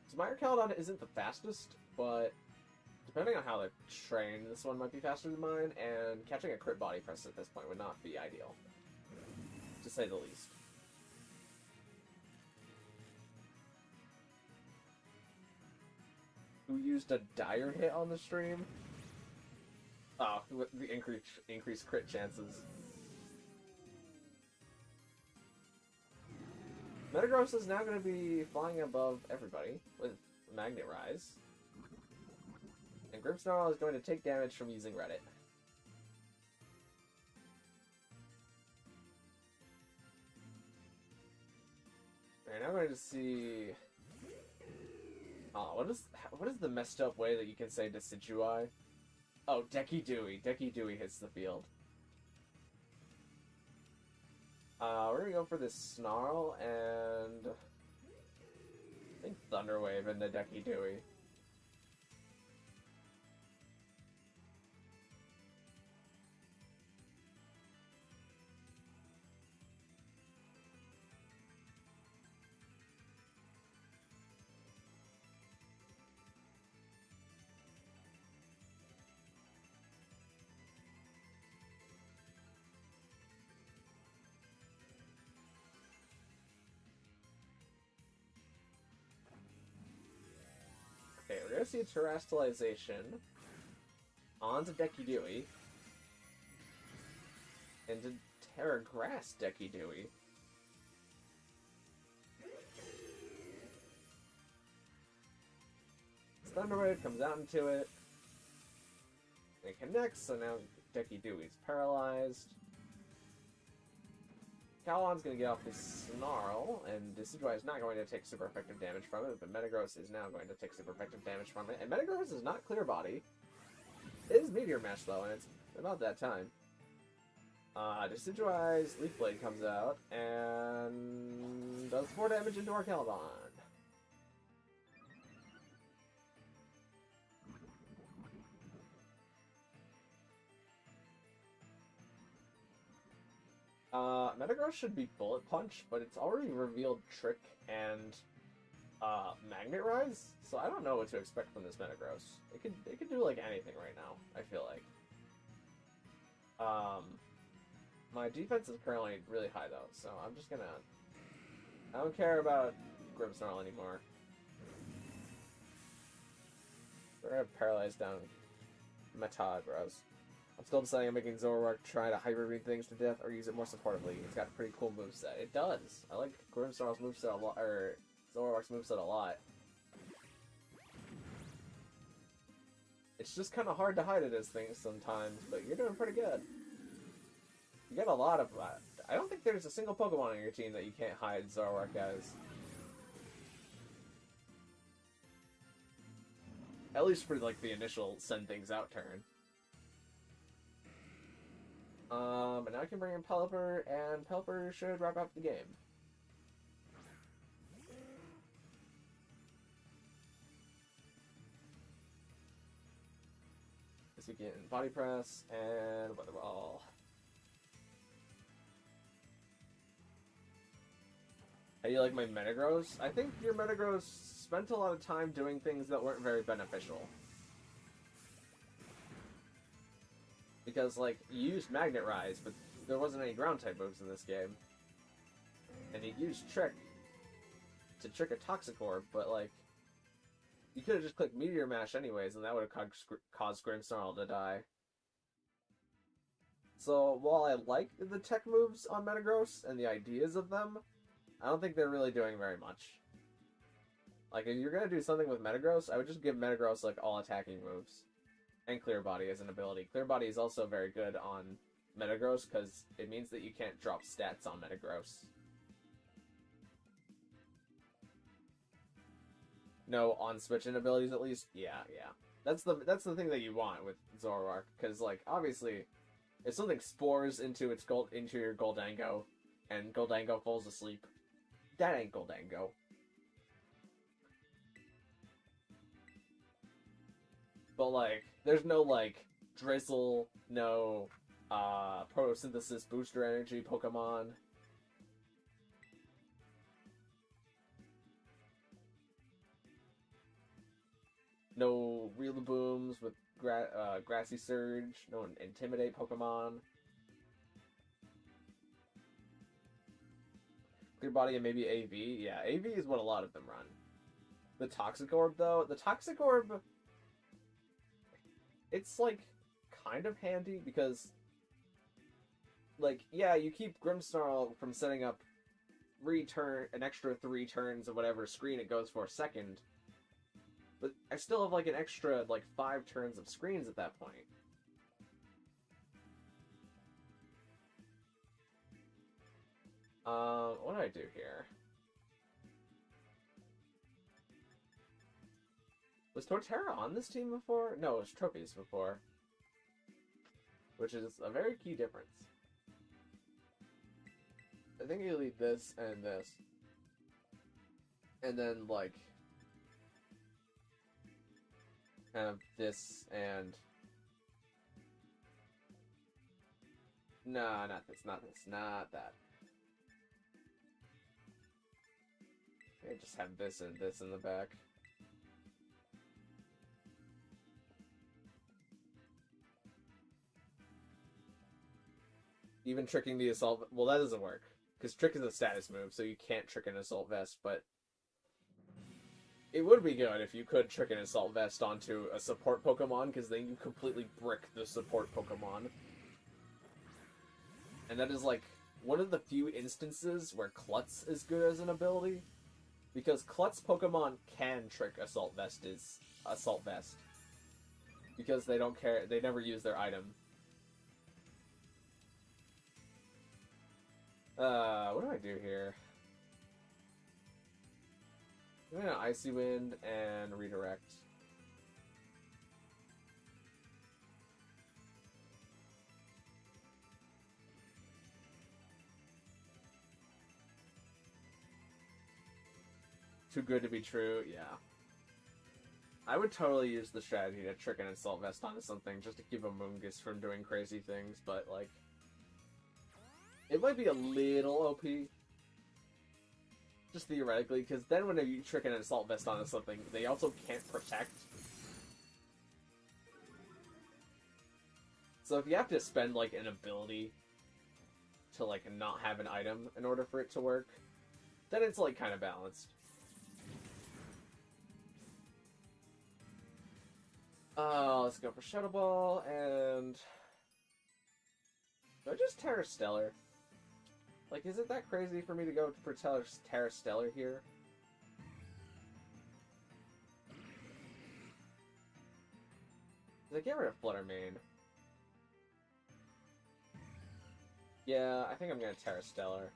So my Arcaldon isn't the fastest, but depending on how they train, this one might be faster than mine, and catching a crit Body Press at this point would not be ideal, to say the least. Who used a dire hit on the stream? Oh, with the increased crit chances. Metagross is now going to be flying above everybody with Magnet Rise. And Grimmsnarl is going to take damage from using Reddit. Alright, now we're going to see... Oh, what is the messed up way that you can say Decidueye? Oh, Decky Dewey. Decky Dewey hits the field. We're gonna go for this Snarl and I think Thunder Wave into Decky Dewey. Okay, we're gonna see a Terastallization onto Decky Dewey into Terra Grass Decky Dewey. Thunder Wave comes out into it. It connects, so now Decky Dewey's paralyzed. Calon's going to get off this Snarl, and Decidueye is not going to take super effective damage from it, but Metagross is now going to take super effective damage from it. And Metagross is not Clear Body. It is Meteor Mesh, though, and it's about that time. Decidueye's Leaf Blade comes out, and does 4 damage into Arcaldon. Metagross should be Bullet Punch, but it's already revealed Trick and Magnet Rise, so I don't know what to expect from this Metagross. It could do like anything right now, I feel like. My defense is currently really high though, so I'm just gonna... I don't care about Grimmsnarl anymore. We're gonna paralyze down Metagross. I'm still deciding on making Zoroark try to hyper beam things to death or use it more supportively. It's got a pretty cool moveset. It does. I like Grimmsnarl's moveset a lot, or Zoroark's moveset a lot. It's just kind of hard to hide it as things sometimes, but you're doing pretty good. You got a lot of... I don't think there's a single Pokemon on your team that you can't hide Zoroark as. At least for, like, the initial send things out turn. And now I can bring in Pelipper, and Pelipper should wrap up the game. We get Body Press and Weather Ball. How do you like my Metagross? I think your Metagross spent a lot of time doing things that weren't very beneficial. Because, like, you used Magnet Rise, but there wasn't any ground-type moves in this game. And you used Trick to trick a Toxicorp, but, like, you could have just clicked Meteor Mash anyways, and that would have caused Grimmsnarl to die. So, while I like the tech moves on Metagross and the ideas of them, I don't think they're really doing very much. Like, if you're gonna do something with Metagross, I would just give Metagross, like, all attacking moves. And Clear Body as an ability. Clear Body is also very good on Metagross, because it means that you can't drop stats on Metagross. No on-switching abilities, at least? Yeah. That's the thing that you want with Zoroark, because, like, obviously, if something spores into your Goldango, and Goldango falls asleep, that ain't Goldango. But, like, there's no, like, Drizzle, no, Photosynthesis Booster Energy Pokemon. No Riolabooms with Grassy Surge. No Intimidate Pokemon. Clear Body and maybe AV. Yeah, AV is what a lot of them run. The Toxicorp, though. The Toxicorp... It's, like, kind of handy because... Like, yeah, you keep Grimmsnarl from setting up an extra 3 turns of whatever screen it goes for second. But I still have, like, an extra, like, 5 turns of screens at that point. What do I do here? Was Torterra on this team before? No, it was Trophies before. Which is a very key difference. I think you leave this and this. And then, like... kind of this and... No, not this, not that. I just have this and this in the back. Even tricking the Assault... Well, that doesn't work. Because Trick is a status move, so you can't trick an Assault Vest, but... It would be good if you could trick an Assault Vest onto a support Pokemon, because then you completely brick the support Pokemon. And that is, like, one of the few instances where Klutz is good as an ability. Because Klutz Pokemon can trick Assault Vest. Because they don't care, they never use their item. What do I do here? I'm gonna Icy Wind and Redirect. Too good to be true, yeah. I would totally use the strategy to trick an Assault Vest onto something just to keep a Moongus from doing crazy things, but, like... It might be a little OP. Just theoretically, because then when you trick an Assault Vest onto something, they also can't protect. So if you have to spend, like, an ability to, like, not have an item in order for it to work, then it's, like, kind of balanced. Let's go for Shadow Ball, and Do I just Terra Stellar? Like, is it that crazy for me to go for Terra Stellar here? Did I get rid of Fluttermane? Yeah, I think I'm gonna Terra Stellar.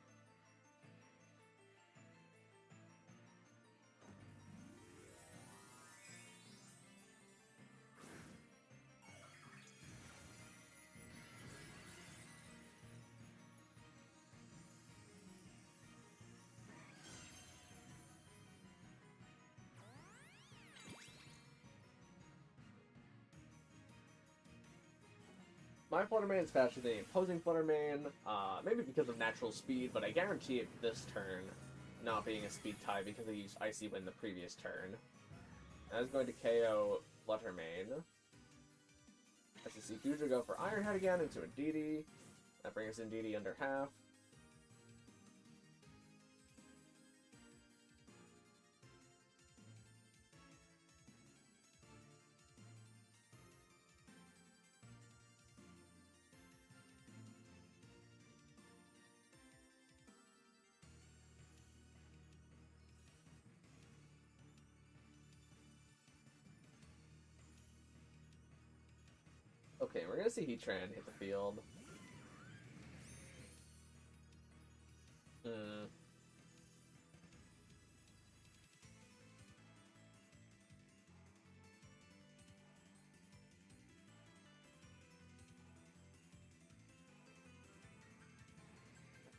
My Fluttermane is faster than the opposing Fluttermane, maybe because of natural speed, but I guarantee it this turn not being a speed tie because I used Icy Wind the previous turn. I was going to KO Fluttermane. As you see Goodra go for Iron Head again into a DD. That brings in DD under half. Okay, we're gonna see Heatran hit the field. I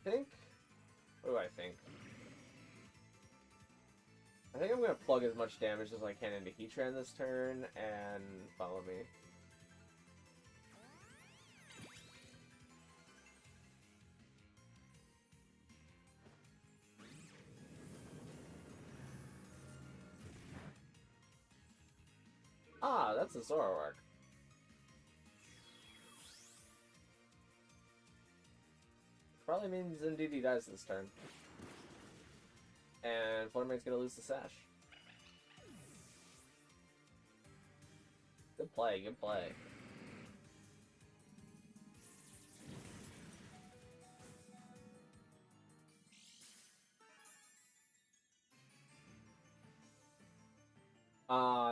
think... What do I think? I think I'm gonna plug as much damage as I can into Heatran this turn, and follow me. Ah, that's a Zoroark. Probably means Indeedee dies this turn. And Fluttermane's gonna lose the Sash. Good play, good play.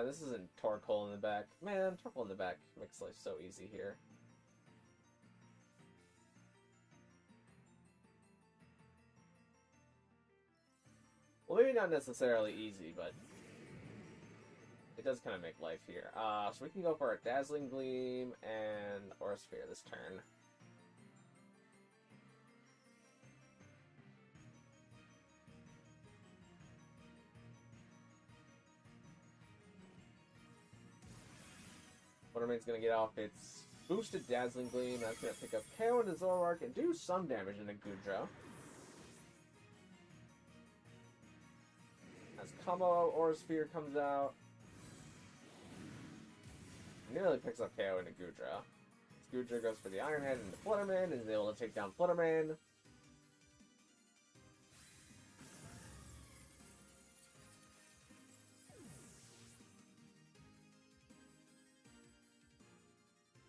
This isn't Torkoal in the back. Man, Torkoal in the back makes life so easy here. Well, maybe not necessarily easy, but it does kind of make life here. So we can go for a Dazzling Gleam and Aura Sphere this turn. Fluttermane's gonna get off its boosted Dazzling Gleam. That's gonna pick up KO into Zoroark and do some damage into Goodra. As combo Aura Sphere comes out, nearly picks up KO into Goodra. Goodra goes for the Iron Head into Fluttermane and is able to take down Fluttermane.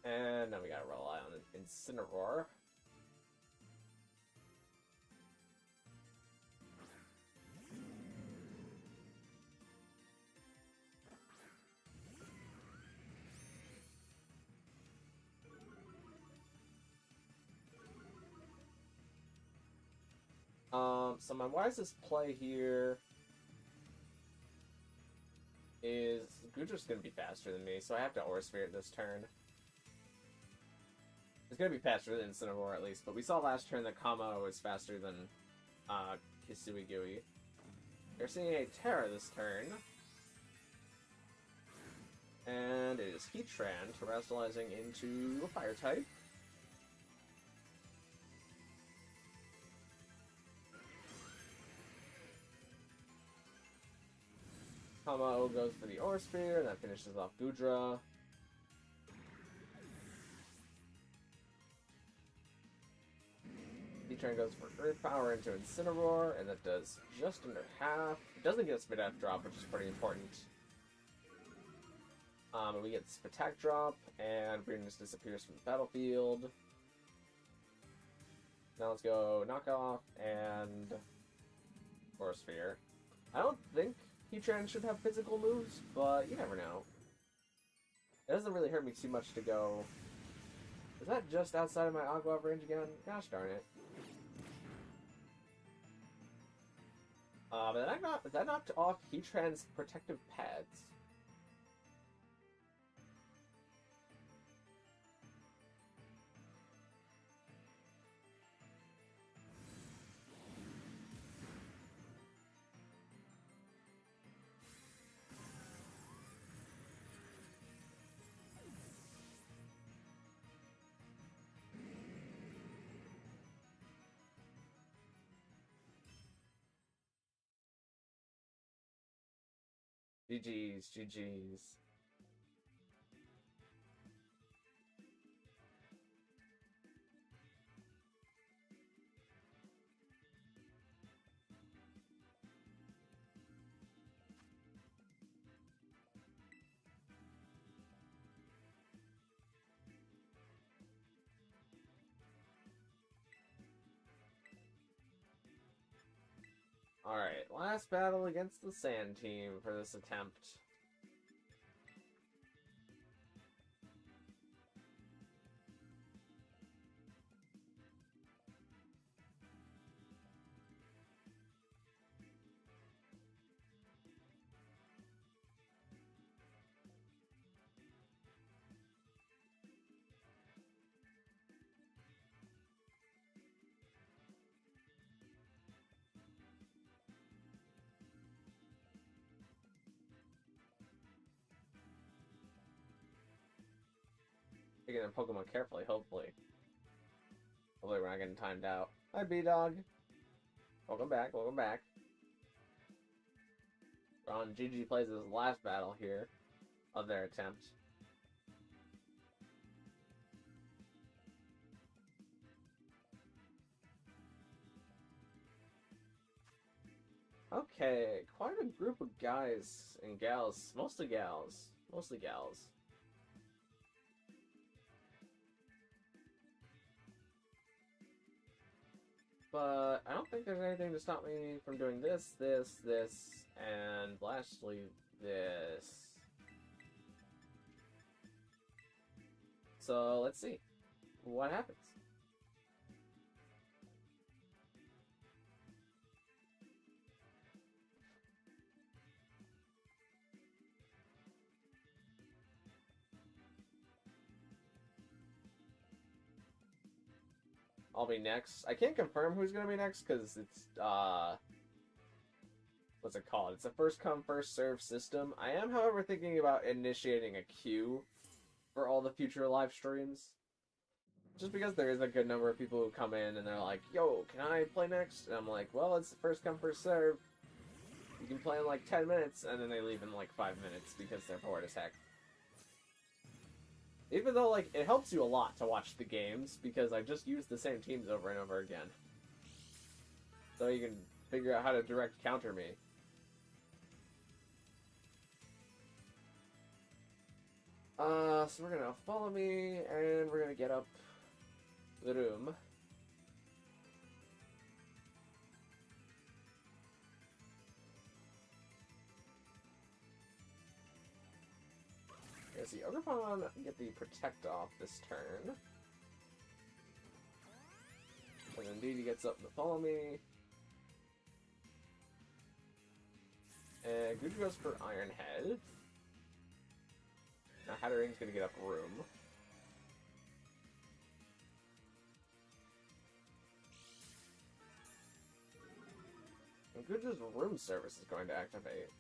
And now we gotta rely on an Incineroar. So my wisest play here is Goodra's gonna be faster than me, so I have to Aura Sphere this turn. It's gonna be faster than Incineroar at least, but we saw last turn that Kamo is faster than Kisuigui. We're seeing a Terra this turn. And it is Heatran terrestrializing into a Fire type. Kamo goes for the Aura Sphere, and that finishes off Goodra. Heatran goes for Earth Power into Incineroar, and that does just under half. It doesn't get a Spit-Attack drop, which is pretty important. And we get this attack drop, and Breeding just disappears from the battlefield. Now let's go Knockoff and Force Sphere. I don't think Heatran should have physical moves, but you never know. It doesn't really hurt me too much to go... Is that just outside of my Agua range again? Gosh darn it. But that knocked off Heatran's protective pads. GG's, GG's. Alright, last battle against the Sand Team for this attempt. Taking their Pokemon carefully, hopefully. Hopefully we're not getting timed out. Hi, B-Dog. Welcome back, welcome back. We're on GG Plays' last battle here of their attempt. Okay, quite a group of guys and gals. Mostly gals. Mostly gals. But I don't think there's anything to stop me from doing this, and lastly, this. So, let's see what happens. I'll be next. I can't confirm who's gonna be next because it's what's it called? It's a first come first serve system. I am, however, thinking about initiating a queue for all the future live streams, just because there is a good number of people who come in and they're like, "Yo, can I play next?" And I'm like, "Well, it's first come first serve. You can play in like 10 minutes," and then they leave in like 5 minutes because they're bored as heck. Even though, like, it helps you a lot to watch the games, because I just use the same teams over and over again. So you can figure out how to direct counter me. So we're gonna follow me, and we're gonna get up the room. We're gonna see Ogrepon get the Protect off this turn. And then Didi gets up to follow me. And Gucci goes for Iron Head. Now Hattering's gonna get up Room. And Gucci's Room Service is going to activate.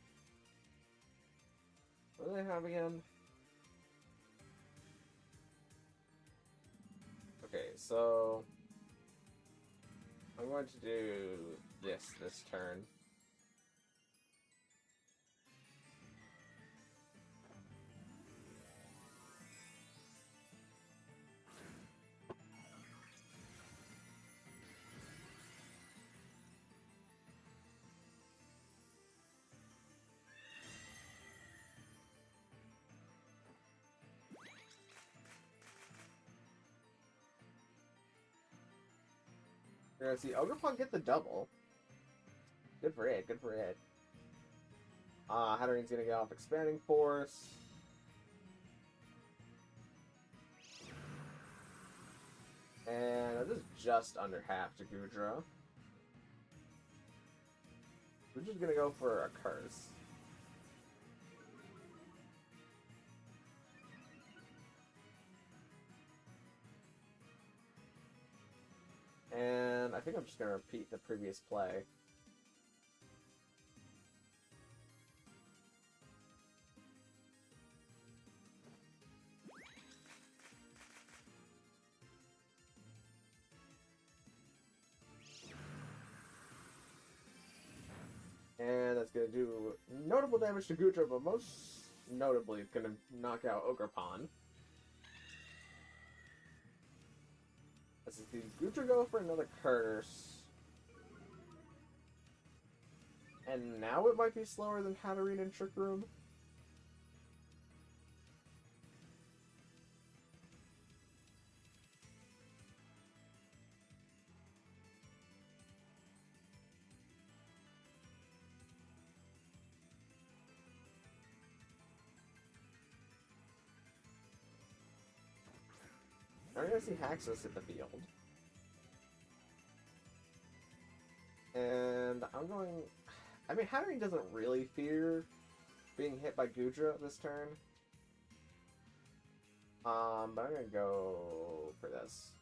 What do they have again? Okay, so I'm going to do this turn. We're gonna see Ogerpon get the double. Good for it, good for it. Hattering's gonna get off Expanding Force. And this is just under half to Goodra. We're just gonna go for a Curse. And I think I'm just gonna repeat the previous play. And that's going to do notable damage to Goodra, but most notably it's going to knock out Ogerpon. Let's see, Goodra go for another Curse. And now it might be slower than Hatterene and Trick Room. I'm going to see Haxus hit the field. And I'm going... I mean, Hatterene doesn't really fear being hit by Goodra this turn. But I'm going to go for this.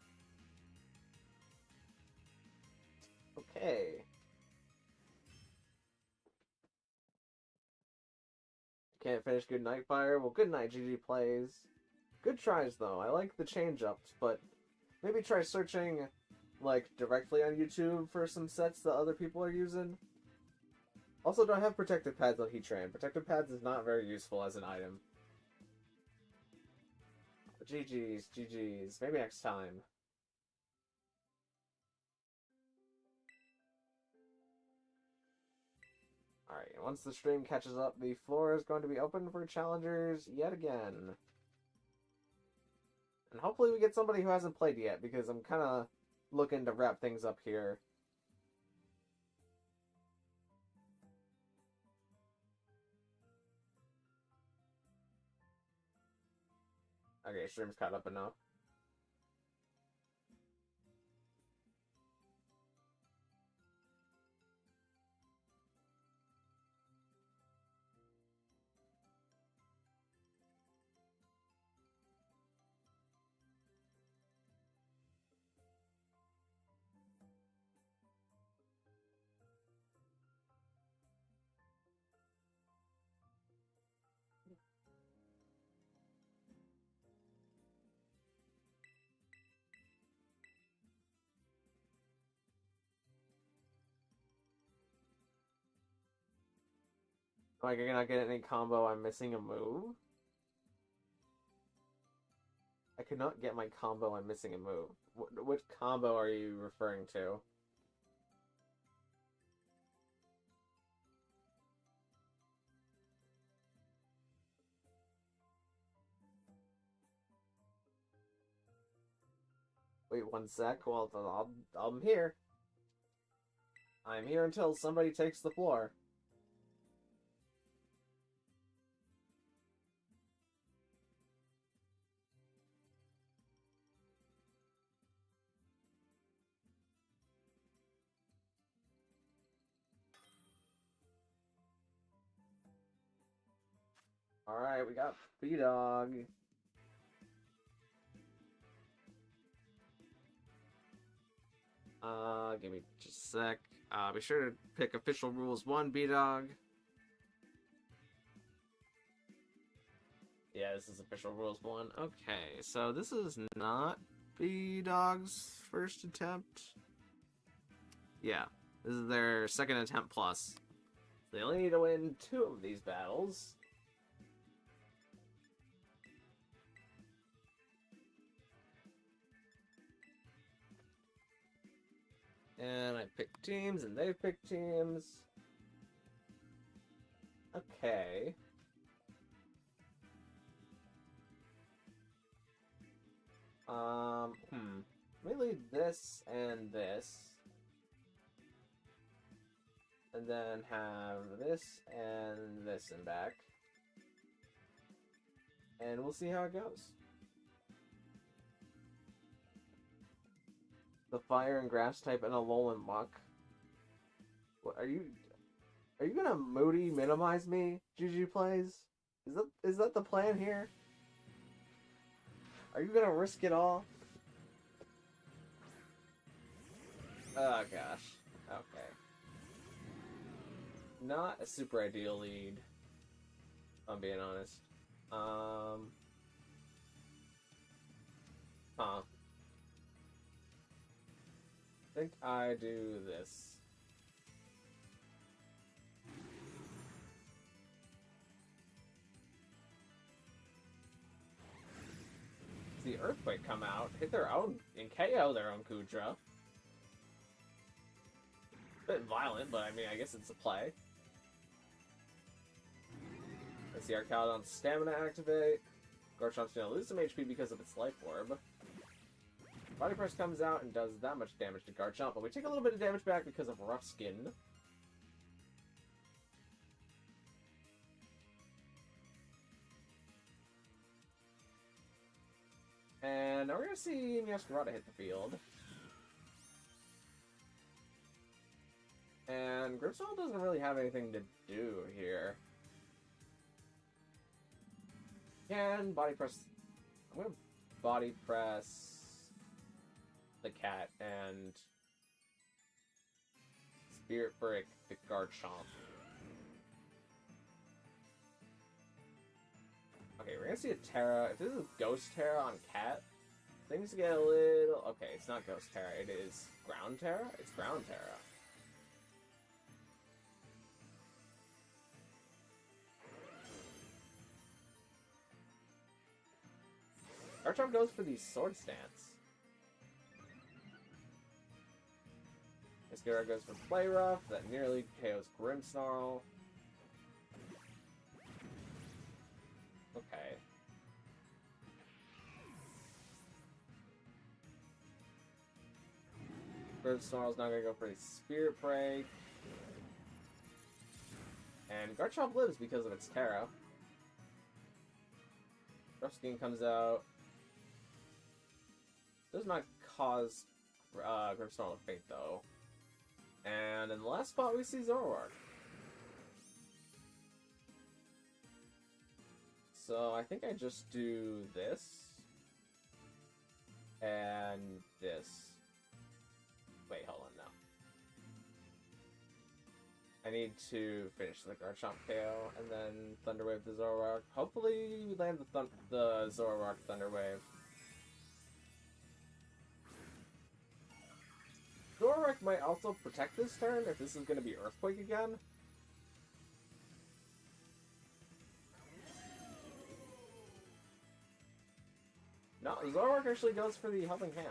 Okay. Can't finish Good Night Fire. Well, good night, GG plays. Good tries, though. I like the change-ups, but maybe try searching, like, directly on YouTube for some sets that other people are using. Also, don't have protective pads on Heatran. Protective pads is not very useful as an item. GG's, GG's. Maybe next time. Alright, once the stream catches up, the floor is going to be open for challengers yet again. And hopefully we get somebody who hasn't played yet, because I'm kind of looking to wrap things up here. Okay, stream's caught up enough. Like, you're not getting any combo, I'm missing a move? I could not get my combo, I'm missing a move. Which combo are you referring to? Wait one sec, well, I'm here. I'm here until somebody takes the floor. Alright, we got B-Dog. Give me just a sec. Be sure to pick Official Rules 1, B-Dog. Yeah, this is Official Rules 1. Okay, so this is not B-Dog's first attempt. Yeah, this is their second attempt plus. They only need to win 2 of these battles. And I picked teams, and they picked teams. Okay. Let me leave this and this. And then have this and this in back. And we'll see how it goes. The fire and grass type and a Alolan Muck. What are you gonna moody minimize me, Juju plays? Is that the plan here? Are you gonna risk it all? Oh gosh. Okay. Not a super ideal lead, if I'm being honest. Huh. I think I do this. The Earthquake come out, hit their own, and KO their own Kudra. Bit violent, but I mean, I guess it's a play. Let's see, Archaludon's stamina activate. Garchomp's gonna lose some HP because of its life orb. Body Press comes out and does that much damage to Garchomp, but we take a little bit of damage back because of Rough Skin. And now we're gonna see Meowscarada hit the field. And Grimmsnarl doesn't really have anything to do here. Can Body Press... I'm gonna Body Press the cat and Spirit Break the Garchomp. Okay, we're gonna see a Terra. If this is Ghost Terra on cat, things get a little... Okay, it's not Ghost Terra, it is Ground Terra? It's Ground Terra. Garchomp goes for the Sword Stance. Mascara goes for Play Rough, that nearly KOs Grimmsnarl. Okay. Grimmsnarl's not gonna go for the Spirit Break. And Garchomp lives because of its Terra. Rough Skin comes out. Does not cause Grimmsnarl to faint, though. And in the last spot, we see Zoroark. So I think I just do this. And this. Wait, hold on, no. I need to finish the Garchomp KO, and then Thunder Wave the Zoroark. Hopefully we land the Zoroark Thunder Wave. Zoroark might also protect this turn if this is going to be Earthquake again. No, Zoroark actually goes for the Helping Hand.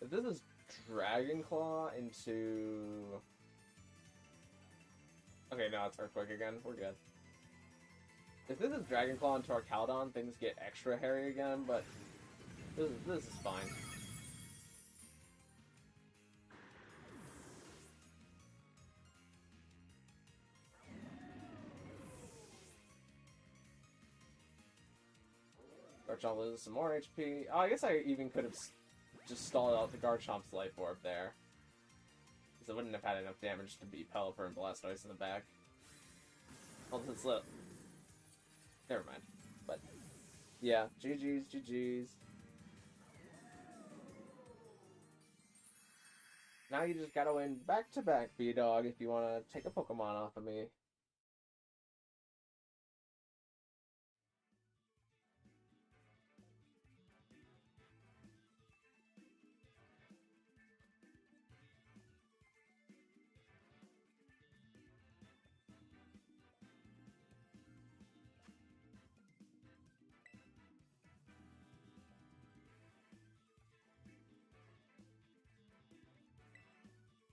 If this is Dragon Claw into... Okay, no, it's Earthquake again. We're good. If this is Dragon Claw into Archaludon, things get extra hairy again, but this is fine. Garchomp loses some more HP. Oh, I guess I even could have just stalled out the Garchomp's Life Orb there. Because it wouldn't have had enough damage to beat Pelipper and Blastoise in the back. Oh, this is lit. Never mind. But, yeah. GG's, GG's. Now you just gotta win back-to-back, B-Dog, if you wanna take a Pokemon off of me.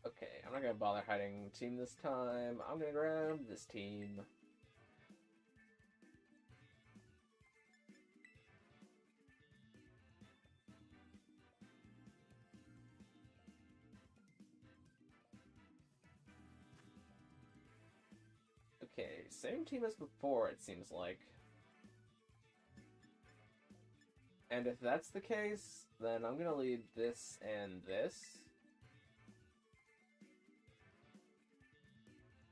Okay, I'm not gonna bother hiding team this time. I'm gonna grab this team. same team as before, it seems like. And if that's the case, then I'm gonna lead this and this.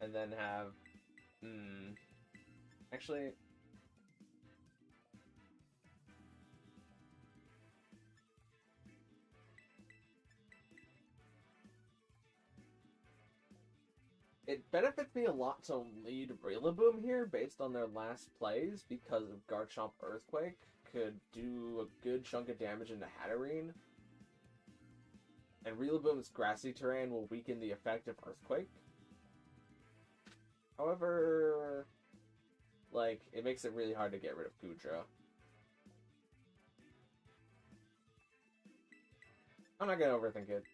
And then have... Actually... It benefits me a lot to lead Rillaboom here based on their last plays because of Garchomp Earthquake could do a good chunk of damage into Hatterene. And Rillaboom's grassy terrain will weaken the effect of Earthquake. However, like, it makes it really hard to get rid of Goodra. I'm not gonna overthink it.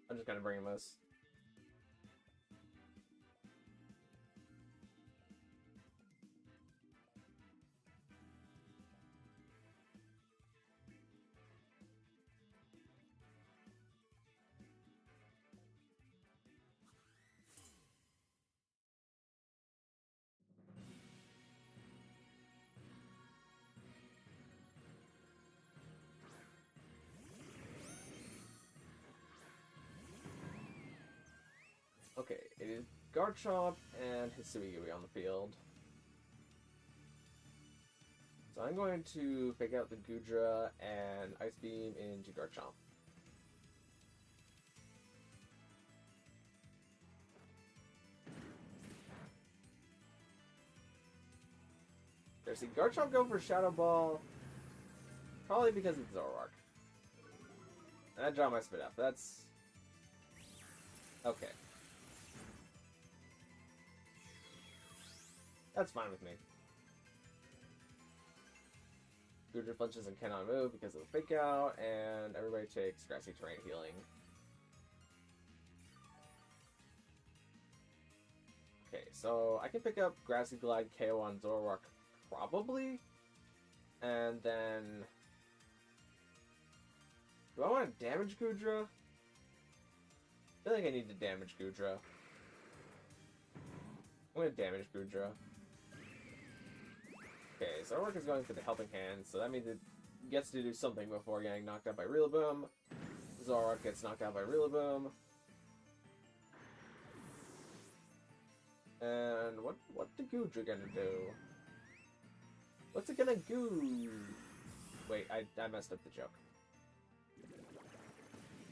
I'm just gonna bring this. Okay, it is Garchomp and Hisui on the field. So I'm going to fake out the Goodra and Ice Beam into Garchomp. There's the Garchomp go for Shadow Ball. Probably because it's Zoroark. And I draw my spit up. That's... okay. That's fine with me. Goodra flinches and cannot move because of the fake out, and everybody takes grassy terrain healing. Okay, so I can pick up Grassy Glide KO on Zoroark, probably, and then... do I want to damage Goodra? I feel like I need to damage Goodra. I'm going to damage Goodra. Okay, Zoroark is going for the Helping Hand, so that means it gets to do something before getting knocked out by Rillaboom. Zoroark gets knocked out by Rillaboom. And what's the Goodra gonna do? What's it gonna do? Wait, I messed up the joke.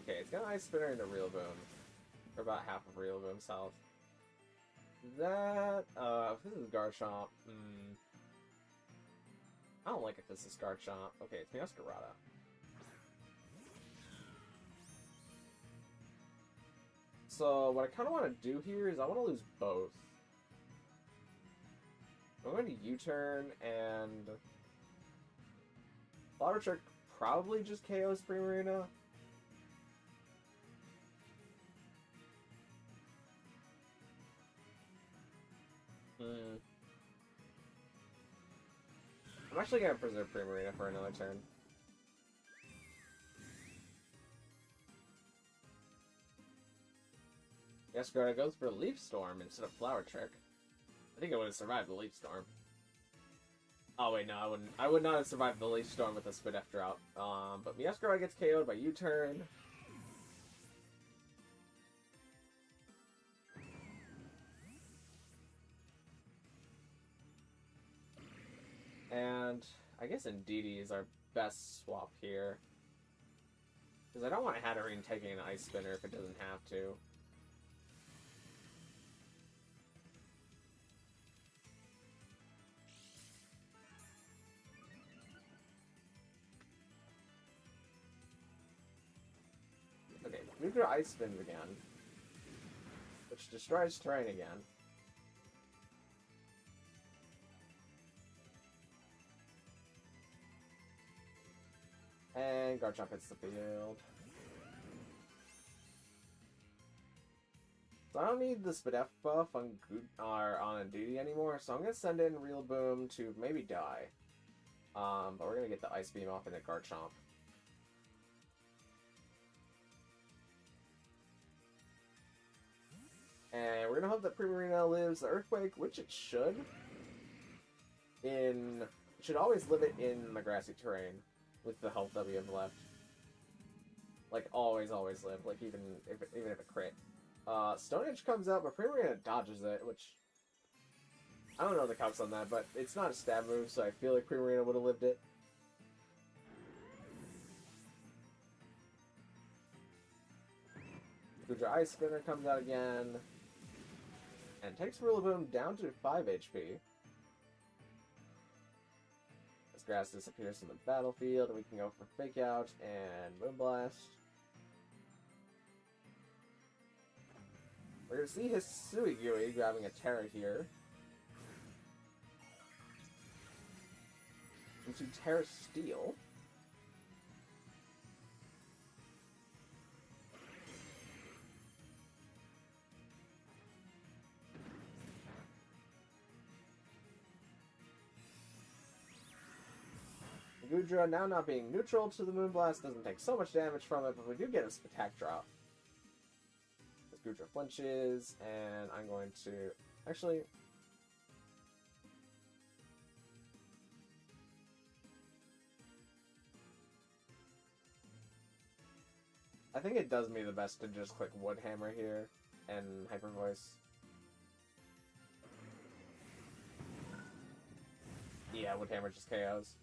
Okay, it's gonna Ice Spinner into Rillaboom. For about half of Rillaboom's health. That, if this is Garchomp, I don't like if this is Garchomp. Okay, it's Meowscarada. So, what I kind of want to do here is I want to lose both. I'm going to U-turn, and... Flower Trick probably just KOs Primarina. I'm actually going to preserve Primarina for another turn. Meowscarada goes for Leaf Storm instead of Flower Trick. I think I would have survived the Leaf Storm. Oh wait, no, I wouldn't. I would not have survived the Leaf Storm with a Spit F drought. But Meowscarada gets KO'd by U-turn. And I guess Indeedee is our best swap here. Because I don't want Hatterene taking an Ice Spinner if it doesn't have to. Okay, Goodra Ice Spins again. Which destroys terrain again. And Garchomp hits the field. So I don't need the Spit F buff on Indeedee anymore, so I'm going to send in Rillaboom to maybe die. But we're going to get the Ice Beam off into Garchomp. And we're gonna hope that Primarina lives the Earthquake, which it should. It should always live it in the grassy terrain with the health that we have left. Like, always live. Like, even if it crit. Stone Edge comes out, but Primarina dodges it, which... I don't know the calcs on that, but it's not a stab move, so I feel like Primarina would have lived it. Goodra Ice Spinner comes out again. And takes Rillaboom down to 5 HP. As grass disappears from the battlefield, we can go for Fake Out and Moonblast. We're going to see his Suigui grabbing a Terra here. Into Terra Steel. Goodra, now not being neutral to the Moonblast, doesn't take so much damage from it, but we do get a attack drop. As Goodra flinches, and I'm going to... Actually... I think it does me the best to just click Wood Hammer here, and Hyper Voice. Yeah, Wood Hammer just KOs.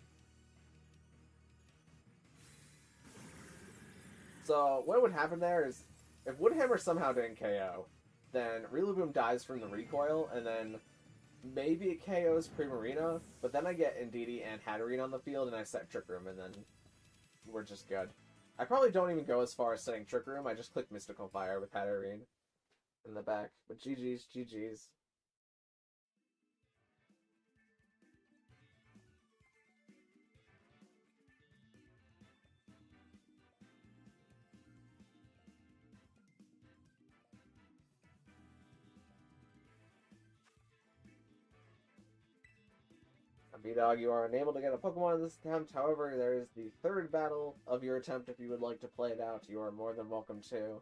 So, what would happen there is, if Wood Hammer somehow didn't KO, then Rillaboom dies from the recoil, and then maybe it KOs Primarina, but then I get Indeedee and Hatterene on the field, and I set Trick Room, and then we're just good. I probably don't even go as far as setting Trick Room, I just click Mystical Fire with Hatterene in the back. But GG's, GG's. B-Dog, you are unable to get a Pokemon in this attempt. However, there is the third battle of your attempt. If you would like to play it out, you are more than welcome to.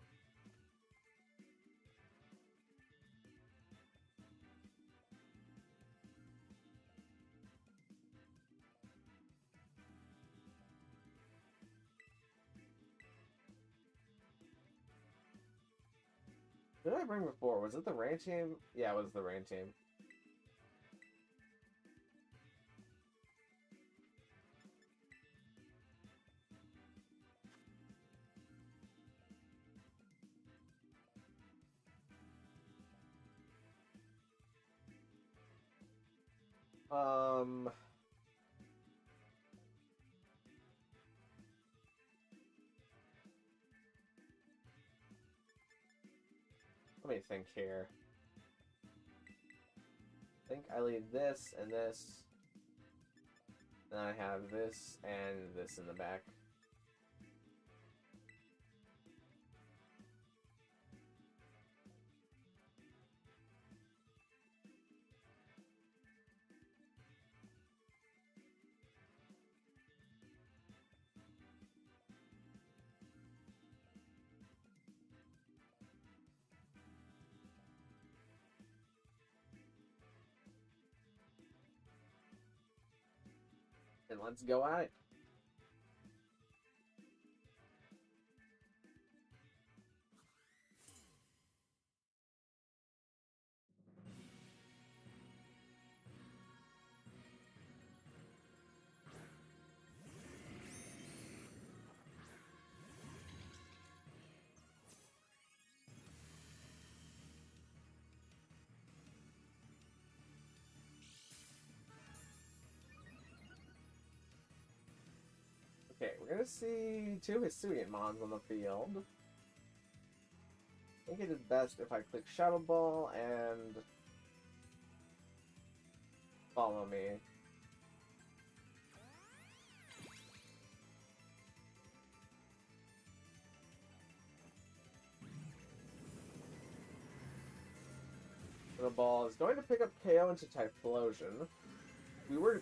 Who did I bring before? Was it the Rain Team? Yeah, it was the Rain Team. Let me think here. I think I leave this and this. Then I have this and this in the back. And let's go at it. Okay, we're gonna see two Hisuian Mons on the field. I think it is best if I click Shadow Ball and follow me. The ball is going to pick up KO into Typhlosion. We were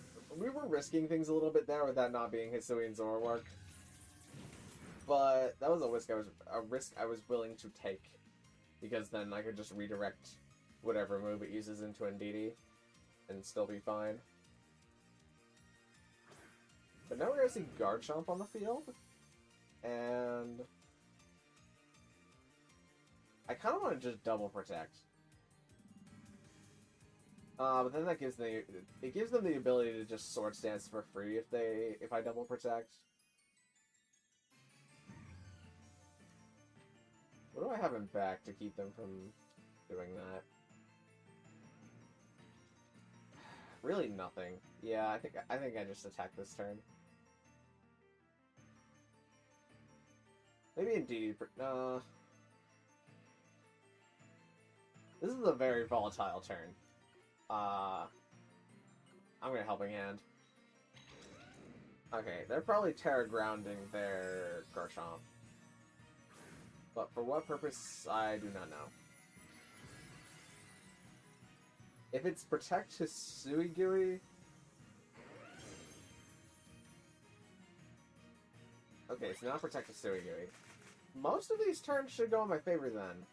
risking things a little bit there with that not being Hisuian Zoroark. But that was a risk I was willing to take. because then I could just redirect whatever move it uses into Indeedee and still be fine. But now we're going to see Garchomp on the field, and I kind of want to just double protect. But then that gives them the ability to just Swords Dance for free if I double protect. What do I have in back to keep them from doing that? Really nothing. Yeah, I think I just attack this turn. Maybe Indeedee. This is a very volatile turn. I'm gonna Helping Hand. Okay, they're probably Terra Grounding their Garchomp. But for what purpose, I do not know. If it's Protect Hisugui... Okay, it's not Protect Hisugui. Most of these turns should go in my favor then.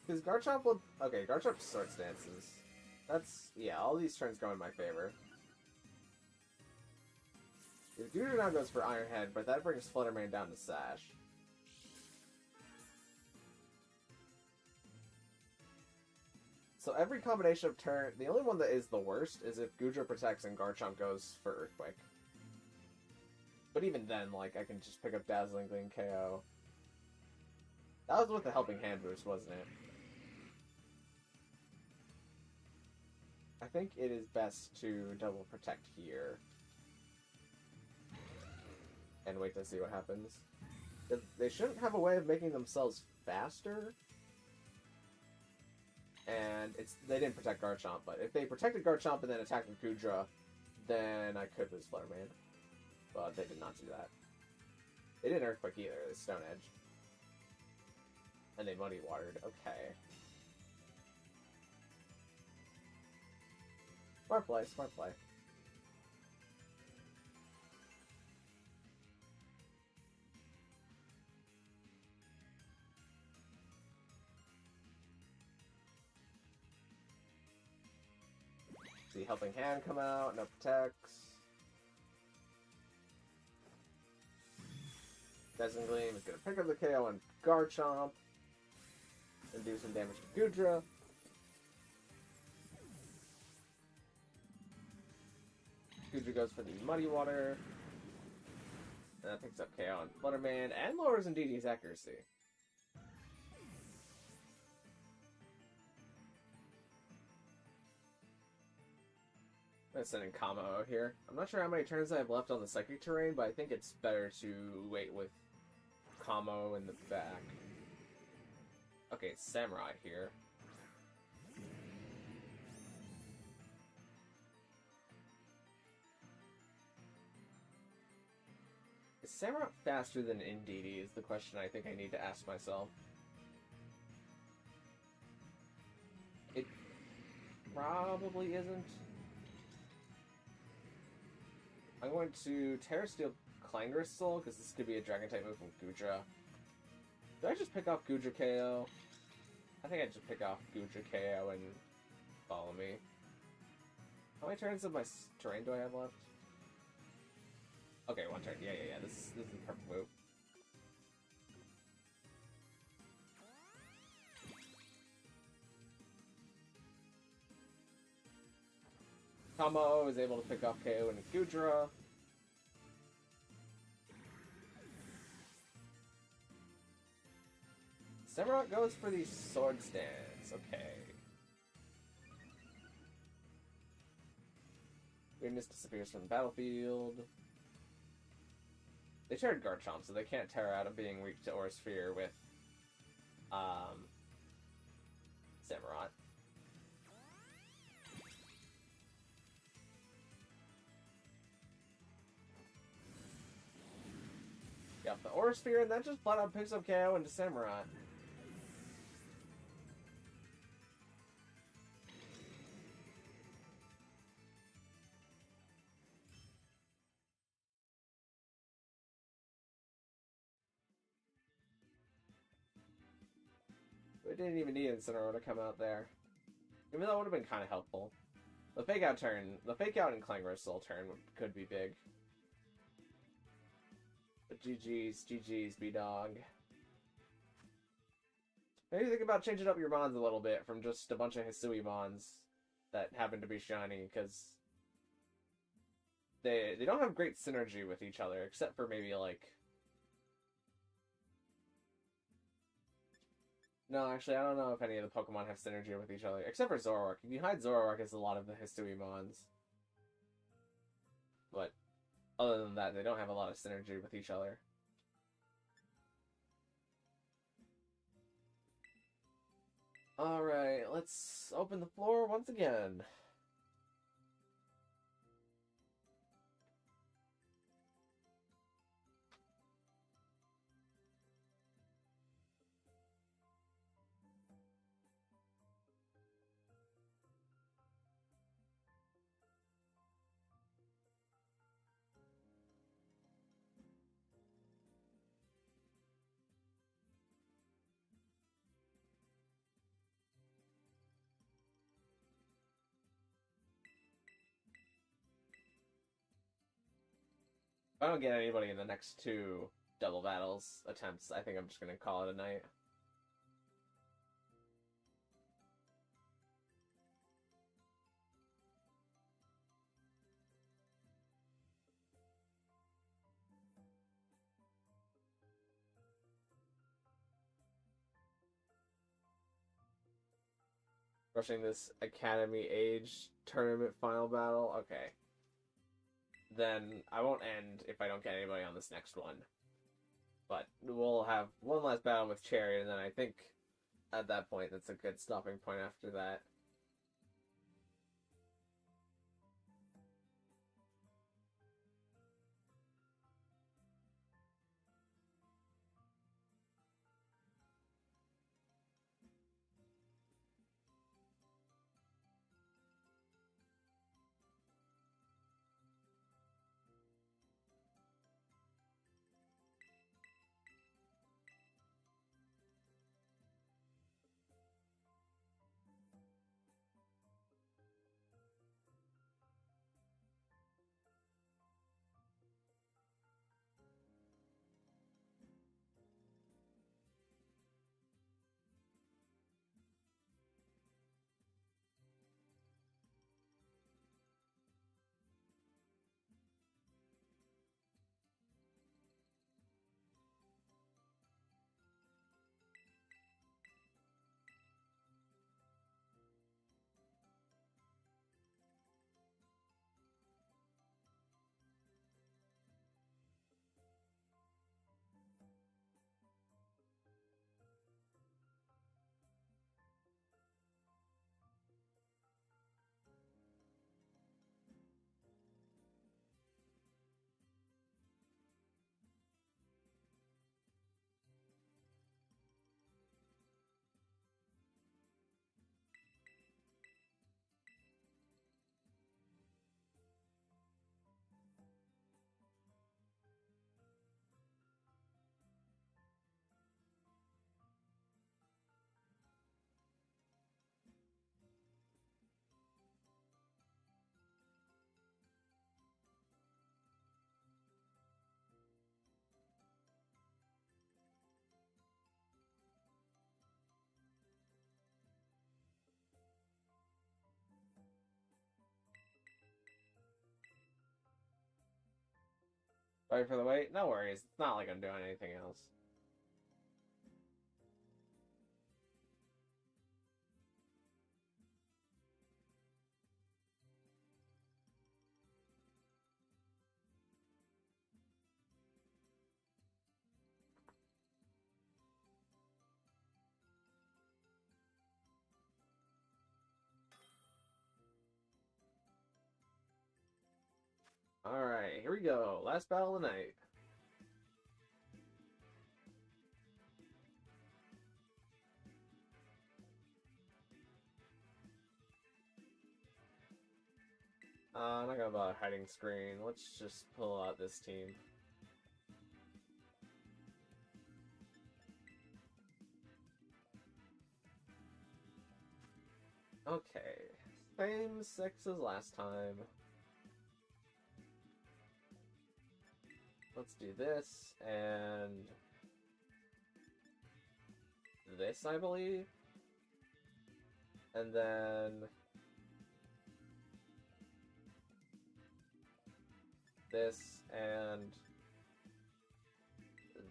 Because Garchomp will... Okay, Garchomp Swords Dances. That's... Yeah, all these turns go in my favor. If Gudra now goes for Iron Head, but that brings Fluttermane down to Sash. So every combination of turn... The only one that is the worst is if Gudra protects and Garchomp goes for Earthquake. But even then, like, I can just pick up Dazzling Gleam KO. That was with the Helping Hand boost, wasn't it? I think it is best to double protect here. And wait to see what happens. They shouldn't have a way of making themselves faster. And they didn't protect Garchomp, but if they protected Garchomp and then attacked with Gudra, then I could lose Fluttermane. But they did not do that. They didn't Earthquake either, they Stone Edge. And they Muddy Watered, okay. Smart play, smart play. See Helping Hand come out, no protects. Dazzling Gleam is going to pick up the KO on Garchomp and do some damage to Gudra. Gudra goes for the Muddy Water. And that picks up KO on Fluttermane and lowers Indeedee's accuracy. I'm going to send in Kamo here. I'm not sure how many turns I have left on the Psychic Terrain, but I think it's better to wait with Kamo in the back. Okay, it's Samurai here. Is Samurai faster than Indeedee is the question I think I need to ask myself. It probably isn't. I'm going to Terra Steel Clangristle, because this could be a Dragon-type move from Gudra. Did I just pick off Gudra KO? I think I just pick off Gudra KO and follow me. How many turns of my terrain do I have left? Okay, one turn. Yeah. This is the perfect move. Kamo is able to pick off KO and Gudra. Samurott goes for the Sword Stance. Okay. Weirdness disappears from the battlefield. They shared Garchomp, so they can't tear out of being weak to Aura Sphere with Samurott. Yep, the Aura Sphere, and that just flat out picks up KO into Samurott. didn't even need Incineroar to come out there. Even though it would have been kind of helpful. The fake out and Clangorous turn could be big. But GG's, B-Dog. Maybe think about changing up your mons a little bit from just a bunch of Hisui mons that happen to be shiny, because they don't have great synergy with each other, except for maybe, like... No, actually, I don't know if any of the Pokemon have synergy with each other, except for Zoroark. If you hide Zoroark, it's a lot of the Hisui mons. But other than that, they don't have a lot of synergy with each other. Alright, let's open the floor once again. If I don't get anybody in the next 2 double battles attempts, I think I'm just going to call it a night. Rushing this Academy Age tournament final battle? Okay. Then I won't end if I don't get anybody on this next one. But we'll have one last battle with Cherry, and then I think at that point that's a good stopping point after that. Sorry for the wait. No worries. It's not like I'm doing anything else. Alright, here we go. Last battle of the night. I'm not gonna bother hiding screen. Let's just pull out this team. Okay. Same 6 as last time. Let's do this, and this, I believe. And then this, and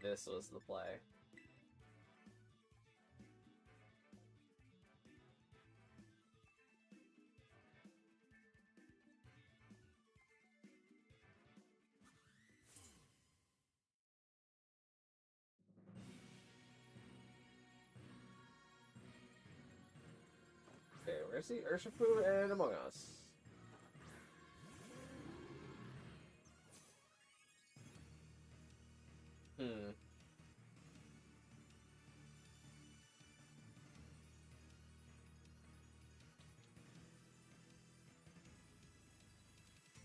this was the play. Okay, we're gonna see Urshifu and Among Us.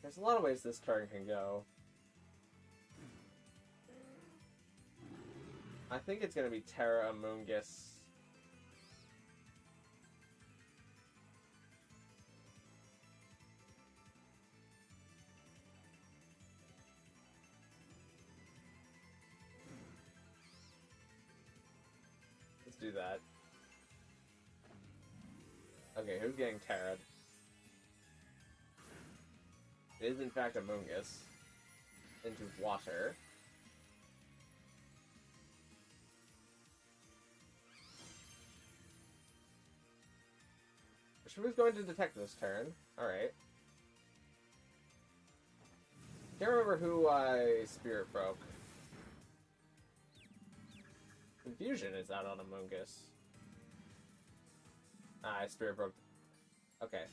There's a lot of ways this turn can go. I think it's gonna be Terra Amoongus. Let's do that. Okay, who's getting Terra'd? It is in fact Amoongus. Into water. Who's going to detect this turn? Alright. Can't remember who I Spirit Broke. Confusion is out on Amoongus. I Spirit Broke. Okay.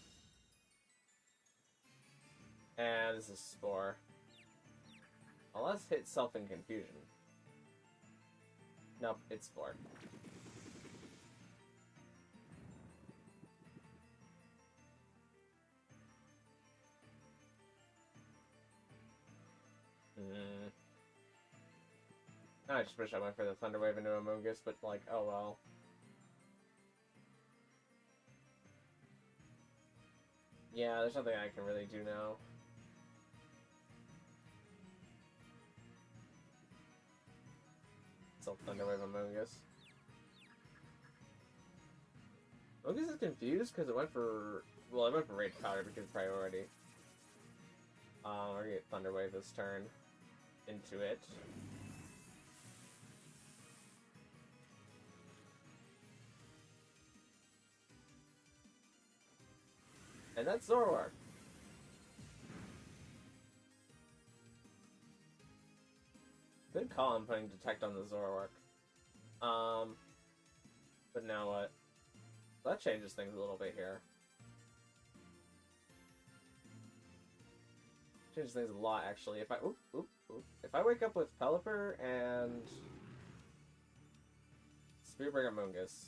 And this is Spore. Well, let's hit Self in Confusion. Nope, it's Spore. I just wish I went for the Thunder Wave into Amoongus, but like, oh well. Yeah, there's nothing I can really do now. So Thunder Wave Amoongus. Amoongus is confused because it went for... Well, it went for Rage Powder because priority. We're gonna get Thunder Wave this turn. Into it. And that's Zoroark. Good call on putting Detect on the Zoroark. But now what? That changes things a little bit here. Changes things a lot, actually. If I if I wake up with Pelipper and Spirit Break Amoongus.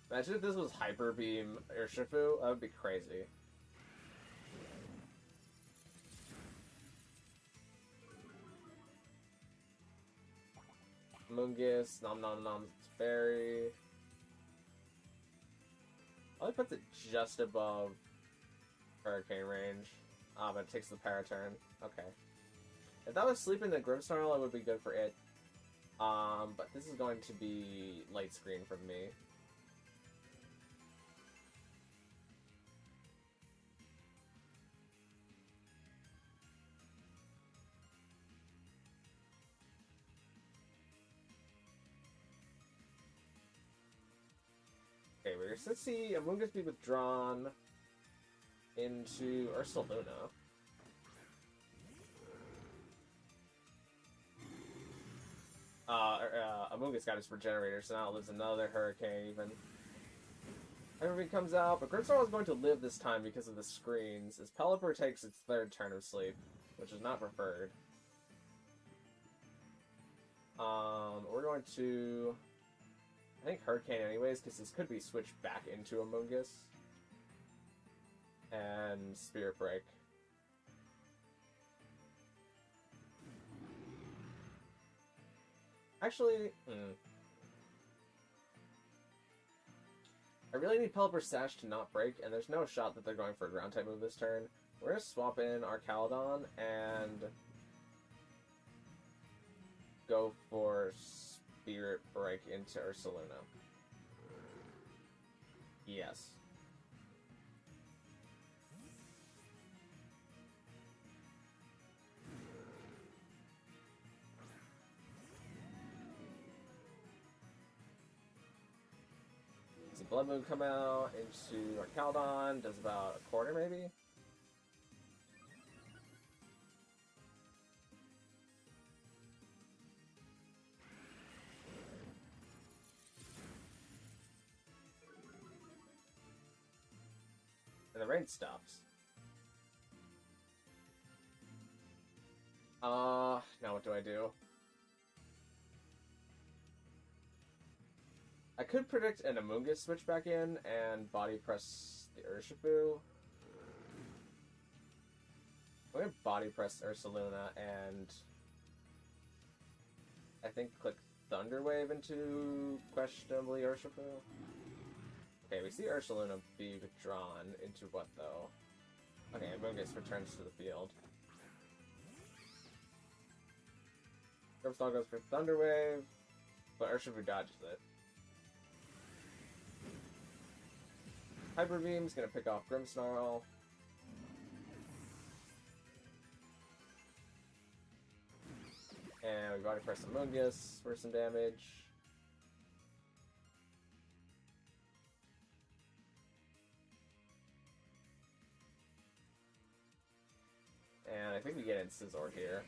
Imagine if this was Hyper Beam Urshifu, that would be crazy. Amoongus, Nom Nom Nom's Fairy. Probably puts it just above Hurricane range. Ah, but it takes the Paraturn. Okay. If that was Sleep in the Grimmsnarl, it would be good for it. But this is going to be Light Screen from me. Okay, we're going to see Amoongus be withdrawn into Ursaluna. Amoongus got his Regenerator, so now it lives another Hurricane even. Everybody comes out, but Grimmsnarl is going to live this time because of the screens, as Pelipper takes its third turn of sleep, which is not preferred. We're going to... I think Hurricane anyways, because this could be switched back into Amoongus. And Spirit Break. Actually, I really need Pelipper Sash to not break, and there's no shot that they're going for a ground type move this turn. We're going to swap in our Caledon and go for Spirit Break into Ursaluna. Yes. Does the Blood Moon come out into our Caledon? Does about a quarter, maybe? And the rain stops. Now what do I do? I could predict an Amoonguss switch back in and body press the Urshifu. I'm gonna body press Ursaluna and I think click Thunder Wave into questionably Urshifu. Okay, we see Ursaluna be withdrawn into what though? Okay, Amoonguss returns to the field. Grimmsnarl goes for Thunder Wave, but Urshifu dodges it. Hyper Beam's gonna pick off Grimmsnarl. And we body press Amoonguss for some damage. And I think we get in Scizor here.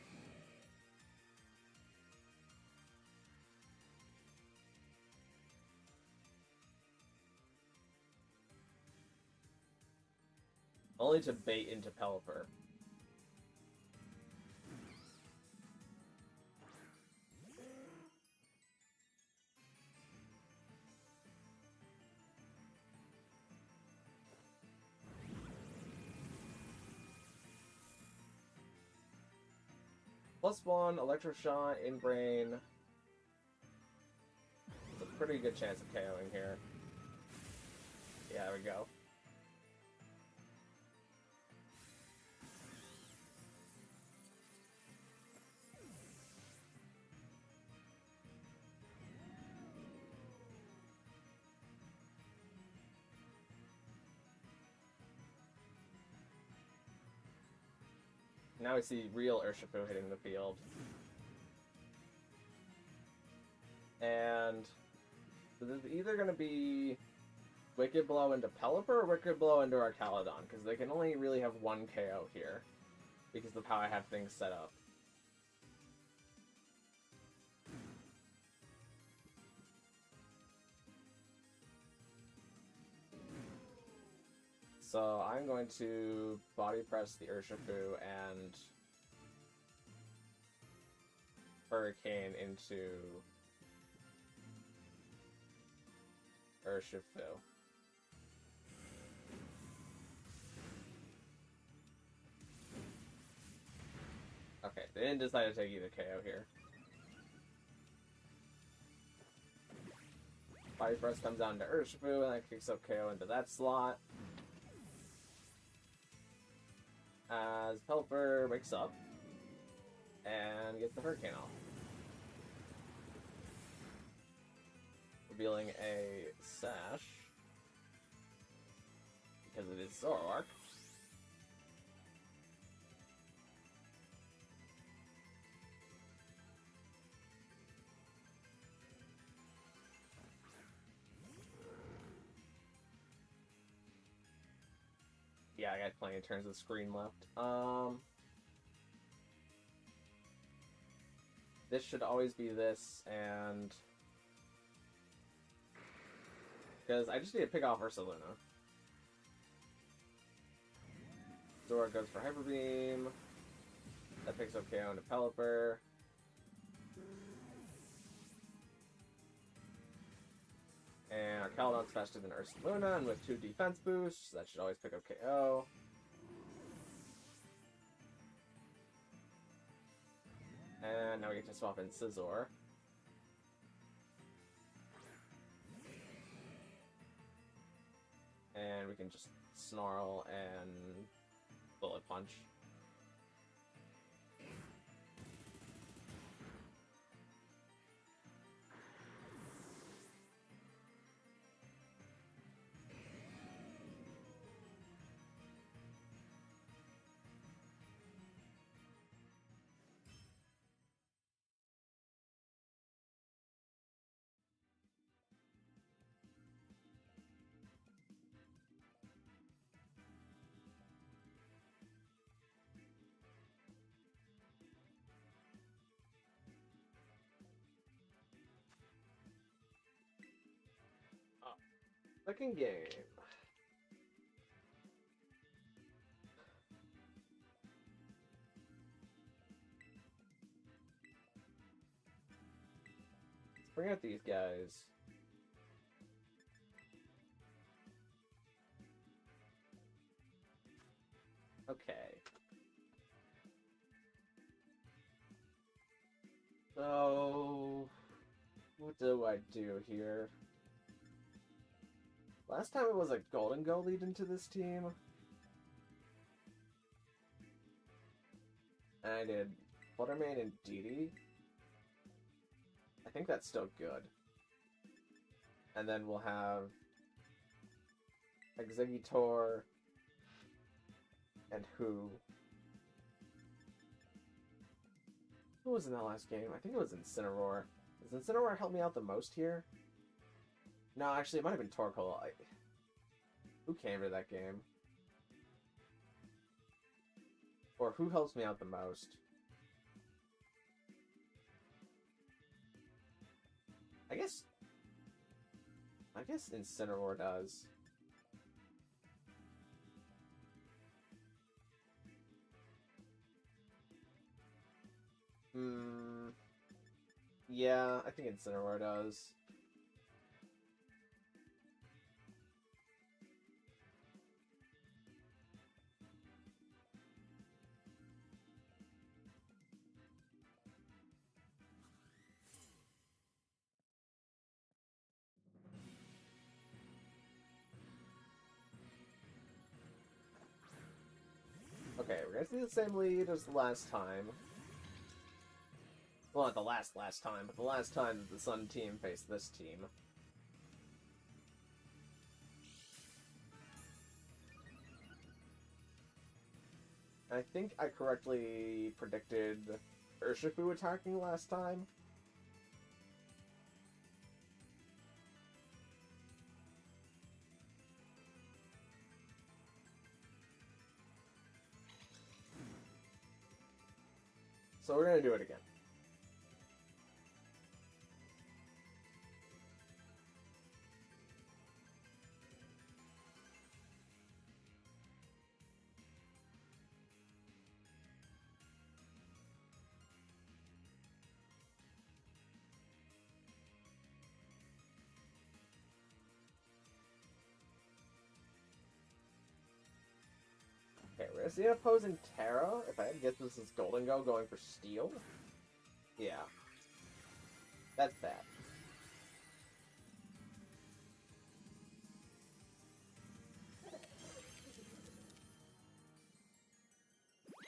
Only to bait into Pelipper. +1, Electroshot, In-Brain. It's a pretty good chance of KOing here. Yeah, there we go. Now we see real Urshifu hitting the field. And so this is either going to be Wicked Blow into Pelipper or Wicked Blow into our Caledon, because they can only really have one KO here, because of how I have things set up. So I'm going to body press the Urshifu and Hurricane into Urshifu. Okay, they didn't decide to take either KO here. Body press comes down to Urshifu and that kicks up KO into that slot. As Pelipper wakes up and gets the Hurricane off. Revealing a Sash, because it is Zoroark. Yeah, I got plenty of turns of screen left. This should always be this, and because I just need to pick off Ursaluna. Zoroark goes for Hyper Beam. That picks up KO into Pelipper. And our Caledon's faster than Ursaluna, and with 2 defense boosts, that should always pick up KO. And now we get to swap in Scizor. we can just snarl and bullet punch. Second game. Let's bring out these guys. Okay. So, what do I do here? Last time it was a Golden Go lead into this team. And I did Fluttermane and Didi. I think that's still good. And then we'll have Exeggutor and who? Who was in that last game? I think it was Incineroar. Does Incineroar help me out the most here? No, actually, it might have been Torkoal. Who came to that game? Or who helps me out the most? I guess Incineroar does. Yeah, I think Incineroar does. Okay, we're gonna see the same lead as the last time. Well, not the last time, but the last time that the Sun team faced this team. I think I correctly predicted Urshifu attacking last time. So we're gonna do it again. Okay, we're gonna see an opposing Terra. If I had to get this as Golden Go going for Steel. Yeah. That's bad.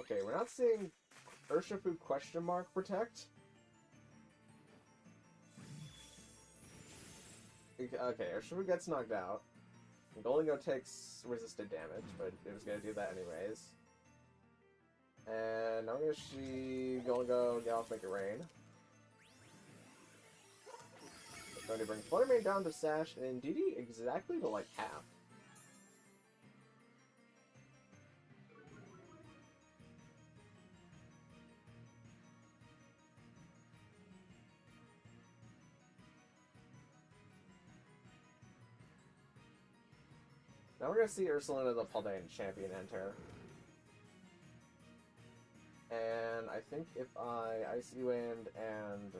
Okay, we're not seeing Urshifu question mark protect. Okay, Urshifu gets knocked out. Golden Go takes resisted damage, but it was gonna do that anyways. And now we're gonna see Golden Go get off Make It Rain. It's going to bring Fluttermane down to Sash and Didi exactly to like half. Now we're gonna see Ursulina the Paldean champion enter. And I think if I Icy Wind and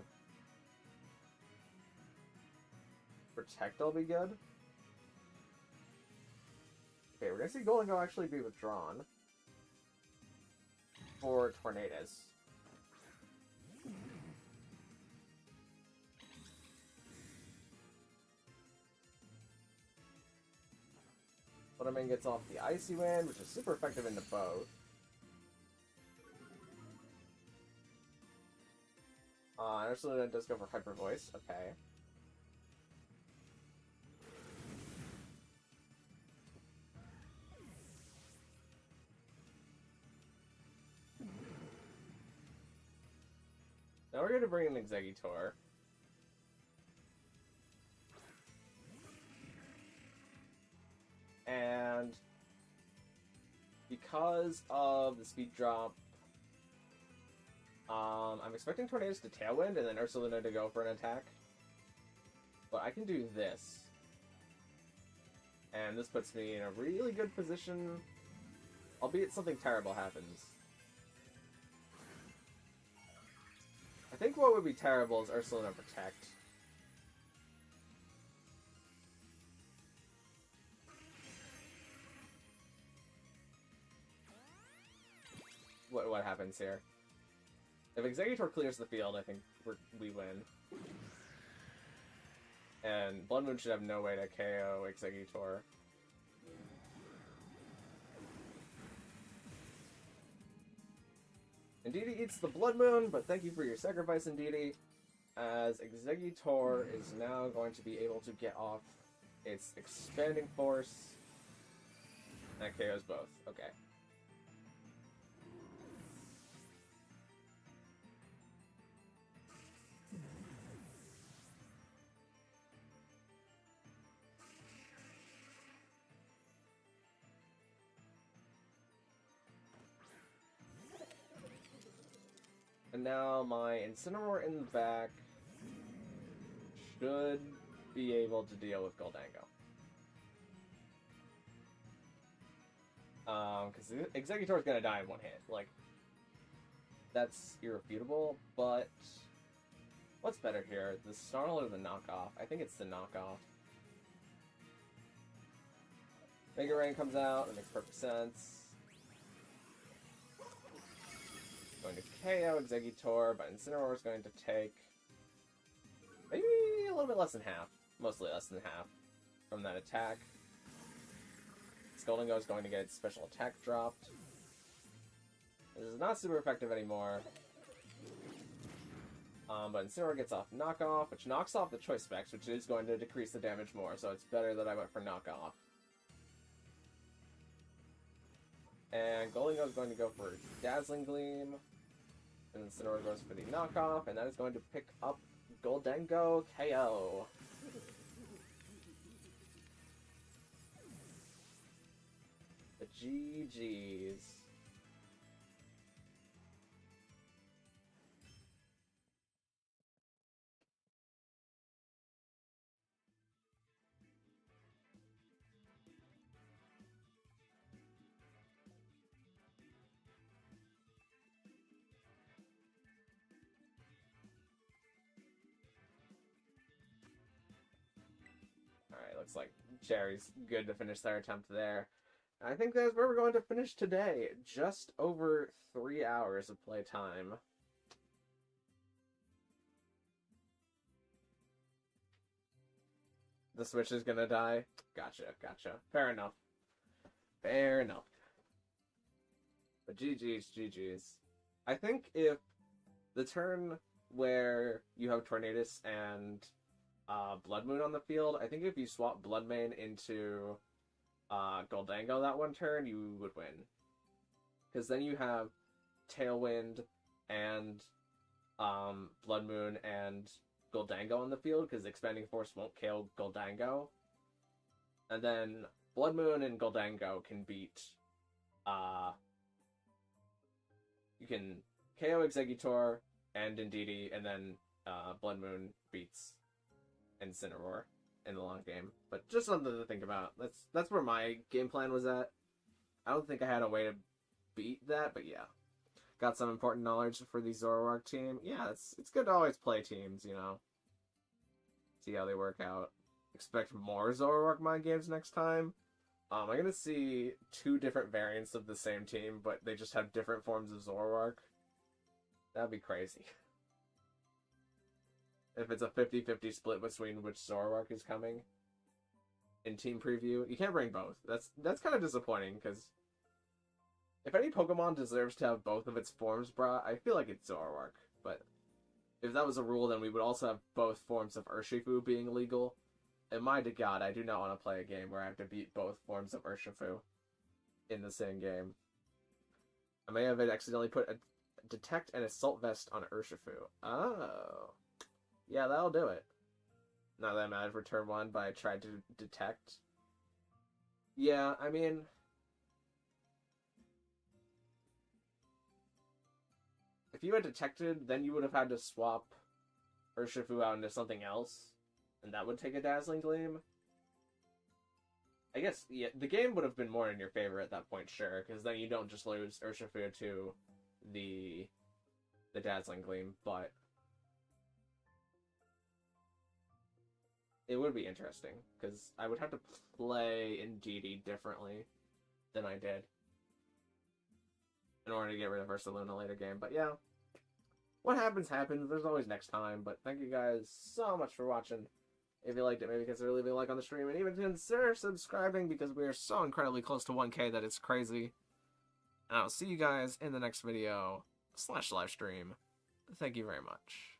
Protect, I'll be good. Okay, we're gonna see Golden Go actually be withdrawn for Tornadus. Bloomerman gets off the Icy Wind, which is super effective into both. Ursaluna does go for Hyper Voice. Okay. Now we're going to bring in Exeggutor. And because of the speed drop, I'm expecting Tornadus to Tailwind and then Ursaluna to go for an attack. But I can do this. And this puts me in a really good position, albeit something terrible happens. I think what would be terrible is Ursaluna Protect. What happens here? If Exeggutor clears the field, I think we win. And Blood Moon should have no way to KO Exeggutor. Indeedee eats the Blood Moon, but thank you for your sacrifice, Indeedee, as Exeggutor is now going to be able to get off its Expanding Force. That KOs both. Okay. And now my Incineroar in the back should be able to deal with Gholdengo. Because Exeggutor is going to die in one hit. Like, that's irrefutable, but what's better here? The Snarl or the knockoff? I think it's the knockoff. Mega Rain comes out, that makes perfect sense. Going to KO Exeggutor, but Incineroar is going to take maybe a little bit less than half, mostly less than half, from that attack. Gholdengo is going to get its special attack dropped. This is not super effective anymore. But Incineroar gets off Knockoff, which knocks off the Choice Specs, which is going to decrease the damage more, so it's better that I went for Knockoff. And Gholdengo is going to go for Dazzling Gleam. And Incineroar goes for the knockoff, and that is going to pick up Gholdengo KO. The GG's. Alright, looks like Cherry's good to finish their attempt there. I think that's where we're going to finish today. Just over 3 hours of playtime. The Switch is gonna die? Gotcha, gotcha. Fair enough. Fair enough. But GG's, GG's. I think if the turn where you have Tornadus and Blood Moon on the field, I think if you swap Bloodmane into Gholdengo that one turn, you would win. Because then you have Tailwind and Blood Moon and Gholdengo on the field, because Expanding Force won't KO Gholdengo. And then Blood Moon and Gholdengo can beat... you can KO Exeggutor and Indeedee, and then Blood Moon beats Incineroar in the long game. But just something to think about. That's where my game plan was at. I don't think I had a way to beat that, but yeah. Got some important knowledge for the Zoroark team. Yeah, it's good to always play teams, you know. See how they work out. Expect more Zoroark mind games next time. I'm going to see 2 different variants of the same team, but they just have different forms of Zoroark. That'd be crazy. If it's a 50-50 split between which Zoroark is coming. in Team Preview. You can't bring both. That's kind of disappointing, because if any Pokemon deserves to have both of its forms brought, I feel like it's Zoroark. But if that was a rule, then we would also have both forms of Urshifu being legal. And my to God, I do not want to play a game where I have to beat both forms of Urshifu in the same game. I may have accidentally put a Detect and Assault Vest on Urshifu. Oh. Yeah, that'll do it. Not that I'm mad for turn 1, but I tried to Detect. Yeah, I mean... if you had Detected, then you would have had to swap Urshifu out into something else, and that would take a Dazzling Gleam. I guess, yeah, the game would have been more in your favor at that point, sure, because then you don't just lose Urshifu to the Dazzling Gleam, but it would be interesting, because I would have to play Indeedee differently than I did in order to get rid of Ursaluna in a later game. But yeah, what happens, happens. There's always next time. But thank you guys so much for watching. If you liked it, maybe consider leaving a like on the stream, and even consider subscribing, because we are so incredibly close to 1K that it's crazy. And I'll see you guys in the next video / live stream. Thank you very much.